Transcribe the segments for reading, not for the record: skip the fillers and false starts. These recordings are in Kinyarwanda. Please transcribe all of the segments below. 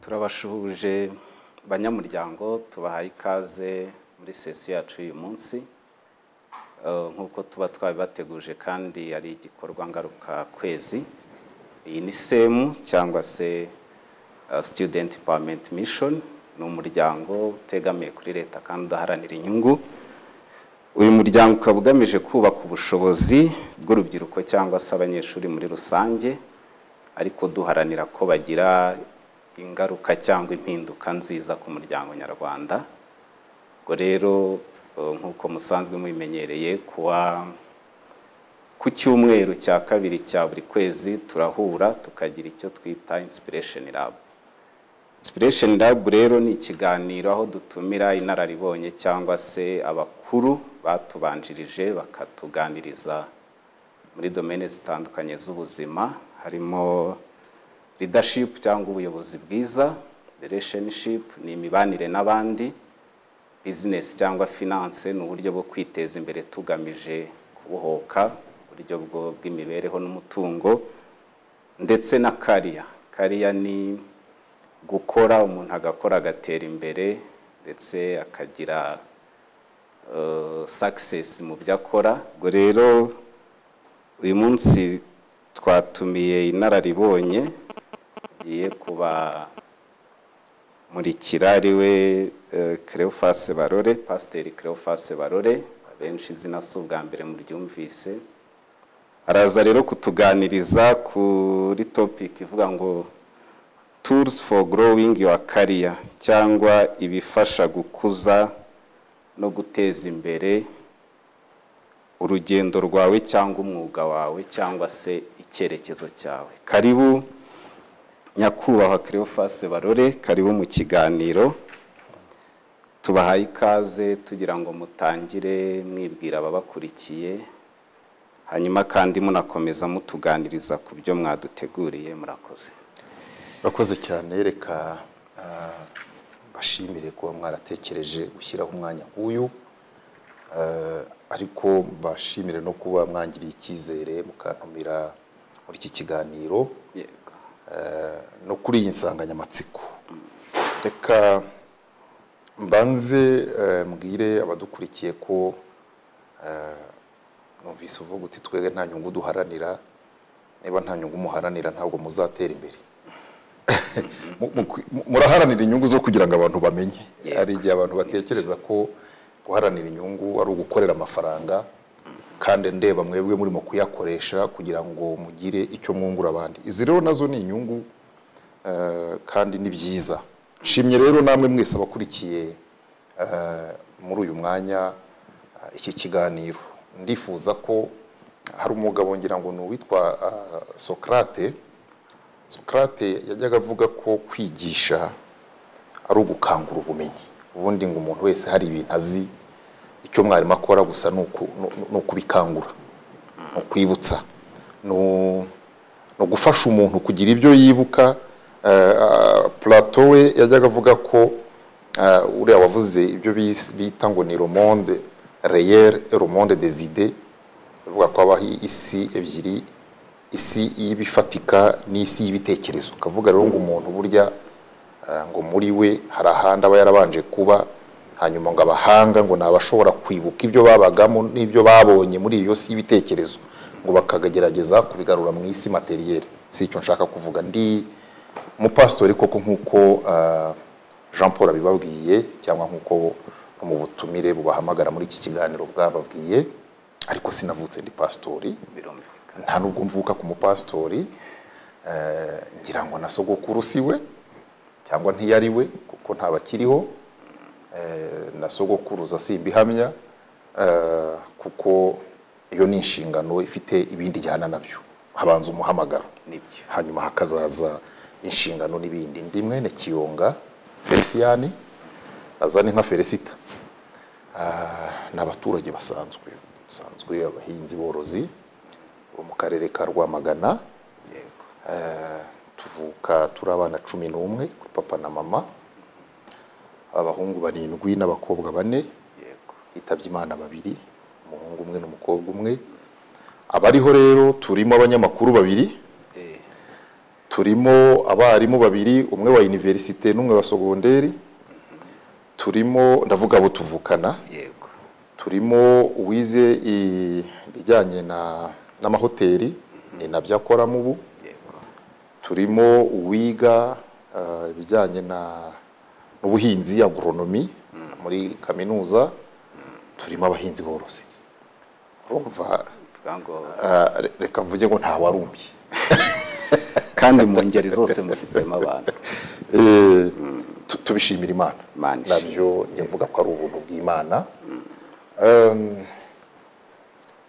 turabashuje banyamuryango tubahaye ikaze muri sesiyo yacu uyu munsi nkuko tuba twabibateguje kandi ari igikorwa ngaruka kwezi. Iyi ni SEM cyangwa se Student Empowerment Mission, ni umuryango utegamiye kuri leta kandi udaharanira inyungu. Uyu muryango ukaba ugamije kubaka ubushobozi bw'urubyiruko cyangwa se abanyeshuri muri rusange, ariko duharanira ko bagira ingaruka cyangwa impinduka nziza ku muryango nyarwanda. Ubwo rero nkuko musanzwe mubimenyereye ku cyumweru cya kabiri cya buri kwezi turahura tukagira icyo twita Inspiration Lab. Inspiration Lab rero ni ikiganiro aho dutumira inararibonye cyangwa se abakuru batubanjirije bakatuganiriza muri domaine zitandukanye z'ubuzima, harimo leadership cyangwa ubuyobozi bwiza, relationship ni imibanire n'abandi, business cyangwa finance ni uburyo bwo kwiteza imbere tugamije kubohoka uburyo bw'imibereho n'umutungo, ndetse na career ni gukora, umuntu agakora agatera imbere ndetse akagira success mu byo akora. Ubwo rero uyu munsi twatumiye inararibonye igiye kuba murikira ariwe Cleophas Barore, Pasiteri Cleophas Barore, abenshi izina si ubwa mbere muryumvise. Araza rero kutuganiriza kuri topic ivuga ngo Tools for growing your career, cyangwa ibifasha gukuza no guteza imbere urugendo rwawe cyangwa umwuga wawe cyangwa se icyerekezo cyawe. Karibu nyakubahwa Cleophas Barore, karibu mu kiganiro. Tubahaye ikaze tugira ngo mutangire mwibwira ababakurikiye, hanyuma kandi munakomeza mutuganiriza ku byo mwaduteguriye. Murakoze. Murakoze cyane. Reka bashimire kuba mwaratekereje gushyiraho umwanya nk'uyu, ariko bashimire no kuba mwangiriye icyizere mukantumira muri iki kiganiro no kuri iyi nsanganyamatsiko. Reka mbanze mbwire abadukurikiye ko numvise uvuga uti twebwe nta nyungu duharanira. Niba nta nyungu muharanira ntabwo muzatera imbere. Muraharanira inyungu zo kugira ngo abantu bamenye. Hari igihe abantu batekereza ko guharanira inyungu ari ugukorera amafaranga, kandi ndeba mwebwe murimo kuyakoresha kugira ngo mugire icyo mwungura abandi. Izi rero nazo ni inyungu kandi ni byiza. Nshimye rero namwe mwese abakurikiye muri uyu mwanya iki kiganiro. Ndifuza ko hari umugabo ngira ngo ni uwitwa Socrate yajyaga avuga ko kwigisha ari ugukangura ubumenyi. Ubundi ngo umuntu wese hari ibintu azi, icyo mwarimu akora gusa ni ukubikangura, ni ukwibutsa, no gufasha umuntu kugira ibyo yibuka. Plato we yajyaga avuga ko uriya wavuze ibyo bita ngo ni le monde réel et le monde des idées, avuga ko habaho isi ebyiri, isi y'ibifatika n'isi y'ibitekerezo. Kavuga rero ngo umuntu burya ngo muri we hari ahandi aba yarabanje kuba, hanyuma ngo abahanga ngo nabashobora kwibuka ibyo babagamo n'ibyo babonye muri iyo si y'ibitekerezo, ngo bakagerageza kubigarura mu isi materielle. Si icyo nshaka kuvuga. Ndi umupastori koko nk'uko Jean Paul abibabwiye, cyangwa nk'uko mu butumire bubahamagara muri iki kiganiro bwababwiye, ariko sinavutse ndi pastori. Nta nubwo mvuka ku mupastori. Ngira ngo na sogokuru siwe cyangwa ntiyari we kuko ntabakiriho. Na sogokuruza simbihamya kuko iyo ni inshingano ifite ibindi jyana nabyo. Habanza umuhamagaro, hanyuma hakazaza inshingano n'ibindi. Ndi mwene Kiyonga Feliciani, azane nka Felicita. N'abaturage basanzwe abahinzi borozi bo mu karere ka Rwamagana. Tuvuka turi abana 11 kuri papa na mama, abahungu 7 n'abakobwa 4. Hitabye Imana 2, umuhungu umwe n'umukobwa umwe. Abariho rero turimo abanyamakuru 2, turimo abarimu babiri, umwe wa universite n'umwe wa segonderi, turimo ndavuga abo tuvukana, yego, turimo uwize ibijyanye n'amahoteli ni nabyo akoramo ubu, turimo uwiga ibijyanye n'ubuhinzi agronomi muri kaminuza, turimo abahinzi borozi. Urumva reka mvuge ngo nta warumbye kandi mu ngeri zose mufitemo abantu. Tubishimira Imana nabyo nyavuga ko ari ubuntu bw'Imana.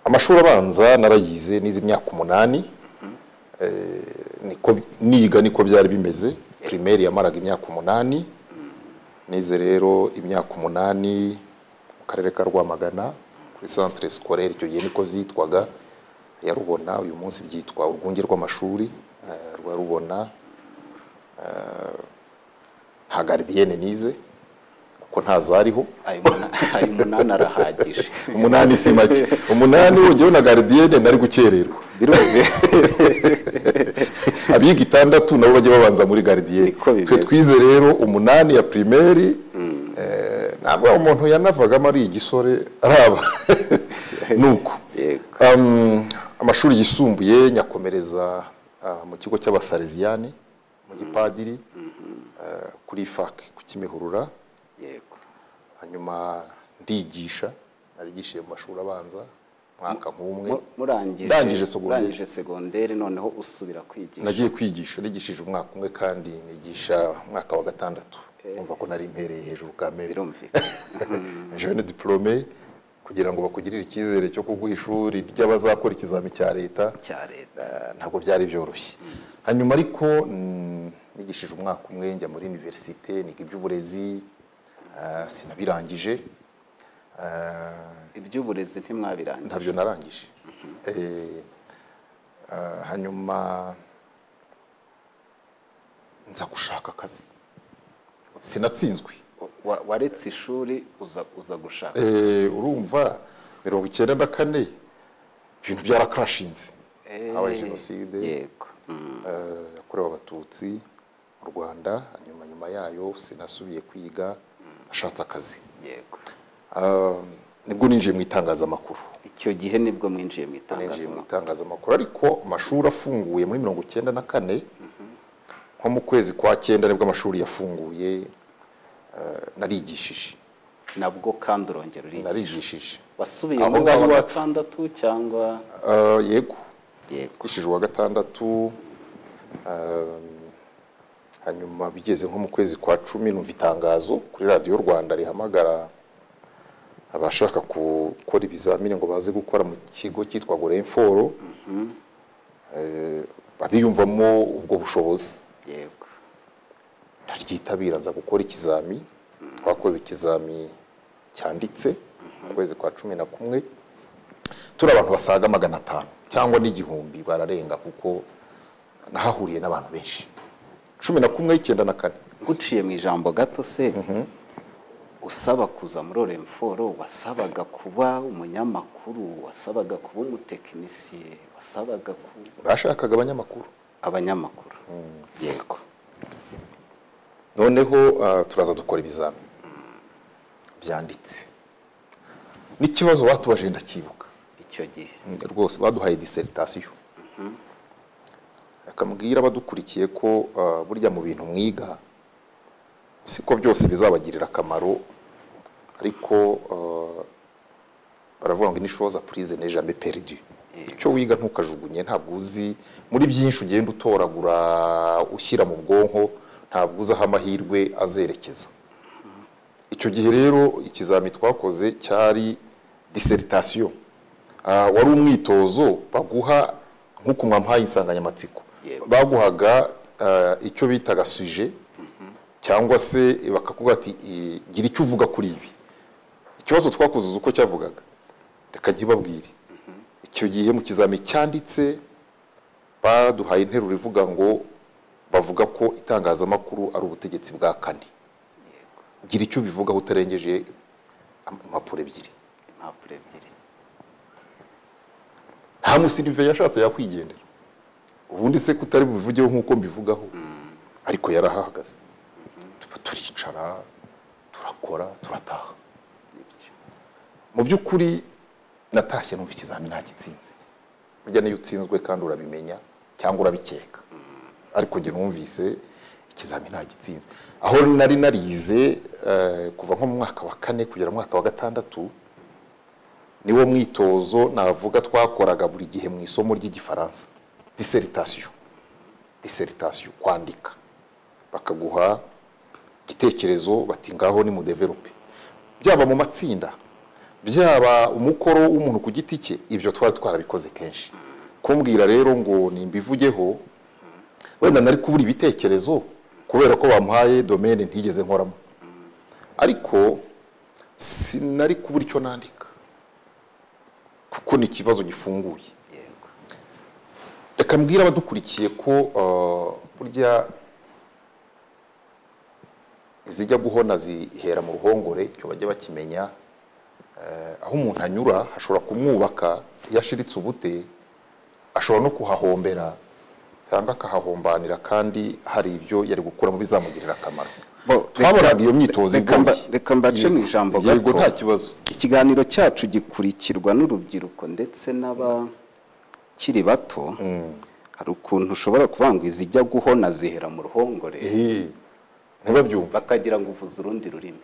Amashuri abanza narayize nize imyaka 8, niko byari bimeze. Primaire yamaraga imyaka 8, nize rero imyaka 8 mu karere ka Rwamagana kuri centre scolaire, icyo gihe niko zitwaga ya Rubona, uyu munsi byitwa urwunge rw'amashuri rwa Rubona. Nta gardienne nize kuko ntazariho. Ayo 8 arahagije. 8 si make. 8 ugiye na gardienne nari gukererwa. Abiga 6 nabo bajye babanza muri gardienne. Twe twize rero 8 ya primaire. Ntabwo umuntu yanavagamo ari igisore araba nuko. Amashuri yisumbuye nyakomereza mu kigo cy'abasalesiani mu gipadiri kuri FAC ku Kimihurura. Yego. Hanyuma ndigisha, narigishiye mu mashuri abanza mwaka nk'umwe. Murangije segonderi noneho usubira kwigisha. Nagiye kwigisha, nigishije umwaka umwe kandi nigisha umwaka wa 6. Umva ko nari impereye hejuru kamere. Birumvikana. Jeune diplômé kugira ngo bakugirire icyizere cyo kuguha ishuri ry'abazakora ikizami cya leta. Ntabwo byari byoroshye. Hanyuma ariko nigishije umwaka umwe njya muri universite niga iby'uburezi, sinabirangije. Iby'uburezi ntimwabirangije? Ntabyo narangije. Hanyuma nza gushaka akazi, sinatsinzwe. Waretse ishuri uza gushaka? Urumva 1994 ibintu byarakrashinze. Habaye jenoside yakorewe abatutsi mu Rwanda. Nyuma yayo sinasubiye kwiga, ashatse akazi. Yego. Nibwo ninjiye mu itangazamakuru. Icyo gihe nibwo mwinjiye mu itangazamakuru. Ariko amashuri afunguye muri 1994, nko mu kwezi kwa 9 nibwo amashuri yafunguye. Narigishije nabwo kandi urongera urigisha? Narigishije. Wasubiye mu wa 6 cyangwa? Yego, kishije wa 6. Hanyuma bigeze nko mu kwezi kwa 10 numva itangazo kuri Radio Rwanda rihamagara abashaka gukora ibizamini ngo baze gukora mu kigo cyitwa Gorenforo. Babiyumvamo ubwo bushobozi. Yego. Ndaryitabira nza gukora ikizami. Twakoze ikizami cyanditse mu kwezi kwa 11. Turi abantu basaga 500 cyangwa n'igihumbi bararenga kuko nahahuriye n'abantu benshi. 11/94. Guciye mu ijambo gato se, usaba kuza muri Gorenforo wasabaga kuba umunyamakuru, wasabaga kuba umutekinisiye, wasabaga bashakaga abanyamakuru. Yego. Noneho turaza dukora ibizami byanditse. N'ikibazo batubaje ndakibuka icyo gihe rwose, baduhaye dissertation. Akambwira badukurikiye ko burya mu bintu mwiga siko byose bizabagirira akamaro, ariko baravuga ngo ni chose apprise n'est jamais perdue. Icyo wiga ntukajugunye, ntabwo uzi muri byinshi ugenda utoragura ushyira mu bwonko, ntabwo uzaha amahirwe azerekeza. Icyo gihe rero ikizami twakoze cyari dissertation. Wari umwitozo baguha nk'uko mwampaye insanganyamatsiko. Baguhaga icyo bitaga sujet cyangwa se bakakuvuga ati gira icyo uvuga kuri ibi. Ikibazo twakoze uko cyavugaga reka nkibabwire. Icyo gihe mu kizami cyanditse baduhaye interuro ivuga ngo bavuga ko itangazamakuru ari ubutegetsi bwa kane. Gira icyo bivugaho utarengeje impapuro 2. Nta musirive yashatse yakwigendera. ubundi se kutari bubivugeho nk'uko mbivugaho ariko yarahahagaze turicara turakora turataha mu by'ukuri natashye numva ikizamini ntagitsinze burya niyo utsinzwe kandi urabimenya cyangwa urabikeka ariko njye numvise ikizamini ntagitsinze aho nari narize kuva nko mu mwaka wa 4 kugera mu mwaka wa 6 niwo mwitozo navuga twakoraga buri gihe mu isomo ry'igifaransa dissertation kwandika bakaguha igitekerezo bati ngaho ni mu develope byaba mu matsinda byaba umukoro w'umuntu ku giti cye ibyo twarabikoze kenshi kumbwira rero ngo nimbivugeho wenda nari kubura ibitekerezo kubera ko bamuhaye domaine ntigeze nkoramo ariko sinari kubura icyo nandika kuko ni ikibazo gifunguye reka mbwira abadukurikiye ko burya izijya guhona zihera mu ruhongore cyo bajya bakimenya aho umuntu anyura hashobora kumwubaka yashiritse ubute ashobora no kuhahombera cyangwa akahahombanira kandi hari ibyo yari gukura mu bizamugirira akamaro twabonaga iyo myitozo reka mbace mu ijambo gato yego nta kibazo ikiganiro cyacu gikurikirwa n'urubyiruko ndetse n'abakiri bato hari ukuntu ushobora kubanga izijya guhona zihera mu ruhongore ntibabyumva bakagira ngo uvuze urundi rurimi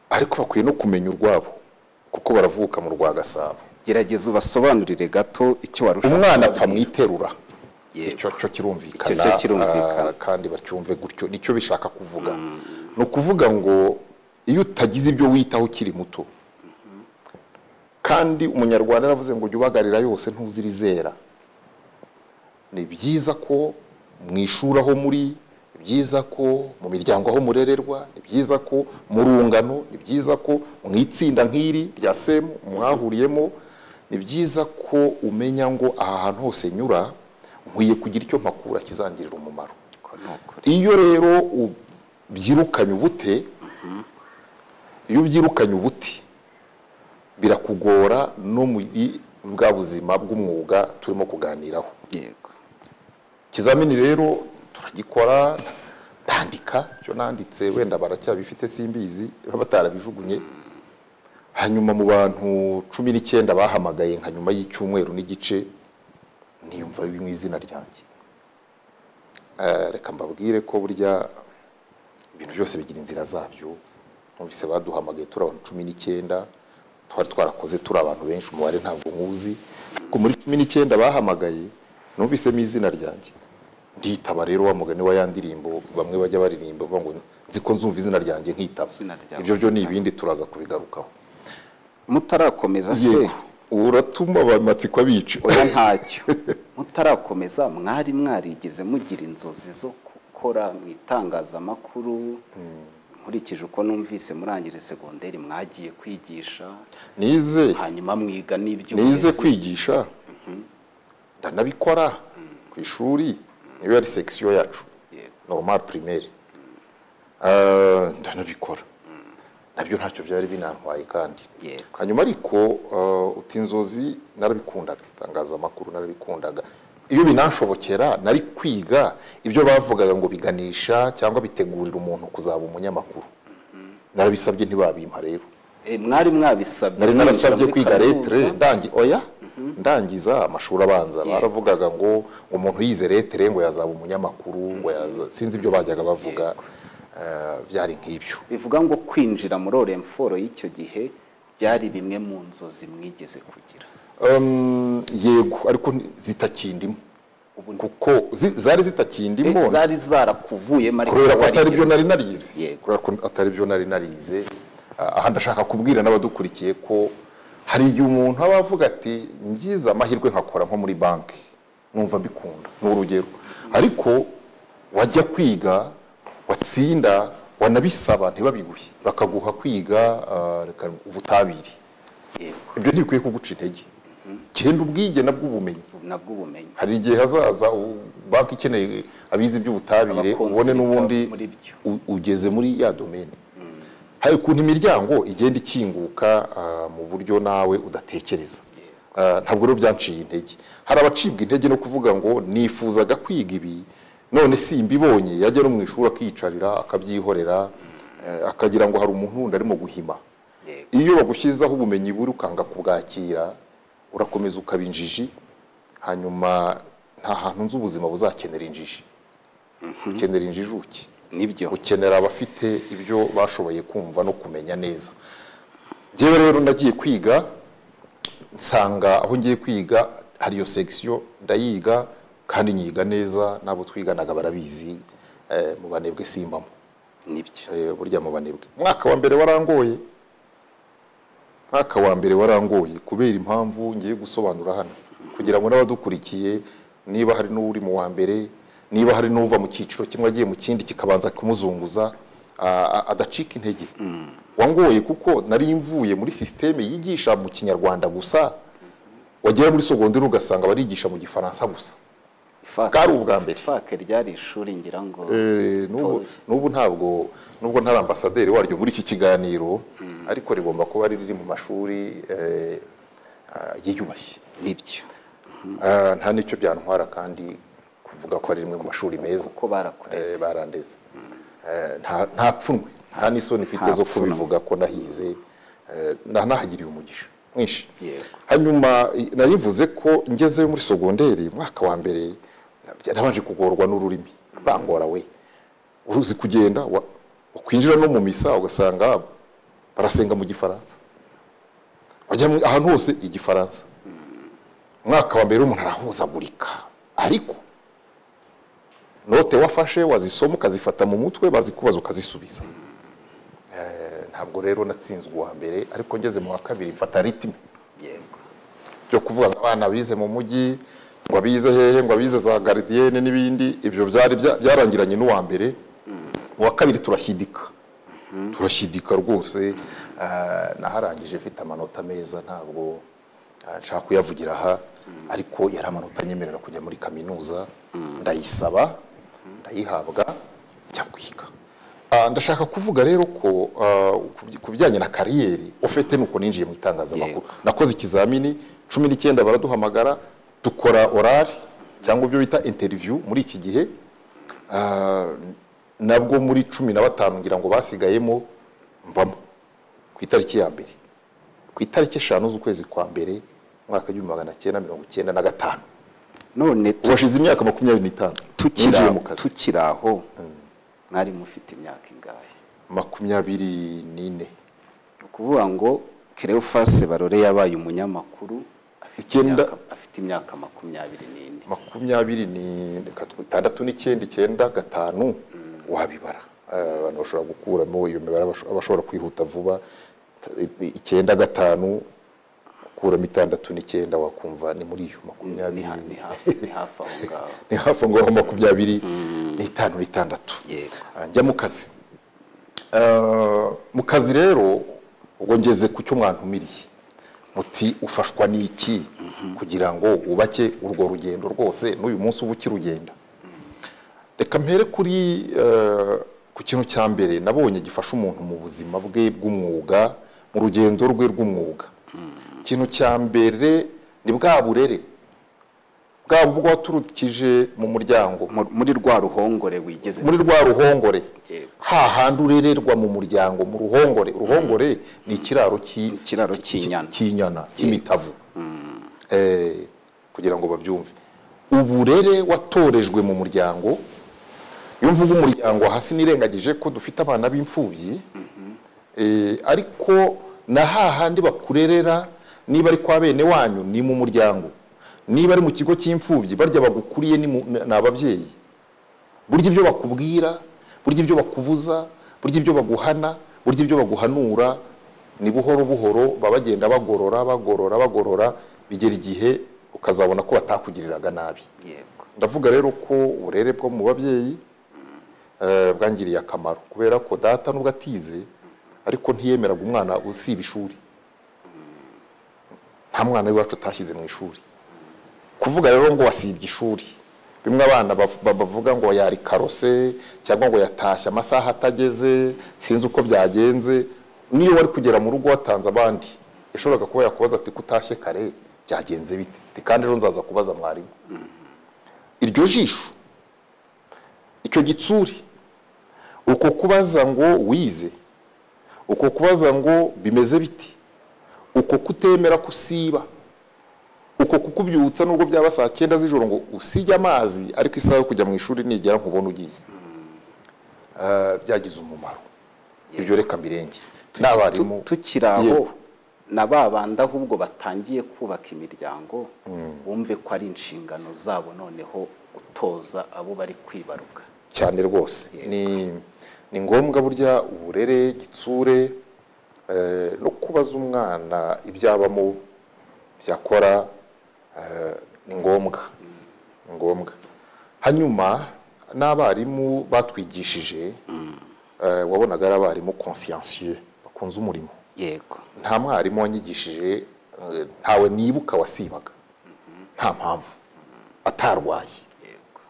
ariko bakwiye no kumenya urwabo kuko baravuka mu rwa Gasabo gerageza ubasobanurire gato icyo warusha umwana apfa mwiterura icyo kirumvikana kandi bacyumve gutyo nicyo bishaka kuvuga no kuvuga ngo iyo utagize ibyo witaho kiri muto kandi umunyarwanda yaravuze ngo ubagarira yose ntuzirizera ni byiza ko mwishuraho muri byiza ko mu miryango aho murererwa ni byiza ko mu rungano ni byiza ko mwitsinda nk'iri rya SEM mwahuriyemo ni byiza ko umenya ngo aha hantu hose nyura nkwiye kugira icyo mpakura kizangirira umumaro iyo rero ubyirukanye ubute iyo ubyirukanye ubuti birakugora no muri bwa buzima bw'umwuga turimo kuganiraho yego ikizamini rero turagikora ndandika cyo nanditse wenda baracyabifite simbizi batarabijugunye hanyuma mu bantu 19 bahamagaye nka nyuma y'icyumweru n'igice niyumva bimwe izina ryanjye reka mbabwire ko burya ibintu byose bigira inzira zabyo numvise baduhamagaye turi abantu 19 twari twarakoze turi abantu benshi umubare ntabwo nkuzi ko muri 19 bahamagaye numvise mu izina ryanjye nditaba rero wa mugani wa yandirimbo bamwe bajya baririmba ngo nziko nzumva izina ryanjye nkitaba ibyo byo ni ibindi turaza kubigarukaho mutarakomeza se uratuma abamatsiko abica oya ntacyo mutarakomeza mwarigeze mugira inzozi zo gukora mu itangazamakuru nkurikije uko numvise murangire segonderi mwagiye kwigisha nize hanyuma mwiga n'ibyo nize kwigisha ndanabikora ku ishuri niyo yari section yacu normal primaire ndanabikora nabyo ntacyo byari binantwaye kandi hanyuma ariko utinzozi narabikundaga itangazamakuru narabikundaga iyo binashobokera nari kwiga ibyo bavugaga ngo biganisha cyangwa bitegurira umuntu kuzaba umunyamakuru narabisabye ntibabimpa rero mwari mwabisabye nari narasabye kwiga lettre ndangiza amashuri abanza baravugaga ngo umuntu yize lettre ngo yazaba umunyamakuru ngo sinzi ibyo bajyaga bavuga byari nk'ibyo bivuga ngo kwinjira muri Oremforo y'icyo gihe byari bimwe mu nzozi mwigeze kugira yego ariko zitakindimo kuko zari zitakindimo zari zarakuvuyemo ariko kubera ko atari byo nari narize kubera ko atari byo nari narize aha ndashaka kubwira n'abadukurikiye ko hari igihe umuntu aba avuga ati ngize amahirwe nkakora nko muri banki numva mbikunda n'urugero ariko wajya kwiga watsinda wanabisaba ntibabiguhe bakaguha kwiga ubutabire ibyo ntibikwiye kuguca intege genda ubwige nabw'ubumenyi hari igihe hazaza banki ikeneye abizi iby'ubutabire ubone n'ubundi ugeze muri ya domaine hari ukuntu imiryango igenda ikinguka mu buryo nawe udatekereza ntabwo rero byanciye intege. Hari abacibwa intege no kuvuga ngo nifuzaga kwiga ibi none simbibonye, yajya no mu ishuri akiyicarira akabyihorera, akagira ngo hari umuntu wundi arimo guhima. Iyo bagushyizeho ubumenyi buri ukanga kubwakira, urakomeza ukaba injiji, hanyuma nta hantu nzi ubuzima buzakenera injiji. Ukenera injijuki, nibyo ukenera abafite ibyo bashoboye kumva no kumenya neza. Njyewe rero ndagiye kwiga, nsanga aho ngiye kwiga hari iyo section ndayiga kandi nyiga neza, nabo twiganaga barabizi, mu banebwe simbamo. Nibyo burya mu banebwe. Mwaka wa mbere warangoye, kubera impamvu ngiye gusobanura hano, kugira ngo n'abadukurikiye niba hari n'uri mu wa mbere, niba hari n'uva mu cyiciro kimwe agiye mu kindi kikabanza kumuzunguza, adacika intege. Wangoye kuko nari mvuye muri systeme yigisha mu Kinyarwanda gusa, wagera muri secondaire ugasanga barigisha mu Gifaransa gusa. Bwari ubwa mbere. Fake ryari ishuri ngira ngo n'ubu nubwo ntari ambasaderi waryo muri iki kiganiro, ariko rigomba kuba riri mu mashuri yiyubashye. Nibyo nta nicyo byantwara kandi kuvuga ko ari rimwe mu mashuri meza ko barakureze, barandeze. Nta pfunwe, nta n'isoni mfite zo kubivuga ko nahize, nahagiriye umugisha mwinshi. Hanyuma narivuze ko ngeze muri secondaire mwaka wa mbere nabanje kugorwa n'ururimi, bangora we. Uruzi kugenda ukwinjira no mu misa ugasanga barasenga mu Gifaransa, wajya ahantu hose Igifaransa. Mwaka wa mbere umuntu arahuzagurika, ariko note wafashe wazisoma ukazifata mu mutwe, bazikubaza ukazisubiza. Ntabwo rero natsinzwe uwa mbere, ariko ngeze mu wa kabiri mfata ritme. Yego Byo kuvuga ngo abana bize mu mujyi, ngo bize hehe, ngo bize za gardienne n'ibindi, ibyo byarangiranye n'uwa mbere. Mu wa kabiri turashidika rwose. Naharangije mfite amanota meza, ntabwo nshaka kuyavugira aha, ariko yari amanota nyemerera kujya muri kaminuza. Ndayisaba, ndayihabwa, njya kwiga. Ndashaka kuvuga rero ko kubijyanye na kariyeri ofete nuko ninjiye mu itangazamakuru. Nakoze ikizamini 19 baraduhamagara, dukora oral cyangwa ibyo bita interview muri iki gihe. Nabwo muri 15 ngira ngo basigayemo mvamo ku itariki ya mbere, ku itariki 5 z'ukwezi kwa mbere mwaka 1995. None washize imyaka 25 tukiraho. Mwari mufite imyaka ingahe? 24. Ukuvuga ngo Cleophas Barore yabaye umunyamakuru afite imyaka 24 wabibara. Abantu bashobora gukuramo iyo mibare, abashobora kwihuta vuba. 95 kuramo 69 wakumva ni muri iyo 20. Ni hafi aho ngaho. Ni hafi ngo 25. Yego. Njya mu kazi. Mu kazi rero ubwo ngeze ku cyo mwantumiriye, muti ufashwa n'iki kugira ngo ubake urwo rugendo rwose n'uyu munsi ubuki rugenda. Reka mpere kuri ku kintu cya mbere nabonye gifasha umuntu mu buzima bwe bw'umwuga, mu rugendo rwe rw'umwuga. Ikintu cya mbere ni bwa burere, bwa bwo waturukije mu muryango, muri rwa ruhongore wigeze, muri rwa ruhongore. Hahandi urererwa mu muryango, mu ruhongore. Uruhongore ni ikiraro cy'inyana cy'imitavu, kugira ngo babyumve. Uburere watorejwe mu muryango. Iyo mvuga umuryango hasi nirengagije ko dufite abana b'imfubyi, ariko na hahandi bakurerera, niba ari kwa bene wanyu ni mu muryango, niba ari mu kigo cy'imfubyi barya bagukuriye ni ababyeyi. Burya ibyo bakubwira, burya ibyo bakubuza, burya ibyo baguhana, burya ibyo baguhanura, ni buhoro buhoro babagenda bagorora, bigera igihe ukazabona ko batakugiriraga nabi. Ndavuga rero ko uburere bwo mu babyeyi bwangiriye akamaro, kubera ko data nubwo atize ariko ntiyemeraga umwana usiba ishuri. Nta mwana w'iwacu atashyize mu ishuri. Kuvuga rero ngo wasibye ishuri, bimwe abana bavuga ngo yari karose cyangwa ngo yatashye amasaha atageze, sinzi uko byagenze. Niyo wari kugera mu rugo watanze abandi, yashoboraga kuba yakubaza ati kutashye kare byagenze bite kandi ejo nzaza kubaza mwarimu. Iryo jisho, icyo gitsuri, uko kubaza ngo wize, uko kubaza ngo bimeze biti, uko kutemera kusiba, uko kukubyutsa nubwo byaba saa 9 z'ijoro ngo usige amazi ariko isaha yo kujya mu ishuri nigera nkubona ugiye, byagize umumaro. Ibyo reka mbirenge n'abarimu tukiraho nababanda ahubwo batangiye kubaka imiryango, bumve ko ari inshingano zabo noneho gutoza abo bari kwibaruka cyane rwose. Ni ngombwa burya uburere, gitsure, no kubaza umwana ibyabamo byakora, ni ngombwa. Hanyuma n'abarimu batwigishije, wabonaga ari abarimu consciencieux bakunze umurimo. Yego. Nta mwarimu wanyigishije, ntawe nibuka wasibaga, nta mpamvu, atarwaye. Yego.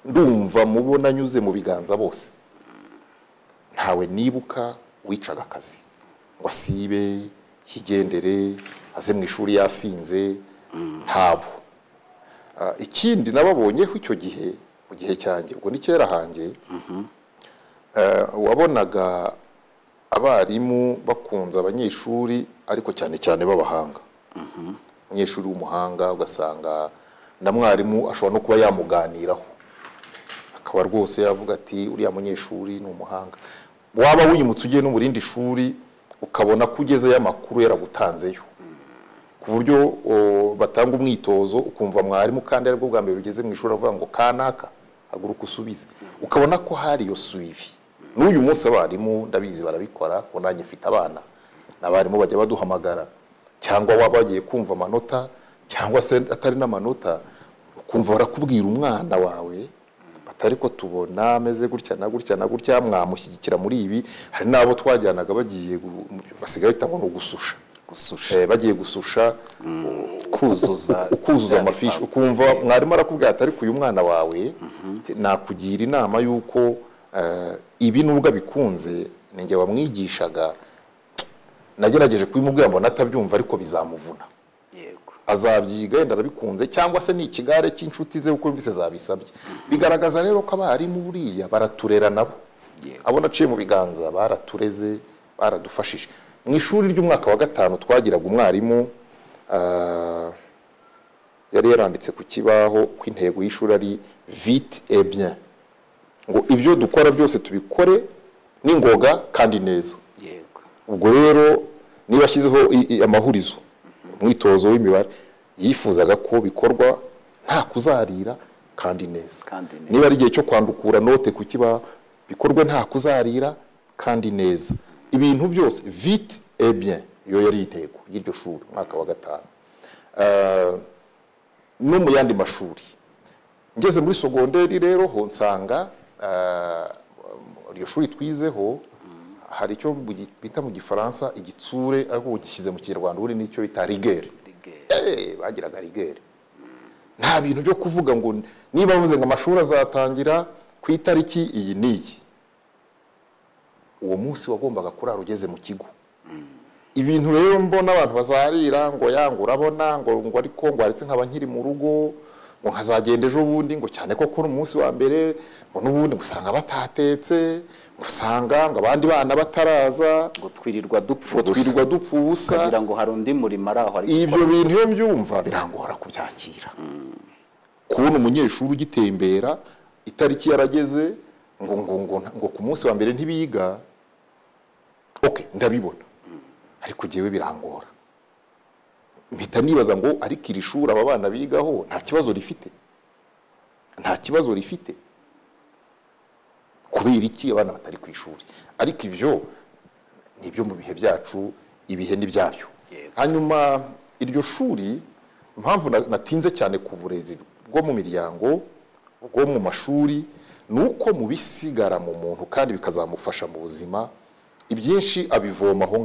Ndumva mubona anyuze mu biganza bose, ntawe nibuka wicaga akazi ngo asibe, higendere, aze mu ishuri yasinze, ntabo. Ikindi nababonyeho icyo gihe, mu gihe cyanjye, ubwo ni kera hanjye, wabonaga abarimu bakunze abanyeshuri ariko cyane cyane b'abahanga. Umunyeshuri w'umuhanga ugasanga na mwarimu ashobora no kuba yamuganiraho, akaba rwose yavuga ati uriya munyeshuri ni umuhanga. Waba wimutse ugiye no mu rindi shuri ukabona ko ugezeyo amakuru yaragutanzeyo, ku buryo batanga umwitozo ukumva mwarimu kandi aribwo bwa mbere ugeze mu ishuri avuga ngo kanaka haguruka usubize, ukabona ko hari iyo suivi. N'uyu munsi abarimu ndabizi barabikora, ko nanjye mfite abana n'abarimu bajya baduhamagara, cyangwa waba bagiye kumva amanota cyangwa se atari n'amanota, ukumva barakubwira umwana wawe batari ko tubona ameze gutya na gutya na gutya, mwamushyigikira muri ibi. Hari n'abo twajyanaga bagiye basigaye bitangwa no gususha, bagiye gususha, kuzuza amafishi, ukumva mwarimu arakubwira ati ariko uyu mwana wawe nakugira inama yuko ibi nubwo abikunze ninjye wamwigishaga, nagerageje kubimubwira mbona atabyumva ariko bizamuvuna. Yego. Azabyiga yenda arabikunze, cyangwa se ni ikigare cy'inshuti ze uko mvise zabisabye. Bigaragaza rero ko abarimu buriya baraturera nabo. Abo naciye mu biganza baratureze, baradufashije. Mu ishuri ry'umwaka wa 5 twagiraga umwarimu yari yaranditse ku kibaho ko intego y'ishuri ari vite et bien, ngo ibyo dukora byose tubikore n'ingoga kandi neza. Yego. Ubwo rero niba ashyizeho amahurizo, umwitozo w'imibare, yifuzaga ko bikorwa nta kuzarira kandi neza. Niba ari igihe cyo kwandukura note ku kibaho, bikorwe nta kuzarira kandi neza. Ibintu byose vite et bien, iyo yari intego y'iryo shuri mwaka wa 5. No mu yandi mashuri ngeze muri sogonderi rero ho nsanga iryo shuri twizeho hari icyo bita mu gifaransa igitsure, ariko gishyize mu Kinyarwanda uri nicyo bita rigueur. Bagiraga rigueur. Nta bintu byo kuvuga ngo niba bavuze ngo amashuri azatangira ku itariki iyi n'iyi, uwo munsi wagombaga kurara ugeze mu kigo. Ibintu rero mbona abantu bazarira ngo yanga urabona ngo ariko ngo aretse nkaba nkiri mu rugo ngo nkazagenda ejo bundi, ngo cyane ko kuri umunsi wa mbere ngo n'ubundi gusanga batatetse, gusanga ngo abandi bana bataraza, ngo twirirwa dupfa ubusa, kugira ngo hari undi murimo araho. Ibyo bintu iyo mbyumva birangora kubyakira. Kubona umunyeshuri ugitembera itariki yarageze ngo ku munsi wa mbere ntibiga, okay ndabibona, ariko jewe birangora. Mpita nibaza ngo ariko iri shuri aba bana bigaho nta kibazo rifite, kubera iki abana batari ku ishuri? Ariko ibyo nibyo mu bihe byacu, ibihe ni byabyo. Hanyuma iryo shuri, impamvu natinze cyane ku burezi bwo mu miryango, bwo mu mashuri, nuko mu bisigara mu muntu kandi bikazamufasha mu buzima, ibyinshi abivoma aho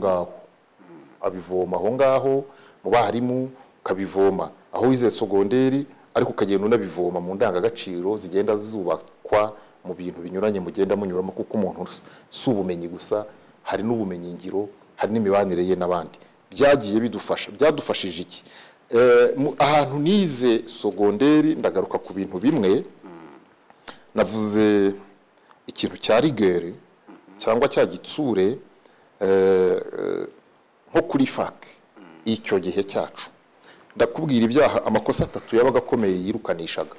ngaho mu barimu, ukabivoma aho wize sogonderi, ariko ukagenda unabivoma mu ndangagaciro zigenda zubakwa mu bintu binyuranye mugenda munyuramo, kuko umuntu si ubumenyi gusa, hari n'ubumenyi ngiro, hari n'imibanire ye n'abandi. Byagiye bidufasha. Byadufashije iki? ahantu nize sogonderi ndagaruka ku bintu bimwe navuze ikintu cya rigere cyangwa cya gitsure nko kuri fake icyo gihe cyacu ndakubwira ibyaha amakosa 3 yabaga akomeye yirukanishaga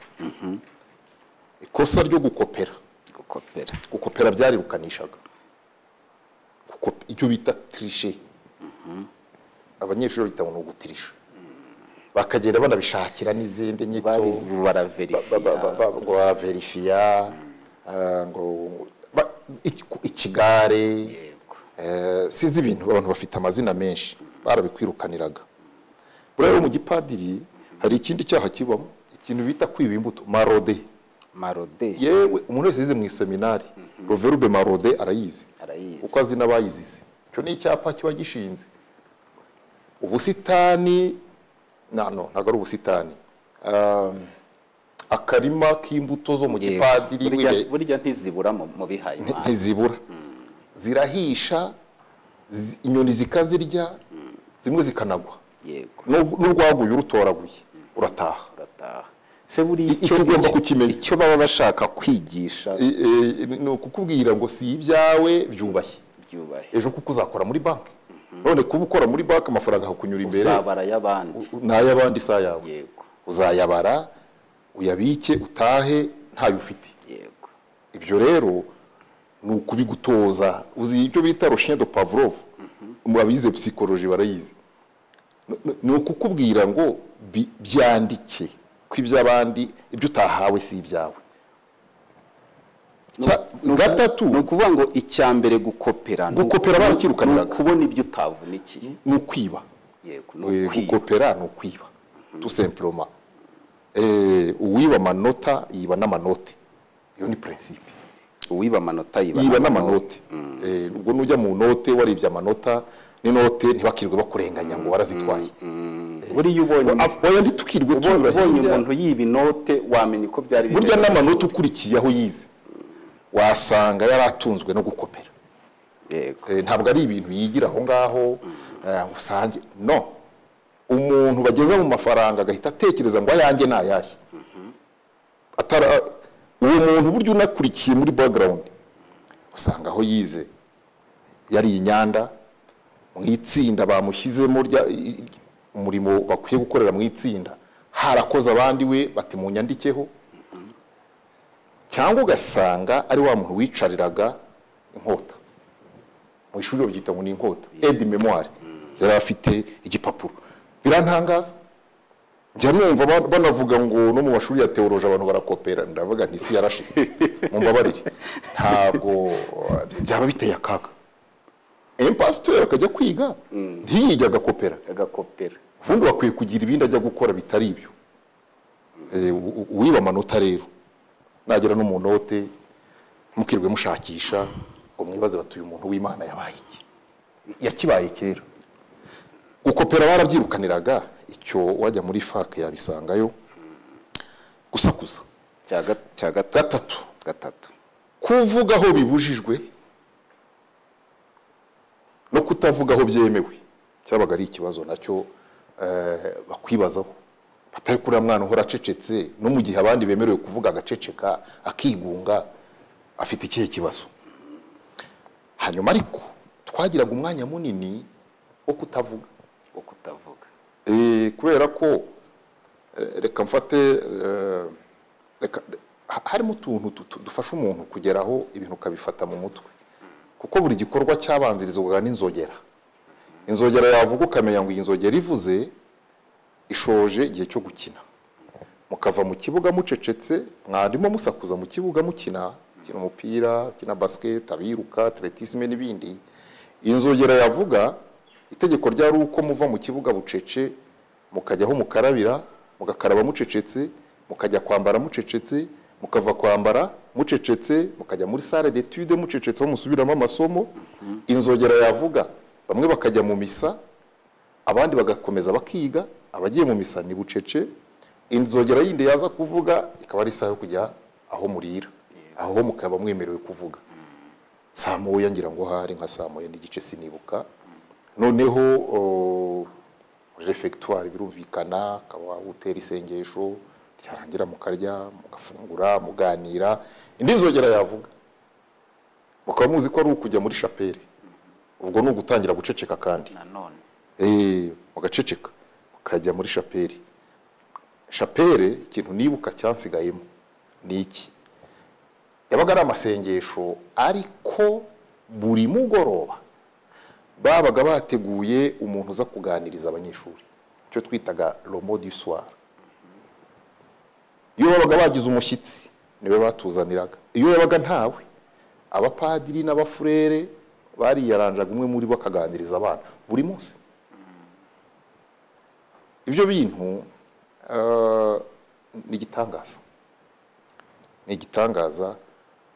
ikosa ryo gukopera byarirukanishaga icyo bita tricher abanyeshuri bita ngo gutirisha bakagenda banabishakira n'izindi nyito baraverifia ngo ikigare sinzi ibintu abantu bafite amazina menshi barabikwirukaniraga rero mu gipadiri hari ikindi cyaha kibamo ikintu bita kwiba imbuto marode yewe umuntu wese yize mu seminari Roverube marode arayizi uko azi n'abayizize cyo ni icyapa kiba gishinze ubusitani ntabwo ari ubusitani akarima k'imbuto zo mu gipadiri burya ntizibura mu bihaye ntizibura zirahisha inyoni zikazirya zimwe zikanagwa n'urwaguye urutoraguye urataha se buri icyo baba bashaka kwigisha ni ukukubwira ngo si ibyawe byubahe ejo kuko uzakora muri banki none kuba ukora muri banki amafaranga akunyura imbere uzabara y'abandi n'ay'abandi sa yawe uzayabara uyabike utahe ntayo ufite ibyo rero ni ukubigutoza uzi ibyo bita Rochien de Pavlov mu abize psychologie barayizi ni ukukubwira ngo byandike kw'iby'abandi ibyo utahawe si ibyawe gatatu ni ukuvuga ngo icyambere gukopera barakirukaniraga kubona ibyo utavunikiye ni ukwiba gukopera ni ukwiba tout simplement uwiba amanota yiba n'amanote iyo ni principe uwiba amanota yiba n'amanote ubwo nujya mu note waribye amanota n'inote ntibakirwe bakurenganya ngo warazitwaye buriya ubonye nditukirwe ubonye umuntu yiba inote wamenya uko byari burya n'amanota ukurikiye aho yize wasanga yaratunzwe no gukopera ntabwo ari ibintu yigira aho ngaho usange no umuntu bageza mu mafaranga agahita atekereza ngo ayanjye nayahe uwo muntu buryo unakurikiye muri background usanga aho yize yari inyanda mu itsinda bamushyizemo umurimo bakwiye gukorera mu itsinda harakoze abandi we bati mu nyandikeho cyangwa ugasanga ari wa muntu wicariraga inkota mu ishuri babyita ngo ni inkota aide memoire yari afite igipapuro birantangaza njya numva banavuga ngo no mu mashuri ya theologie abantu barakopera ndavuga nti si yarashize mumbabarire ntabwo byaba biteye akaga pasteur akajya kwiga ntiyijya agakopera ubundi bakwiye kugira ibindi ajya gukora bitari ibyo uwiba amanota rero nagera no mu note mukirwe mushakisha ngo mwibaze batuye umuntu w'Imana yabaye iki yakibaye kera gukopera barabyirukaniraga icyo wajya muri fake yabisangayo gusakuza cya gatatu kuvuga aho bibujijwe no kutavuga aho byemewe cyabaga ari ikibazo nacyo bakwibazaho batari kuri mwana uhora acecetse no mu gihe abandi bemerewe kuvuga agaceceka akigunga afite ikihe kibazo hanyuma ariko twagiraga umwanya munini wo kutavuga kubera ko reka mfate harimo utuntu dufasha umuntu kugeraho ibintu ukabifata mu mutwe kuko buri gikorwa cyabanzirizwaga n'inzogera yavuga ukamenya ngo iyi nzogera ivuze ishoje igihe cyo gukina mukava mu kibuga mucecetse mwarimo musakuza mu kibuga mukina umupira kina basket abiruka atletisme n'ibindi iyi nzogera yavuga itegeko ryari uko muva mu kibuga bucece mukajyaho mukarabira mugakaraba mucecetse mukajya kwambara mucecetse mukava kwambara mucecetse mukajya muri salle d'étude mucecetse aho musubiramo amasomo inzogera yavuga bamwe bakajya mu misa abandi bagakomeza bakiga abagiye mu misa ni bucece inzogera yindi yaza kuvuga ikaba ari saha yo kujya aho murira aho mukaba mwemerewe kuvuga saa moya ngira ngo hari nka saa moya n'igice sinibuka noneho refectoire birumvikana, akaba utera isengesho ryarangira mukarya mugafungura muganira, indi nzogera yavuga mukaba muzi ko ari ukujya muri chapelle, ubwo ni ugutangira guceceka kandi nanone mugaceceka ukajya muri chapelle. Chapelle ikintu nibuka cyansigayemo ni iki, yabaga ari amasengesho ariko buri mugoroba babaga bateguye umuntu uza kuganiriza abanyeshuri, cyo twitaga le mot du soir. Iyo babaga bagize umushyitsi niwe batuzaniraga, iyo yabaga ntawe abapadiri n'abafurere bariyaranjaga umwe muri bakaganiriza abana buri munsi. Ibyo bintu ni igitangaza,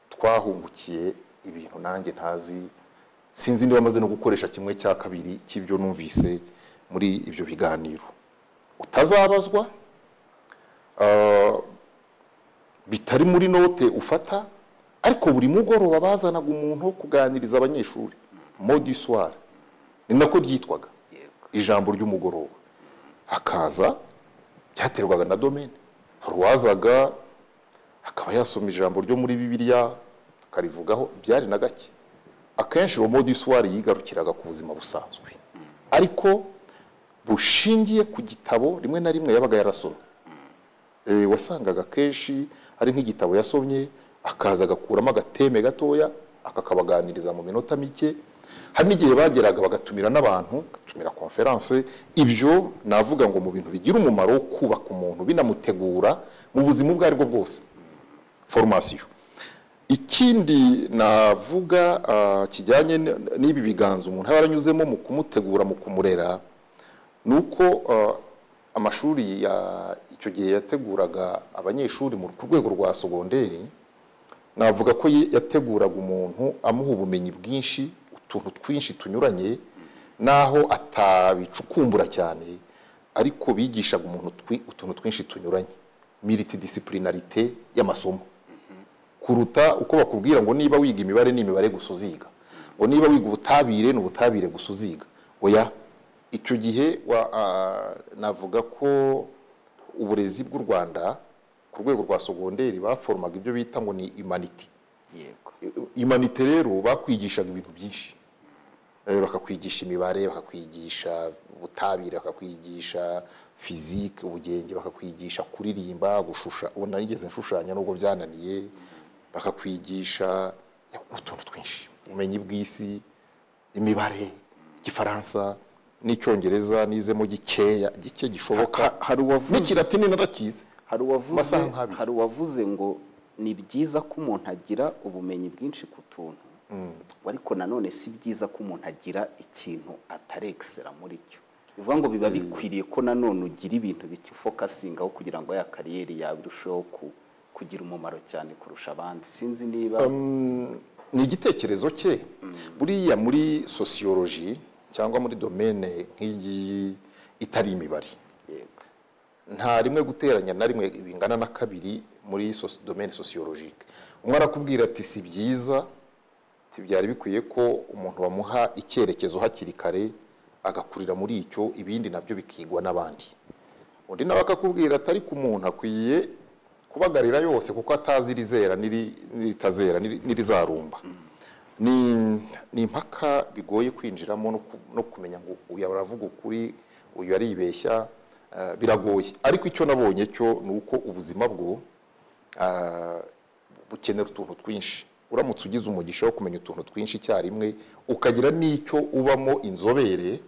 twahungukiye ibintu nanjye ntazi, sinzi niba bamaze no gukoresha kimwe cya kabiri cy'ibyo numvise muri ibyo biganiro. Utazabazwa bitari muri note ufata, ariko buri mugoroba bazanaga umuntu wo kuganiriza abanyeshuri, mot du soir ni nako ryitwaga, ijambo ry'umugoroba. Akaza byaterwaga na domaine, hari uwazaga akaba yasoma ijambo ryo muri Bibiliya akarivugaho, byari na gake. Akenshi uwo mot du soir yigarukiraga ku buzima busanzwe, ariko bushingiye ku gitabo rimwe na rimwe yabaga yarasomye. Wasangaga kenshi ari nk'igitabo yasomye, akaza agakuramo agateme gatoya akakabaganiriza mu minota mike. Hari n'igihe bageraga bagatumira n'abantu, gatumira conference. Ibyo navuga ngo mu bintu bigira umumaro wo kubaka umuntu, binamutegura mu buzima ubwo aribwo bwose, formation. Ikindi navuga kijyanye n'ibi biganza umuntu aba yaranyuzemo mu kumutegura mu kumurera, nuko amashuri ya icyo gihe yateguraga abanyeshuri mu rwego rwa segonderi. Navuga ko yateguraga umuntu amuha ubumenyi bwinshi, utuntu twinshi tunyuranye, naho atabicukumbura cyane, ariko bigishaga umuntu utuntu twinshi tunyuranye, multidisciplinarité y'amasomo, kuruta uko bakubwira ngo niba wiga imibare ni imibare gusa uziga, ngo niba wiga ubutabire ni ubutabire gusa uziga. Oya, icyo gihe navuga ko uburezi bw'u Rwanda ku rwego rwa segonderi baformaga ibyo bita ngo ni humanité. Humanité rero bakwigishaga ibintu byinshi, bakakwigisha imibare, bakakwigisha ubutabire, bakakwigisha physique, ubugenge, bakakwigisha kuririmba, gushusha, ubona nigeze nshushanya nubwo byananiye, bakakwigisha utuntu twinshi, ubumenyi bw'isi, imibare, Igifaransa n'icyongereza nizemo gike gishoboka. Hari uwavuze n'ikilatini narakize, hari uwavuze ngo ni byiza ko umuntu agira ubumenyi bwinshi ku tuntu, ariko nanone si byiza ko umuntu agira ikintu atarekisera muri cyo. Bivuga ngo biba bikwiriye ko nanone ugira ibintu bikifokasingaho kugira ngo ya kariyeri yawe irusheho kugira umumaro cyane kurusha abandi. Sinzi niba ni igitekerezo cye. Buriya muri sociology cyangwa muri domaine nk'iyi itari imibare, nta rimwe guteranya na rimwe bingana na kabiri muri domaine sociologique. Umwe arakubwira ati si byiza, byari bikwiye ko umuntu bamuha icyerekezo hakiri kare agakurira muri icyo, ibindi nabyo bikigwa n'abandi. Undi nawe akakubwira atari ku muntu akwiye kubagarira yose kuko atazi rizera n'iritazera n'irizarumba. Ni impaka bigoye kwinjiramo no kumenya ngo uyu aravuga ukuri, uyu aribeshya, biragoye. Ariko icyo nabonye cyo ni uko ubuzima bwo bukenera utuntu twinshi. Uramutse ugize umugisha wo kumenya utuntu twinshi icyarimwe, ukagira n'icyo ubamo inzobere,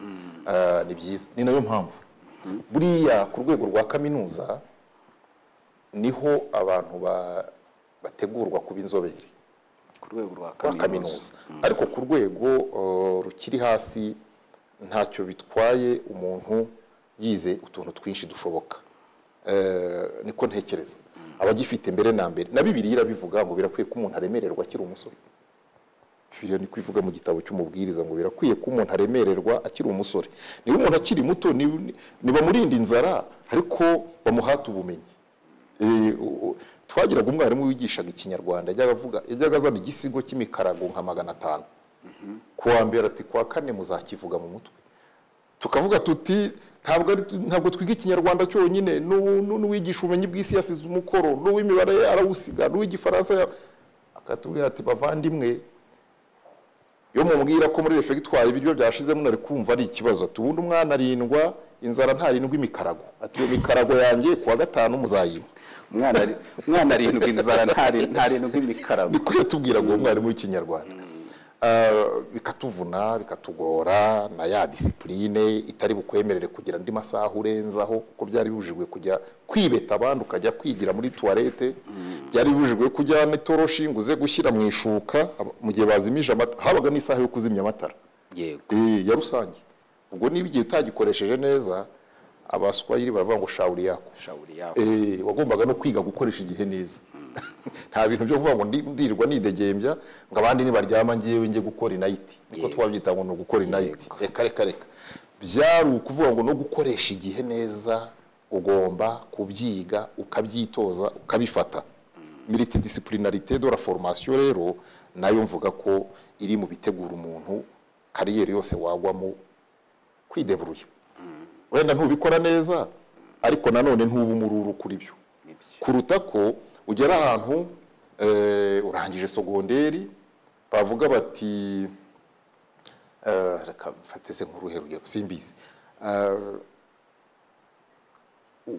ni byiza. Ni nayo mpamvu buriya ku rwego rwa kaminuza niho abantu bategurwa kuba inzobere ku rwego rwa kaminuza. Ariko ku rwego rukiri hasi ntacyo bitwaye umuntu yize utuntu twinshi dushoboka. Niko ntekereza. Abagifite mbere na mbere na Bibiliya irabivuga ngo birakwiye ko umuntu aremererwa akiri umusore. Bibiliya ni kwivuga mu gitabo cy'umubwiriza ngo birakwiye ko umuntu aremererwa akiri umusore. Niba umuntu akiri muto niba murinda inzara, ariko bamuhata ubumenyi. Twagiraga umwarimu wigishaga ikinyarwanda yajyaga azana igisigo cy'imikarago nka 500. Kuwa mbere ati kwa kane muzakivuga mu mutwe. Tukavuga tuti ntabwo twiga ikinyarwanda cyonyine n'uwigisha ubumenyi bw'isi yasize umukoro n'uw'imibare arawusiga n'uw'igifaransa akatubwira ati bavandimwe yo mubwira ko muri refegitwari ibiryo byashizemo nari kumva ari ikibazo ati ubundi umwana arindwa inzara ntarindwa imikarago ati iyo mikarago yanjye kuwa gatanu muzayima umwana arindwa inzara ntarindwa imikarago niko yatubwira ngo umwarimu w'ikinyarwanda bikatuvuna bikatugora na ya disipline itari bukwemerere kugira andi masaha urenzaho kuko byari bibujijwe kujya kwibeta abandi ukajya kwigira muri toilette byari bibujijwe kujya n'itoroshi ngo uze gushyira mu ishuka mu gihe bazimije amatara habaga n'isaha yo kuzimya amatara yego ya rusange ubwo niba igihe utagikoresheje neza abaswahili baravuga ngo shauri yako wagombaga no kwiga gukoresha igihe neza nta bintu byo kuvuga ngo ndirirwa nidegembya ngo abandi nibaryama ngiyewe nge gukora inayiti niko twabyita ngo no gukora inayiti reka byari ukuvuga ngo no gukoresha igihe neza ugomba kubyiga ukabyitoza ukabifata multidisciplinarité de la formation rero nayo mvuga ko iri mu bitegura umuntu kariyeri yose wagwamo kwideburuye wenda ntubikora neza ariko nanone ntubumururu kuri byo kuruta ko ugera ahantu urangije sogonderi bavuga bati reka mfateze nk'uruhe rugero simbizi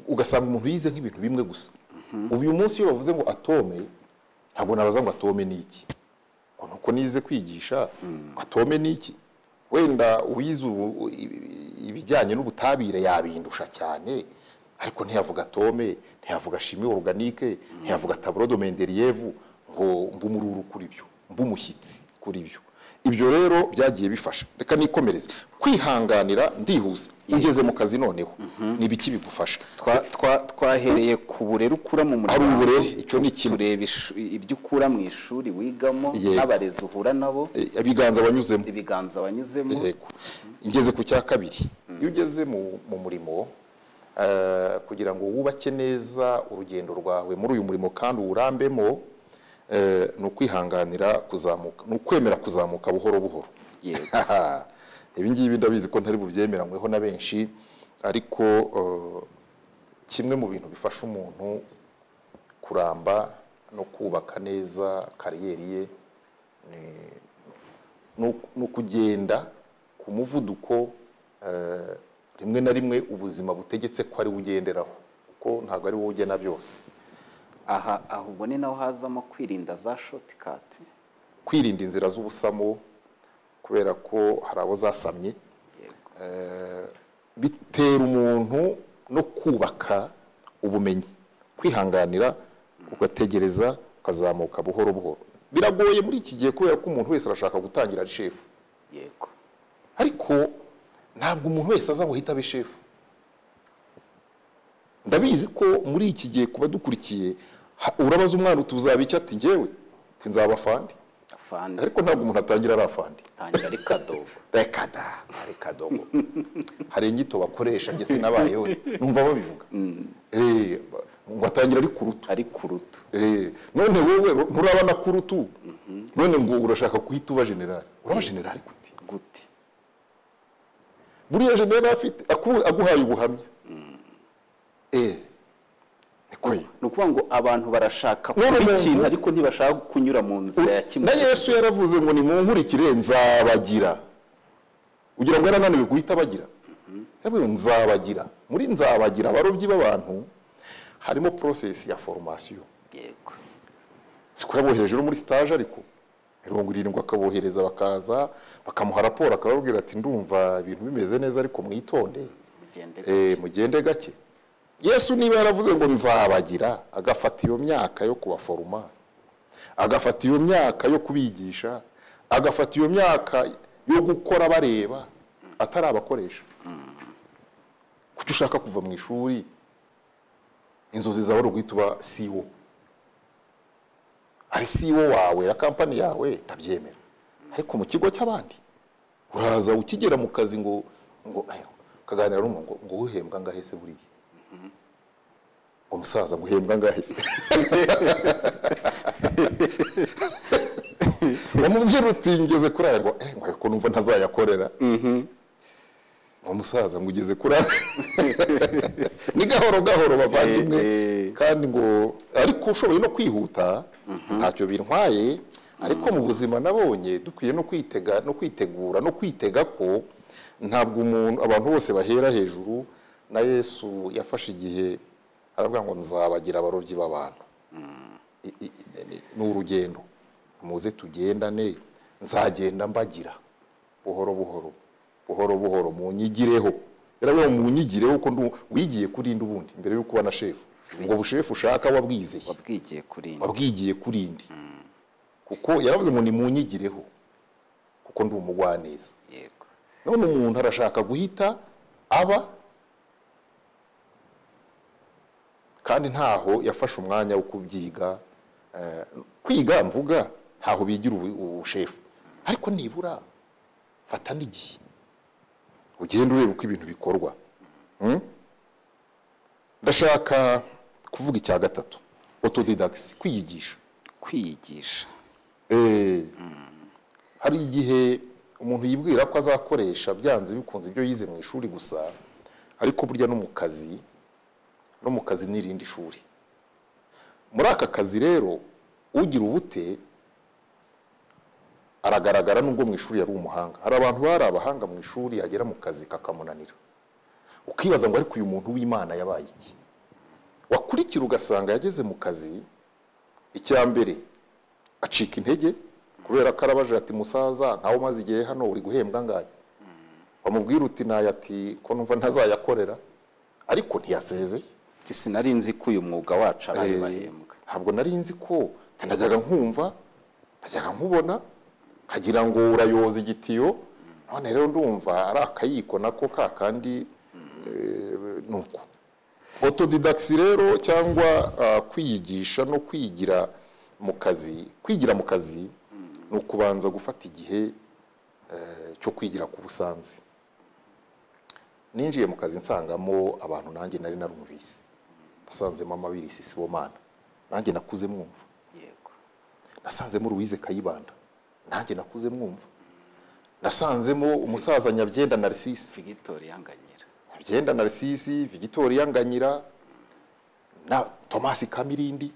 ugasanga umuntu yize nk'ibintu bimwe gusa uyu munsi iyo bavuze ngo atome ntabwo nabaza ngo atome ni iki nuko nize kwigisha atome ni iki wenda uwize ibijyanye n'ubutabire yabindusha cyane ariko ntiyavuga atome ntiyavuga chimie organique ntiyavuga tableau de Mendeleev ngo mbumururu kuri byo mbumushyitsi kuri byo ibyo rero byagiye bifasha reka nikomereze kwihanganira ndihuse ugeze mu kazi noneho nibiki bigufasha twahereye ku burere ukura mu ari uburere icyo ni kimwe tureba ibyo ukura mu ishuri wigamo n'abarezi uhura nabo ibiganza wanyuzemo ingeze ku cya kabiri iyo ugeze mu murimo kugira ngo wubake neza urugendo rwawe muri uyu murimo kandi urambemo no kwihanganira kuzamuka no kwemera kuzamuka buhoro buhoro ibi ngibi ndabizi ko ntari bubyemeranyweho na benshi ariko kimwe mu bintu bifasha umuntu kuramba no kubaka neza kariyeri ye no kugenda ku muvuduko rimwe na rimwe ubuzima butegetse ko ari ugenderaho kuko ntabwo ari wowe ugena byose aho ubone naho hazamo kwirinda za shortcut kwirinda inzira z'ubusamo kubera ko hari abo zasamye bitera umuntu no kubaka ubumenyi kwihanganira ugategereza ukazamuka buhoro buhoro biragoye muri iki gihe kubera ko umuntu wese arashaka gutangira ari chef yego ariko ntabwo umuntu wese aza ngo hita abe chef ndabizi ko muri iki gihe kuba dukurikiye urabaza umwana utuzaba icyo ati ngewe nzaba afandi ariko ntabwo umuntu atangira ari afandi tangira ari kadogo ari kadogo hari inyito bakoresha nge sinabayeho numva babivuga ngo atangira ari kurutu none wowe nturabana kurutu none ngo urashaka kuhita uba generali uraba generali gute buriya generali afite aguhaye ubuhamya ni ukuvuga ngo abantu barashaka kuba ikintu ariko ntibashaka kunyura mu nzira ya kimwe na Yesu yaravuze ngo ni mu nkurikire nzabagira ugira ngo yarananiwe guhita bagira yavuze nzabagira muri nzabagira abarobyi b'abantu harimo process ya formation yego siko yabohereje muri stage ariko 70 akabohereza bakaza bakamuha raporo akababwira ati ndumva ibintu bimeze neza ariko mwitonde mugende gake Yesu niba yaravuze ngo nzabagira agafata iyo myaka yo kubaforuma agafata iyo myaka yo kubigisha agafata iyo myaka yo gukora bareba atari abakoresha kuki ushaka kuva mu ishuri inzozi zawe rugwituba CEO ari CEO wawe na company yawe ndabyemera ariko mu kigo cy'abandi uraza ukigera mu kazi ngo kaganira n'umuntu ngo uhembwa ngahese buriye umusaza ngo uhembwa ngahese bamubwira uti ngeze kuri aya ngo ko numva ntazayakorera umusaza ngo ugeze kuri ni gahoro gahoro bavandimwe kandi ngo ariko ushoboye no kwihuta ntacyo bintwaye ariko mu buzima nabonye dukwiye no kwitegura no kwitega ko ntabwo abantu bose bahera hejuru na Yesu yafashe igihe aravuga ngo nzabagira abarobyi b'abantu ni urugendo muze tugendane nzagenda mbagira buhoro buhoro munyigireho yaravuga munyigireho ko wigiye kurinda ubundi mbere yo kuba na chef ngo bushefu ushaka wabwigiye kurindi kuko yaravuze ngo ni munyigireho kuko ndi umugwaneza yego none umuntu arashaka guhita aba kandi ntaho yafashe umwanya wo kubyiga kwiga mvuga ntaho bigira ubushefu ariko nibura fata n'igihe ugenda ureba uko ibintu bikorwa ndashaka kuvuga icya gatatu autodidacte kwiyigisha hari igihe umuntu yibwira ko azakoresha byanze bikunze ibyo yize mu ishuri gusa ariko burya no mu kazi n'irindi shuri muri aka kazi rero ugira ubute aragaragara nubwo mu ishuri yari umuhanga hari abantu bari abahanga mu ishuri agera mu kazi kakamunanira ukibaza ngo ariko uyu muntu w'Imana yabaye iki wakurikira ugasanga yageze mu kazi icya mbere acika intege kubera ko arabaje ati musaza ntawe maze igihe hano uri guhembwa ngaye bamubwira uti naye ati ko numva ntazayakorera ariko ntiyasezeye sinari nzi ko uyu mwuga wacu ari bahembwa ntabwo nari nzi ko najyaga nkubona kagira ngo urayoza igitiyo none rero ndumva ari akayiko nako kakandi nuko autodidacte rero cyangwa kwiyigisha no kwigira mu kazi no kubanza gufata igihe cyo kwigira ku busanzi ninjiye mu kazi nsangamo abantu nanjye nari narumvise nasanzemo Amabirisi Sibomana nanjye nakuze mwumva yego nasanzemo Louise Kayibanda nanjye nakuze mwumva nasanzemo umusaza Nyabyenda Narcisse Victoria Nganyira na Thomas Kamirindi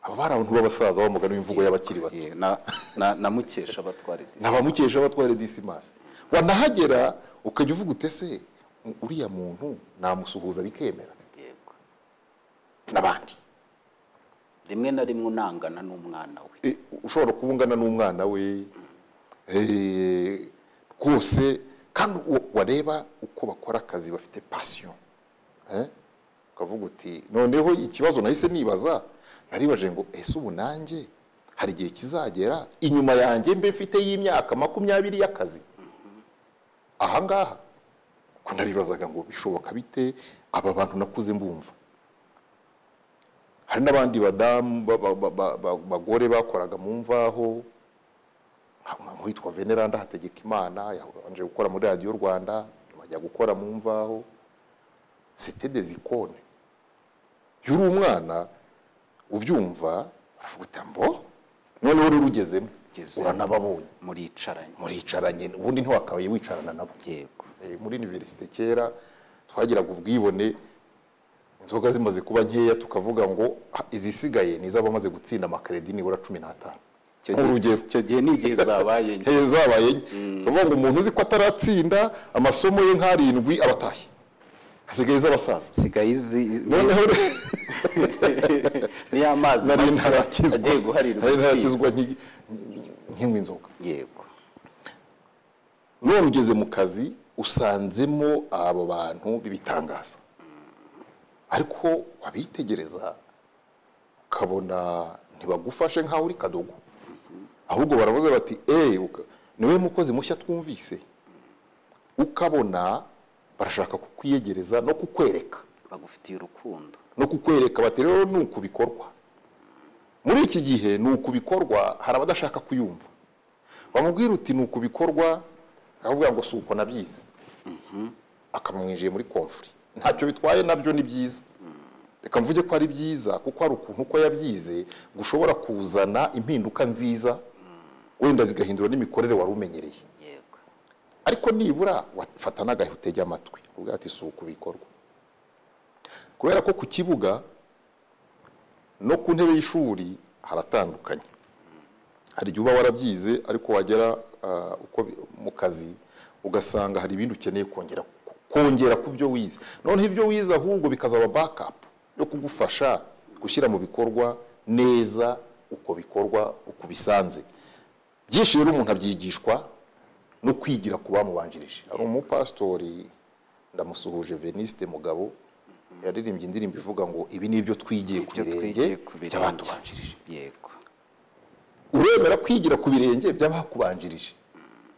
abo bari abantu b'abasaza b'umugani w'imvugo y'abakiri bato na Mukesha batware n'abamukesha batware Dismas wanahagera ukajya uvuga utese uriya muntu namusuhuza bikemera yego nabandi rimwe na rimwe unangana n'umwana we ushobora kubungana n'umwana we rwose kandi wareba uko bakora akazi bafite passion ukavuga uti noneho ikibazo nahise nibaza naribaje ngo ese ubu nanjye hari igihe kizagera inyuma yanjye mbe mfite y'imyaka 20 y'akazi ahangaha ko naribazaga ngo bishoboka bite aba bantu nakuze mbumva hari n'abandi badamu bagore bakoraga mu mvaho witwa Veneranda Hategekimana yabanje gukora muri Radio Rwanda bajya gukora mu mvaho c'était des icônes yuri umwana ubyumva aravuga utambo none uri rugezemo uranababonye muricaranye ubundi ntiwakabaye wicarana nabo yego muri université kera twagiraga ubwibone inzoga zimaze kuba nkeya tukavuga ngo izisigaye nizabamaze gutsinda amakredi nibura 15 urugero cyo gihe n'igihe zabaye uvuga ngo umuntu uzi ko ataratsinda amasomo ye nkarindwi abatashye hasigaye z'abasaza noneho ni amazi nari ntarakizwa nk'inywa inzoga yego none ugeze mu kazi usanzemo abo bantu bibitangaza ariko wabitegereza ukabona ntibagufashe nkaho uri kadogo ahubwo baravuze bati niwe mukozi mushya twumvise ukabona barashaka kukwiyegereza no kukwereka bagufitiye urukundo no kukwereka bati rero nuko bikorwa muri iki gihe nuko bikorwa hari abadashaka kuyumva bamubwira uti nuko bikorwa akavuga ngo suko nabyize akamwinjiye muri conflict ntacyo bitwaye nabyo ni byiza reka mvuge ko ari byiza kuko hari ukuntu uko yabyize gushobora kuzana impinduka nziza wenda zigahindura n'imikorere wari umenyereye ariko nibura wafata n'agahutege amatwi ubwo ati si uku bikorwa, kubera ko ku kibuga no ku ntebe y'ishuri haratandukanye. Hari igihe uba warabyize ariko wagera uko mu kazi ugasanga hari ibindi ukeneye kongera ku byo wize, noneho ibyo wize ahubwo bikazaba backup yo kugufasha gushyira mu bikorwa neza uko bikorwa uko bisanze. Byinshi rero umuntu abyigishwa no kwigira ku bamubanjirije. Hari umupastori ndamusuhuje Veniste Mugabo yaririmbye indirimbo ivuga ngo ibi nibyo twigiye ku birenge by'abatubanjirije. Yego, uremera kwigira ku birenge by'abakubanjirije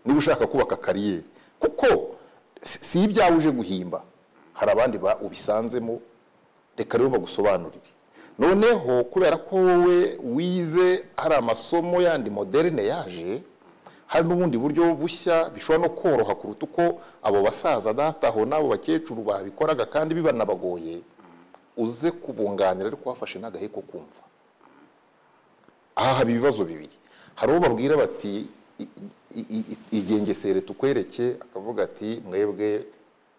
niba ushaka kubaka kariyeri, kuko si ibyawe uje guhimba, hari abandi ubisanzemo, reka rero bagusobanurire. Noneho kubera ko wowe wize hari amasomo yandi moderne yaje, hari n'ubundi buryo bushya bishobora no koroha kuruta uko abo basaza dataho n'abo bakecuru babikoraga kandi bibanabagoye, uze kubunganira ariko wafashe n'agahe ko kumva. Aha haba ibibazo bibiri, hari uwo babwira bati igengesere tukwereke, akavuga ati mwebwe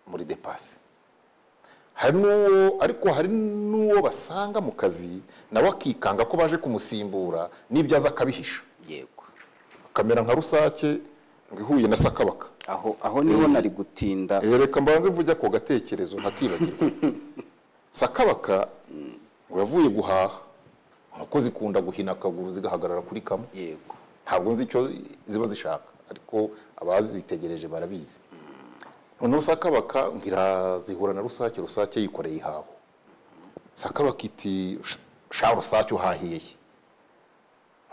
muri depase. Ariko hari n'uwo basanga mu kazi nawe akikanga ko baje kumusimbura n'ibyo aza akabihisha. yego, Akamera nka rusake ngo ihuye na sakabaka. aho niho nari gutinda. Reka mbanze mvuge ako gatekerezo ntakibagirwa. Sakabaka ngo yavuye guhaha, inkoko zikunda guhina akaguru zigahagarara kuri kamwe. Yego, Ntabwo nzi icyo ziba zishaka ariko abazitegereje barabizi. Noneho sakabaka ngira zihura na rusake, rusake yikoreye ihaho. Sakabaka iti sha rusake uhahiye.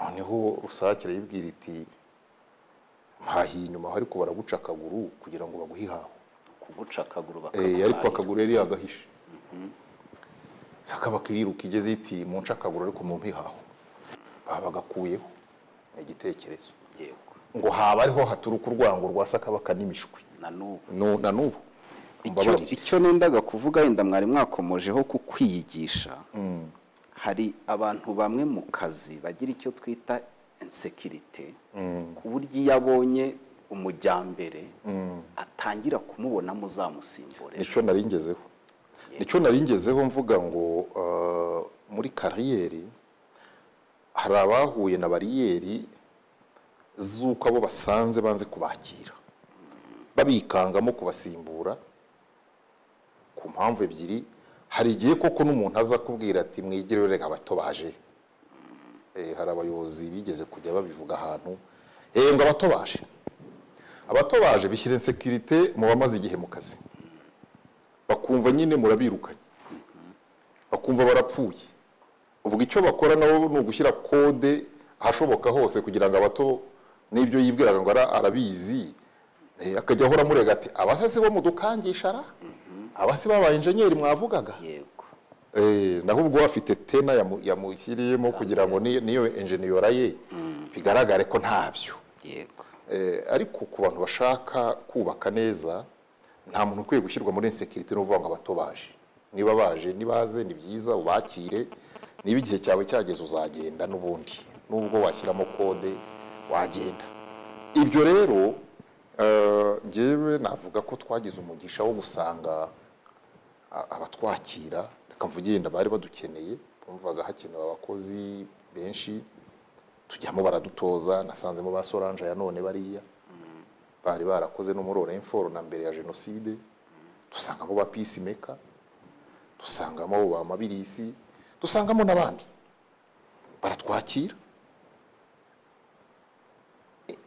Noneho rusake arayibwira iti mpahiye inyuma ariko baraguca akaguru kugira ngo baguhe ihaho. kuguca akaguru Ariko akaguru yari yagahishe. Sakabaka iriruka igeze iti munca akaguru ariko mumpe ihaho. Babagakuyeho igitekerezo. Yego, Ngo haba ariho haturuka urwango rwa sakabaka n'imishwi na nubu. icyo nendaga kuvuga yenda mwari mwakomojeho ku kwiyigisha. Hari abantu bamwe mu kazi bagira icyo twita insecurity, ku buryo iyo abonye umujyambere atangira kumubona muzamusimbure. Nicyo naringezeho mvuga ngo muri kariyeri hari abahuye na bariyeri z'uko abo basanze banze kubakira, babikangamo kubasimbura ku mpamvu ebyiri. Hari igihe koko n'umuntu aza kubwira ati mwigire reka abato baje. Hari abayobozi bigeze kujya babivuga ahantu, ngo abato baje bishyira insecurity mu bamaze igihe mu kazi, bakumva nyine murabirukanye, bakumva barapfuye. Uvuga icyo bakora nabo ni ugushyira kode ahashoboka hose kugira ngo abato n'ibyo yibwiraga ngo arabizi, akajya ahora murega ati abasasi bo mudukangisha abasi babaye injenyeri mwavugaga. Yego, naho ubwo bafite tena yamushyiriyemo kugira ngo niyo enjeniyora ye bigaragare ko ntabyo. yego, ariko ku bantu bashaka kubaka neza nta muntu ukwiye gushyirwa muri insecurity no kuvuga ngo abato baje. Niba baje nibaze ni byiza ubakire, niba igihe cyawe cyageze uzagenda, n'ubundi nubwo washyiramo kode wagenda. Ibyo rero njyewe navuga ko twagize umugisha wo gusanga abatwakira, reka mvuge yenda bari badukeneye, bumvaga hakenewe abakozi benshi, tujyamo baradutoza. Nasanzemo ba Solange ya none bariya bari barakoze no muri Orenforo na mbere ya Jenoside. Dusangamo ba peacemaker, dusangamo ba Mabirisi, dusangamo n'abandi baratwakira,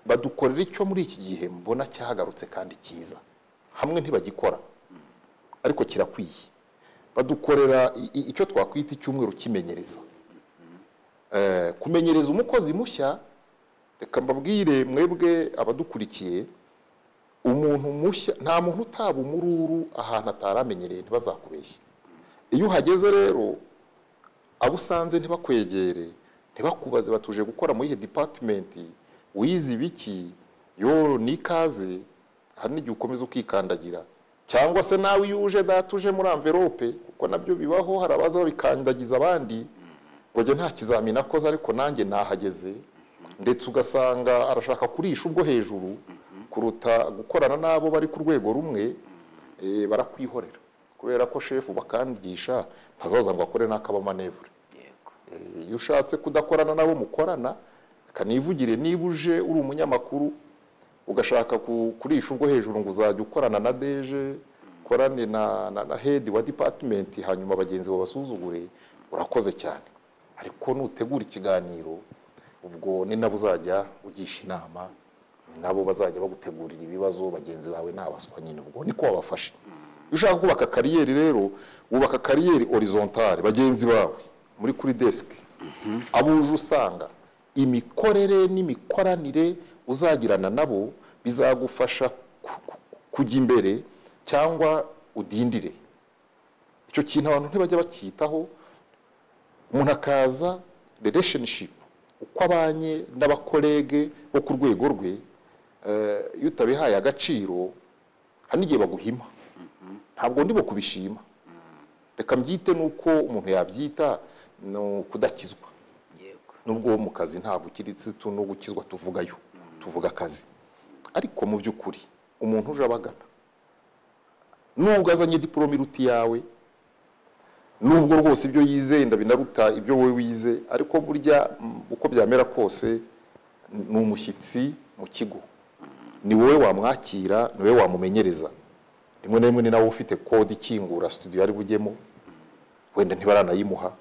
badukorera icyo muri iki gihe mbona cyahagarutse kandi cyiza. Hamwe ntibagikora ariko kirakwiye. Badukorera icyo twakwita icyumweru kimenyereza. Kumenyereza umukozi mushya, reka mbabwire mwebwe abadukurikiye, umuntu mushya nta muntu utaba umururu ahantu ataramenyereye, ntibazakubeshye. Iyo uhageze rero abo usanze ntibakwegere, ntibakubaze batuje gukora muri iyi department, wize ibiki, yo nikaze. Hari n'igihe ukomeza ukikandagira, cyangwa se nawe iyo uje datuje muri envelope, kuko nabyo bibaho. Hari abaza babikandagiza abandi ngo nge nta kizamini akoze ariko nanjye nahageze, ndetse ugasanga arashaka kurisha ubwo hejuru kuruta gukorana n'abo bari ku rwego rumwe. Barakwihorera kubera ko shefu bakangisha ntazaza ngo akore n'akabamanevure. Iyo ushatse kudakorana nabo mukorana kanivugire, niba uje uri umunyamakuru ugashaka kurisha ubwo hejuru ngo uzajya ukorana na deje korane na head wa department hanyuma abagenzi babasuzugure, urakoze cyane. Ariko nutegura ikiganiro ubwo ni nabo uzajya ugisha inama, ni nabo bazajya bagutegurira ibibazo, bagenzi bawe nabaswa nyine, ubwo niko wabafashe. Iyo ushaka kubaka kariyeri rero wubaka kariyeri horizontale, bagenzi bawe muri kuri desk abuje usanga imikorere n'imikoranire uzagirana nabo bizagufasha kujya imbere cyangwa udindire. Icyo kintu abantu ntibajya bakitaho. Umuntu akaza relationship uko abanye n'abakolege bo ku rwego rwe, iyo utabihaye agaciro hari n'igihe baguhima. Ntabwo ndibo kubishima, reka mbyite nuko umuntu yabyita no kudakizwa. Nubwo mu kazi ntabwo ukiritse no gukizwa tuvugayo, tuvuga akazi. Ariko mu by'ukuri umuntu uje abagana nubwo azanye diplome iruti yawe, nubwo rwose ibyo yize ndabinaruta ibyo wowe wize, ariko burya uko byamera kose ni umushyitsi mu kigo, ni wowe wamwakira, ni wowe wamumenyereza. Rimwe na rimwe ni nawe ufite kode ikingura studio ari bujyemo, wenda ntibaranayimuha.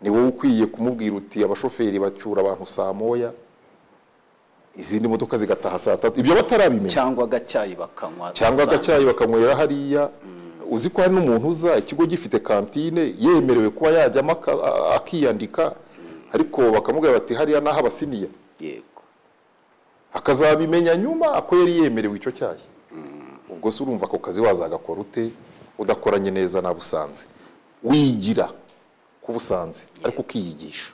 Ni wowe ukwiye kumubwira uti abashoferi bacyura abantu saa moya, izindi modoka zigataha saa 3, ibyo batarabimenya. Cyangwa agacyayi bakanywera hariya. Uzi ko hari n'umuntu uza ikigo gifite kantine yemerewe kuba yajyamo akiyandika, ariko bakamubwira bati hariya naho abasiniya. Yego. Akazabimenya nyuma ako yari yemerewe icyo cyayi. Ubwo se urumva ko kazi wazagakora ute udakoranye neza nabusanze. Wigira kubusanze ariko ukiyigisha.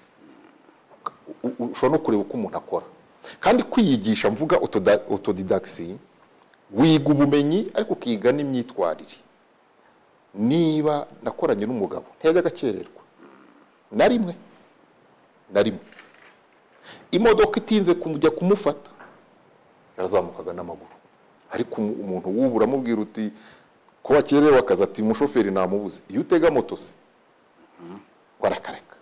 Ushobora no kureba uko umuntu akora. Kandi kwiyigisha mvuga autodidaxi, wiga ubumenyi ariko ukiga n'imyitwarire. Niba nakoranye n'umugabo ntiyajya agakererwa na rimwe, imodoka itinze kumujya kumufata yarazamukaga n'amaguru. Ariko umuntu wubura amubwira uti ko wakerewe akazi, ati umushoferi namubuze. Iyo utega moto se warakareka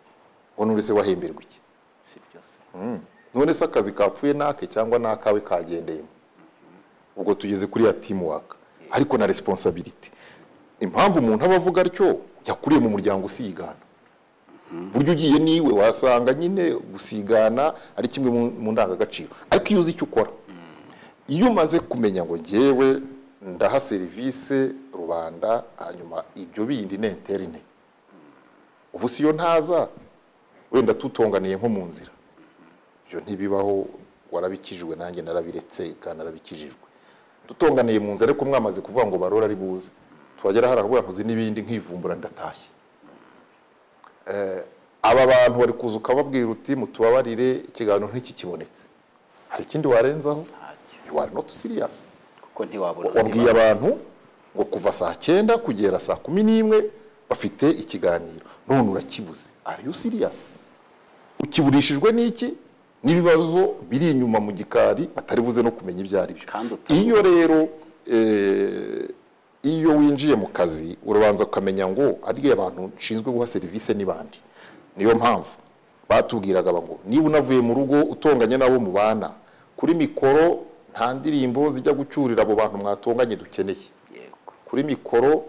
ngo nurese wahemberwa iki? Si byose. None se akazi kapfuye nake cyangwa nakawe kagendeyemo. Ubwo tugeze kuri ya teamwork ariko na responsibility. Impamvu umuntu abavuga atyo yakuriye mu muryango usigana. Buryo ugiye niwe wasanga nyine gusigana ari kimwe mu ndangagaciro. Ariko iyo uzi icyo ukora, iyo umaze kumenya ngo ngewe ndaha service rubanda, hanyuma ibyo bindi ni interne, ubu siyo ntaza wenda tutonganiye nko mu nzira, ibyo ntibibaho. Warabikijwe nanjye narabiretse kandi narabikijijwe. Tutonganiye mu nzira ariko mwamaze kuvuga ngo barora ari buze, twagera haravuga nkuzi n'ibindi nkivumbura ndatashye. Aba bantu bari kuzuka babwira uti mutubabarire ikiganiro nk'iki kibonetse, hari ikindi warenzaho? You are not serious. Kuko ntiwabona wabwiye abantu ngo kuva saa 9 kugera saa 11 bafite ikiganiro, none urakibuze. Are you serious? Ukiburishijwe n'iki? N'ibibazo biri inyuma mu gikari batari buze no kumenya ibyo ari byo. Iyo rero iyo winjiye mu kazi urabanza ukamenya ngo ari abantu nshinzwe guha service n'ibandi. Niyo mpamvu batubwiraga ngo niba unavuye mu rugo utonganye nabo mu bana, kuri mikoro nta ndirimbo zijya gucyurira abo bantu mwatonganye dukeneye. Kuri mikoro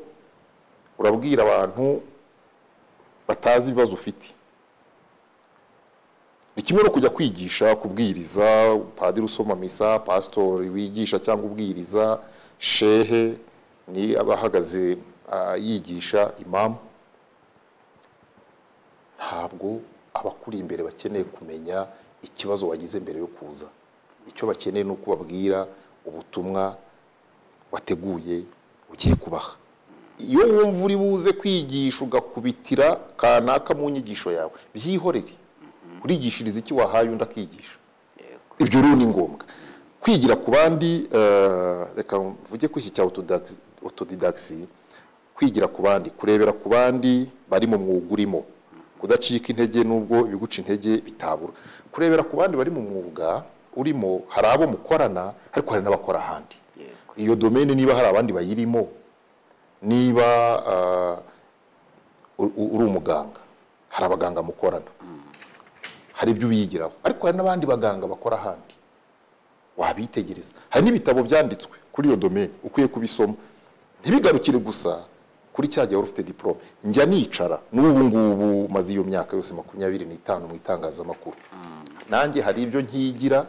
urabwira abantu batazi ibibazo ufite. Ni kimwe no kujya kwigisha, kubwiriza, padiri usoma misa, pastor wigisha cyangwa ubwiriza, shehe ni abahagaze yigisha, imam. Ntabwo abakuri imbere bakeneye kumenya ikibazo wagize mbere yo kuza. Icyo bakeneye no kubabwira ubutumwa wateguye ugiye kubaha. Iyo wumva uri buze kwigisha ugakubitira kanaka mu nyigisho yawe, byihorere. Urigishiriza iki wahaye undi akigisha. Ibyo rero ni ngombwa. Kwigira ku bandi, reka mvuge ko iki cya autodidaxi, kwigira ku bandi, kurebera ku bandi bari mu mwuga urimo, kudacika intege nubwo ibiguca intege bitabura. Kurebera ku bandi bari mu mwuga urimo hari abo mukorana ariko hari n'abakora ahandi. Iyo domaine niba hari abandi bayirimo, niba uri umuganga hari abaganga mukorana, hari ibyo ubiyigiraho, ariko hari n'abandi baganga bakora ahandi wabitegereza. Hari n'ibitabo byanditswe kuri iyo domaine ukwiye kubisoma, ntibigarukire gusa kuri cya gihe ufite diplome. Njya nicara n'ubu ngubu maze iyo myaka yose 25 mu itangazamakuru, nanjye hari ibyo nkigira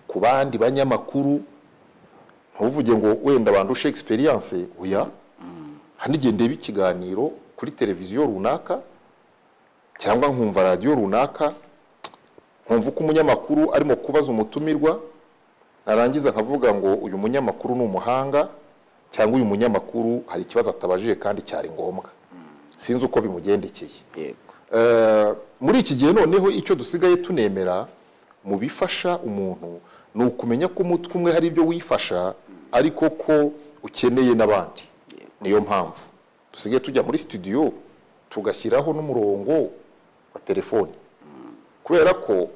ku bandi banyamakuru. Ntuvuge ngo wenda bandushe experience, oya, hari n'igihe ndeba ikiganiro kuri televiziyo runaka cyangwa nkumva radio runaka, nkumva ko umunyamakuru arimo kubaza umutumirwa, narangiza nkavuga ngo uyu munyamakuru ni umuhanga cyangwa uyu munyamakuru hari ikibazo atabajije kandi cyari ngombwa. Sinzi uko bimugendekeye. Muri iki gihe noneho icyo dusigaye tunemera mu bifasha umuntu ni ukumenya ko umutwe umwe hari ibyo wifasha ariko ko ukeneye n'abandi. Niyo mpamvu dusigaye tujya muri studio tugashyiraho n'umurongo wa telefone, kubera ko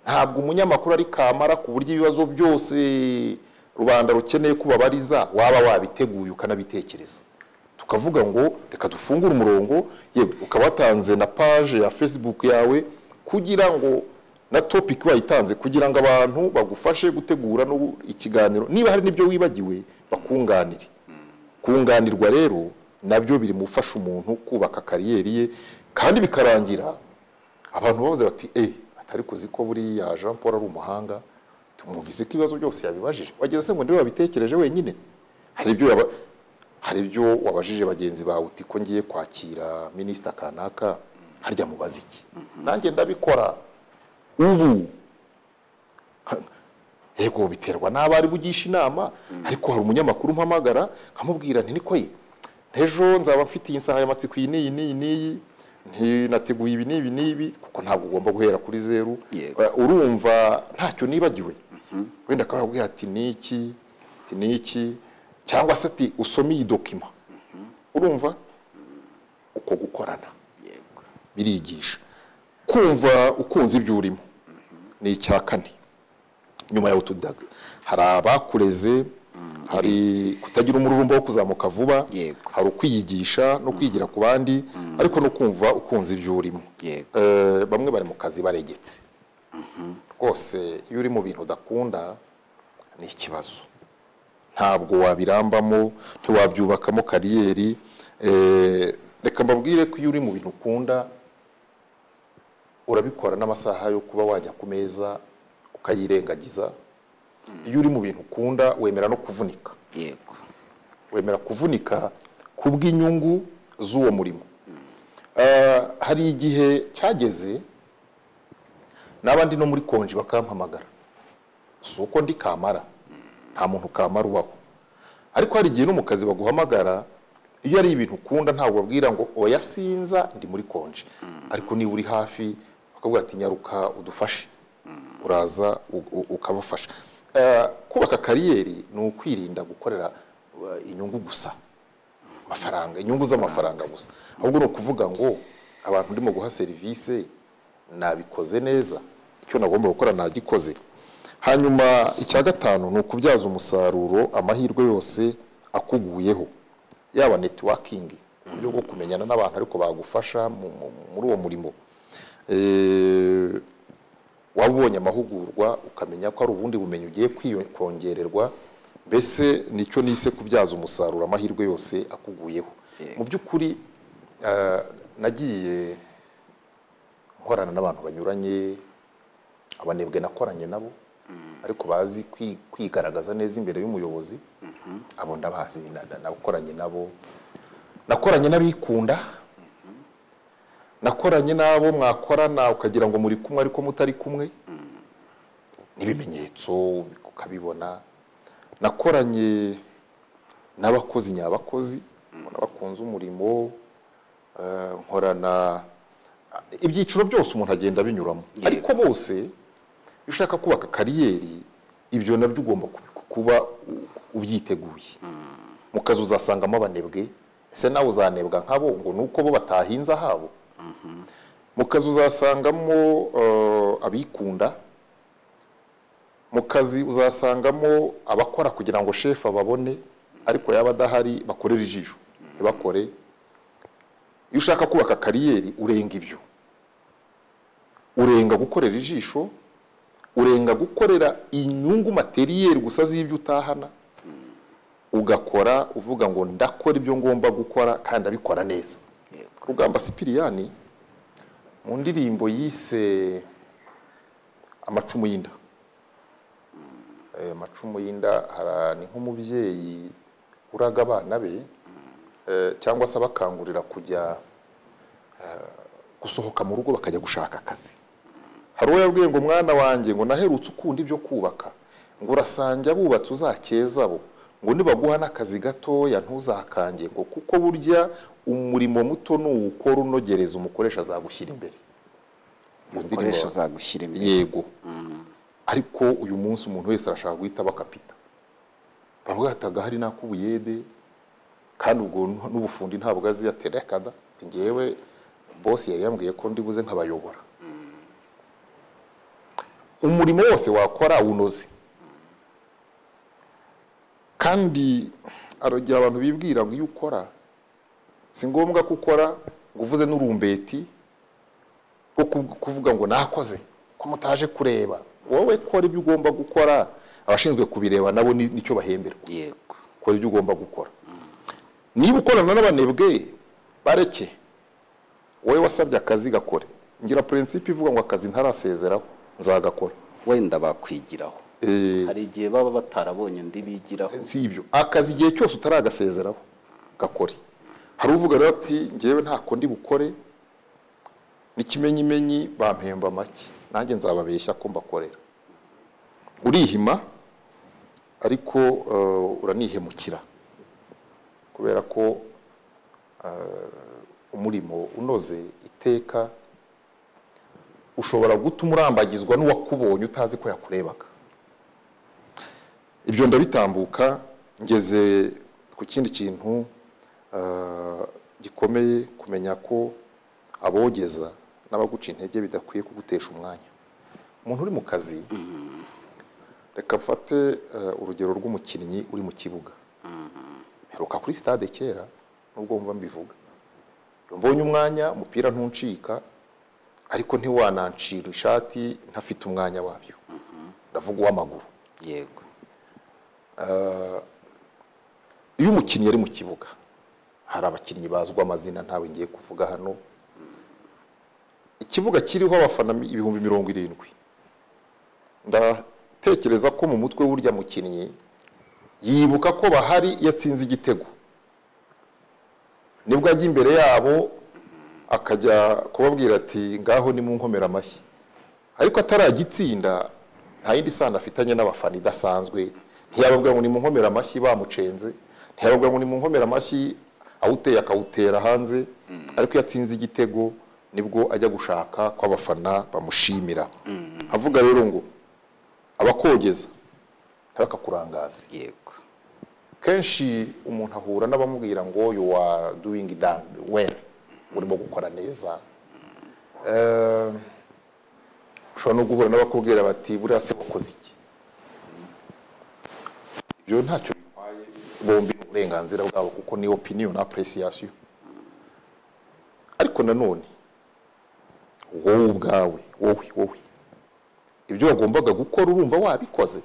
ntabwo umunyamakuru ari kamara ku buryo ibibazo byose rubanda rukeneye kubabariza waba wabiteguye ukanabitekereza. Tukavuga ngo reka dufungure umurongo, yewe ukaba watanze na page ya Facebook yawe kugira ngo na topic wayitanze kugira ngo abantu bagufashe gutegura no ikiganiro, niba hari nibyo wibagiwe bakunganire. Kunganirwa rero nabyo biri mufasha umuntu kubaka kariyeri ye, kandi bikarangira abantu bavuze bati atari kuzi ko buri ya Jean Paul ari umuhanga, tumuvise ko ibibazo byose yabibajije. Wageze se ngo ndiwe wabitekereje wenyine? Hari ibyo wabajije bagenzi bawe uti ko ngiye kwakira minister kanaka harya mubaza iki? Nanjye ndabikora ubu. Yego biterwa n'abari bugisha inama, ariko hari umunyamakuru mpamagara nkamubwira nti niko ye ejo nzaba mfite insanga y'amatsiko iyi nateguye ibi nibi, kuko ntabwo ugomba guhera kuri zero. Urumva ntacyo nibagiwe, wenda akababwira ati niki cyangwa se ati usome iyi document. Urumva uko gukorana birigisha kumva ukunze ibyo urimo. Ni icya kane. Nyuma ya utudaga hari abakureze, hari kutagira umururumbo wo kuzamuka vuba, hari ukwiyigisha no kwigira ku bandi, ariko no kumva ukunze ibyo urimo. Bamwe bari mu kazi baregetse rwose, iyo uri mu bintu udakunda ni ikibazo, ntabwo wabirambamo, ntiwabyubakamo kariyeri. Reka mbabwire ko iyo uri mu bintu ukunda urabikora n'amasaha yo kuba wajya ku meza ukayirengagiza. Iyo uri mu bintu ukunda wemera no kuvunika. Wemera kuvunika kubw'inyungu z'uwo murimo. Hari igihe cyageze n'abandi no muri konji bakampamagara, si uko ndi kamara, nta muntu kamara ubaho, ariko hari igihe no mu kazi baguhamagara iyo ari ibintu ukunda, ntabwo babwira ngo oya sinza ndi muri konji, ariko niba uri hafi bakavuga ati nyaruka udufashe, uraza ukabafasha. Kubaka kariyeri ni ukwirinda gukorera inyungu gusa, amafaranga, inyungu z'amafaranga gusa, ahubwo ni ukuvuga ngo abantu ndimo guha serivisi nabikoze neza, icyo nagomba gukora nagikoze. Hanyuma icya gatanu ni ukubyaza umusaruro amahirwe yose akuguyeho, yaba networking, uburyo bwo kumenyana n'abantu ariko bagufasha muri uwo murimo. Wabonye amahugurwa ukamenya ko ari ubundi bumenyi ugiye kongererwa, mbese nicyo nise kubyaza umusaruro amahirwe yose akuguyeho. Mu by'ukuri nagiye nkorana n'abantu banyuranye, abanebwe nakoranye nabo ariko bazi kwigaragaza neza imbere y'umuyobozi, abo ndabazi, nakoranye nabo. Nakoranye n'abikunda, nakoranye nabo mwakorana ukagira ngo muri kumwe ariko mutari kumwe, n'ibimenyetso ukabibona. Nakoranye n'abakozi nyabakozi, bakunze umurimo, nkorana ibyiciro byose umuntu agenda binyuramo, ariko bose ushaka kubaka kariyeri ibyo nabyo ugomba kuba ubyiteguye. Mu kazi uzasangamo abanebwe, ese nawe uzanebwa nkabo ngo nuko bo batahinza habo. Mu kazi uzasangamo abikunda, mu kazi uzasangamo abakora kugira ngo shefu ababone ariko yaba adahari bakorera ijisho ntibakore. Iyo ushaka kubaka kariyeri urenga ibyo, urenga gukorera ijisho, urenga gukorera inyungu materiyeri gusa z'ibyo utahana, ugakora uvuga ngo ndakora ibyo ngomba gukora kandi abikora neza. Rugamba Sipiriyani mu ndirimbo yise Amacumu y'inda, amacumu y'inda ni nk'umubyeyi uraga abana be cyangwa se abakangurira kujya gusohoka mu rugo bakajya gushaka akazi. Hari uwo yabwiye ngo mwana wanjye ngo naherutse ukunda ibyo kubaka, ngo urasange abubatse uzakeza bo, ngo nibaguha n'akazi gatoya ntuzakange, ngo kuko burya umurimo muto nuwukora unogereza umukoresha azagushyira imbere. Umukoresha azagushyira imbere. Yego. Ariko uyu munsi umuntu wese arashaka guhita bakapita. Bavuga hataga hari nakubuyede kandi ubwo n'ubufundi ntabwo azi yaterekada. Ngewe boss yari yambwiye ko ndibuze nkabayobora. Umurimo wose wakora unoze. Kandi aragira abantu bibwira ngo iyo ukora si ngombwa gukora ngo uvuze n'urumbeti ko kuvuga ngo nakoze ko mutaje kureba. Wowe kora ibyo ugomba gukora, abashinzwe kubireba nabo nicyo bahemberwa. Yego. Kora ibyo ugomba gukora. Niba ukorana n'abanebwe bareke, wowe wasabye akazi gakore. Ngira principe ivuga ngo akazi ntarasezeraho nzagakora. Wenda bakwigiraho. Hari igihe baba batarabonye ndi bigiraho. Si ibyo. Akazi igihe cyose utaragasezeraho gakore. Hari uvuga rero ati ngewe ntako ndi bukore, n'ikimenyimenyi bampemba make, nanjye nzababeshya ko mbakorera. Urihima ariko uranihemukira, kubera ko umurimo unoze iteka ushobora gutuma urambagizwa n'uwakubonye utazi ko yakurebaga. Ibyo ndabitambuka ngeze ku kindi kintu gikomeye, kumenya ko abogeza n'abaguca intege bidakwiye kugutesha umwanya. Umuntu uri mu kazi, reka mfate urugero rw'umukinnyi uri mu kibuga. Heruka kuri stade kera nubwo mva mbivuga. Mbonye umwanya umupira ntuncika, ariko ntiwanancira ishati ntafite umwanya wabyo. Ndavuga uw'amaguru. Yego. Iyo umukinnyi ari mu kibuga, hari abakinnyi bazwa amazina ntawe ngiye kuvuga hano. Ikibuga kiriho abafana 70,000. Ndatekereza ko mu mutwe w'urya mukinnyi yibuka ko bahari yatsinze igitego, nibwo ajya imbere yabo akajya kubabwira ati ngaho ni mu nkomera amashyi. Ariko ataragitsinda nta yindi sano afitanye n'abafana idasanzwe. Ntiyababwira ngo ni mu nkomera amashyi bamucenze, ntiyababwira ngo ni mu nkomera amashyi awuteye akawutera hanze. Ariko yatsinze igitego nibwo ajya gushaka ko abafana bamushimira. Avuga rero ngo abakogeza ntibakakurangaze. Yego. Kenshi umuntu ahura n'abamubwira ngo you are doing that well, urimo gukora neza. Ushobora no guhura n'abakubwira bati buriya se wakoze iki. Ibyo ntacyo bitwaye, bombi uburenganzira bwabo kuko ni opinion na appreciation. Ariko nanone wowe ubwawe, wowe ibyo wagombaga gukora urumva wabikoze.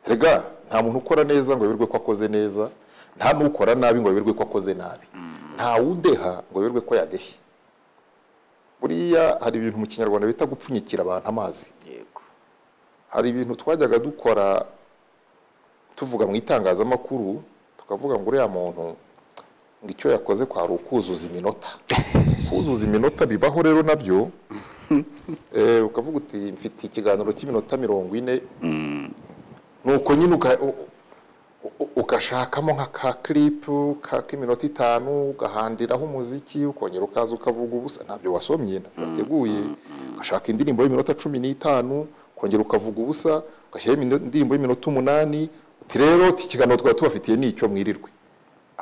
Rega nta muntu ukora neza ngo yibirwe ko akoze neza, nta n'ukora nabi ngo yibirwe ko akoze nabi, nta udeha ngo yibirwe ko yadeshye. Buriya hari ibintu mu Kinyarwanda bita gupfunyikira abantu amazi. Yego. Hari ibintu twajyaga dukora tuvuga mu itangazamakuru, tukavuga ngo uriya muntu ngo icyo yakoze kwa rukuzuza iminota. Kuzuza iminota bibaho rero nabyo. Ukavuga uti mfite ikiganiro cy'iminota 40, nuko nyine ukashakamo nka clip k'iminota 5 ugahandiraho umuziki, ukongera ukaza ukavuga ubusa ntabyo wasomye nateguye. Ugashaka indirimbo y'iminota 15 ukongera ukavuga ubusa, ugashyira indirimbo y'iminota 8. Uti rero ikiganiro twaba tubafitiye nicyo mwirirwe.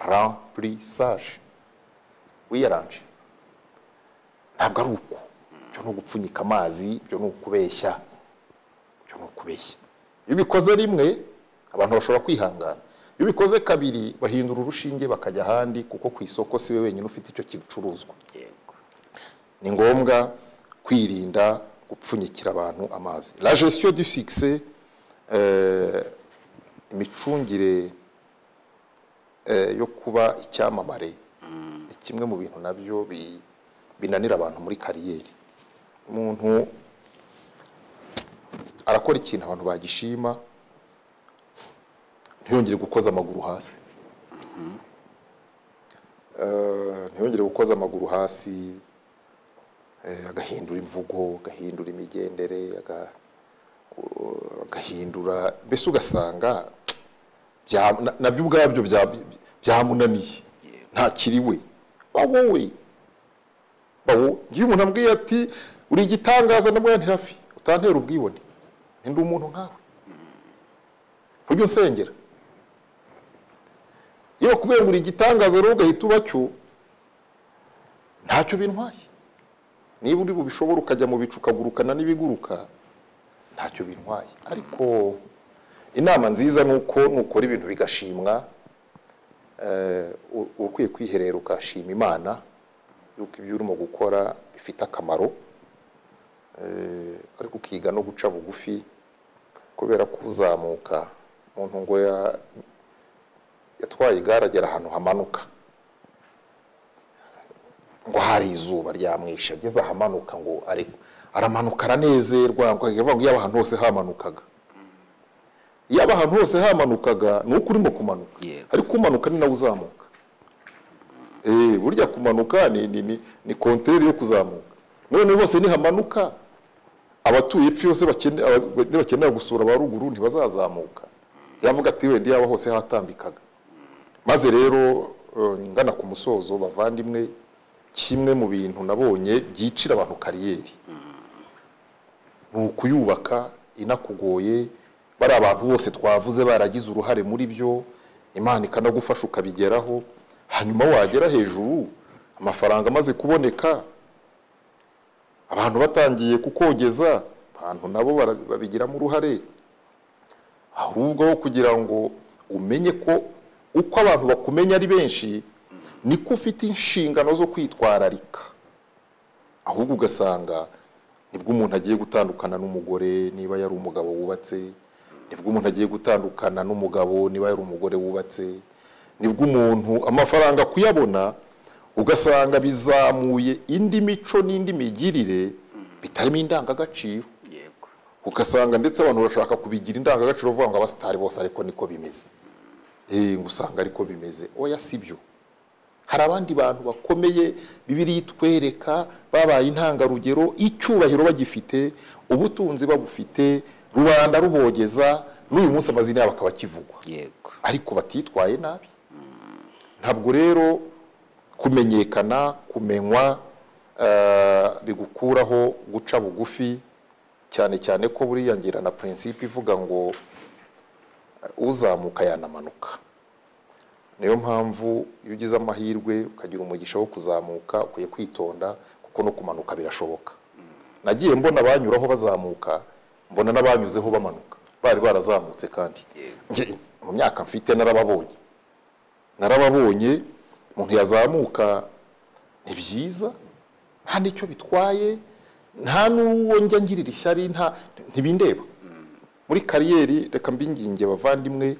Remplissage. Wiyaranje. Ntabwo ari uko. Byo no gupfunyika amazi, byo no kubeshya. Byo no kubeshya. Iyo bikoze rimwe abantu bashobora kwihangana, iyo bikoze kabiri bahindura urushinge bakajya ahandi, kuko ku isoko si we wenyine ufite icyo gicuruzwa. Ni ngombwa kwirinda gupfunyikira abantu amazi. La gestion du succès, imicungire yo kuba icyamamare ni kimwe mu bintu nabyo binanira abantu muri kariyeri. Umuntu arakora ikintu abantu bagishima, ntiyongere gukoza amaguru hasi, ntiyongere gukoza amaguru hasi, agahindura imvugo, agahindura imigendere, agahindura, mbese ugasanga nabyo ubwabyo byamunaniye, ntakiriwe. Wowe ngiye umuntu ambwiye ati uri igitangaza, namwe nti hafi utantera ubwibone, ndi umuntu nkawe, ujye unsengera. Iyo bakubwira ngo uri igitangaza rero ugahita uba cyo, ntacyo bintwaye. Niba uri bubishobora ukajya mu bicu ukagurukana n'ibiguruka, ntacyo bintwaye. Ariko inama nziza nuko nukora ibintu bigashimwa, ukwiye kwiherera ukashima Imana yuko ibyo urimo gukora bifite akamaro, ariko ukiga no guca bugufi, kubera kuzamuka. Umuntu ngo yatwaye igare agera ahantu hamanuka, ngo hari izuba ryamwishe, ageze ahamanuka ngo aramanuka aranezerwa, ngo yavuga ngo iyo ahantu hose hamanukaga, iyo ahantu hose hamanukaga ni uko urimo kumanuka, ariko umanuka ni nawe uzamuka. Burya kumanuka ni kontreri yo kuzamuka. None hose nihamanuka, abatuye epfo yose bakenera gusura ba ruguru ntibazazamuka. Yavuga ati wenda yaba hose hatambikaga. Maze rero ngana ku musozo, bavandimwe, kimwe mu bintu nabonye byicira abantu kariyeri ni ukuyubaka inakugoye. Bari abantu bose twavuze baragize uruhare muri byo, Imana ikanagufasha ukabigeraho. Hanyuma wagera hejuru, amafaranga amaze kuboneka, abantu batangiye kukogeza, abantu nabo babigiramo uruhare. Ahubwo kugira ngo umenye ko uko abantu bakumenya ari benshi, niko ufite inshingano zo kwitwararika. Ahubwo ugasanga nibwo umuntu agiye gutandukana n'umugore niba yari umugabo wubatse, nibwo umuntu agiye gutandukana n'umugabo niba yari umugore wubatse, nibwo umuntu amafaranga kuyabona ugasanga bizamuye indi mico n'indi migirire bitarimo indangagaciro. Ugasanga ndetse abantu bashaka kubigira indangagaciro, bavuga ngo abasitari bose ariko niko bimeze. Ngusanga ariko bimeze. Oya, sibyo. Hari abandi bantu bakomeye Bibiliya itwereka babaye intangarugero, icyubahiro bagifite, ubutunzi babufite, rubanda rubogeza, n'uyu munsi amazina yabo akaba kivugwa, ariko batitwaye nabi. Ntabwo rero kumenyekana, kumenywa bigukuraho guca bugufi, cyane cyane ko buriya ngira na principe ivuga ngo uzamuka yanamanuka. Niyo mpamvu iyo ugize amahirwe ukagira umugisha wo kuzamuka, ukwiye kwitonda, kuko no kumanuka birashoboka. Nagiye mbona abanyuraho bazamuka, mbona n'abanyuzeho bamanuka, bari barazamutse. Kandi mu myaka mfite narababonye umuntu yazamuka, ni byiza, nta nicyo bitwaye, nta n'uwo njya ngirira ishyari, ntibindeba. Muri kariyeri reka mbinginge bavandimwe,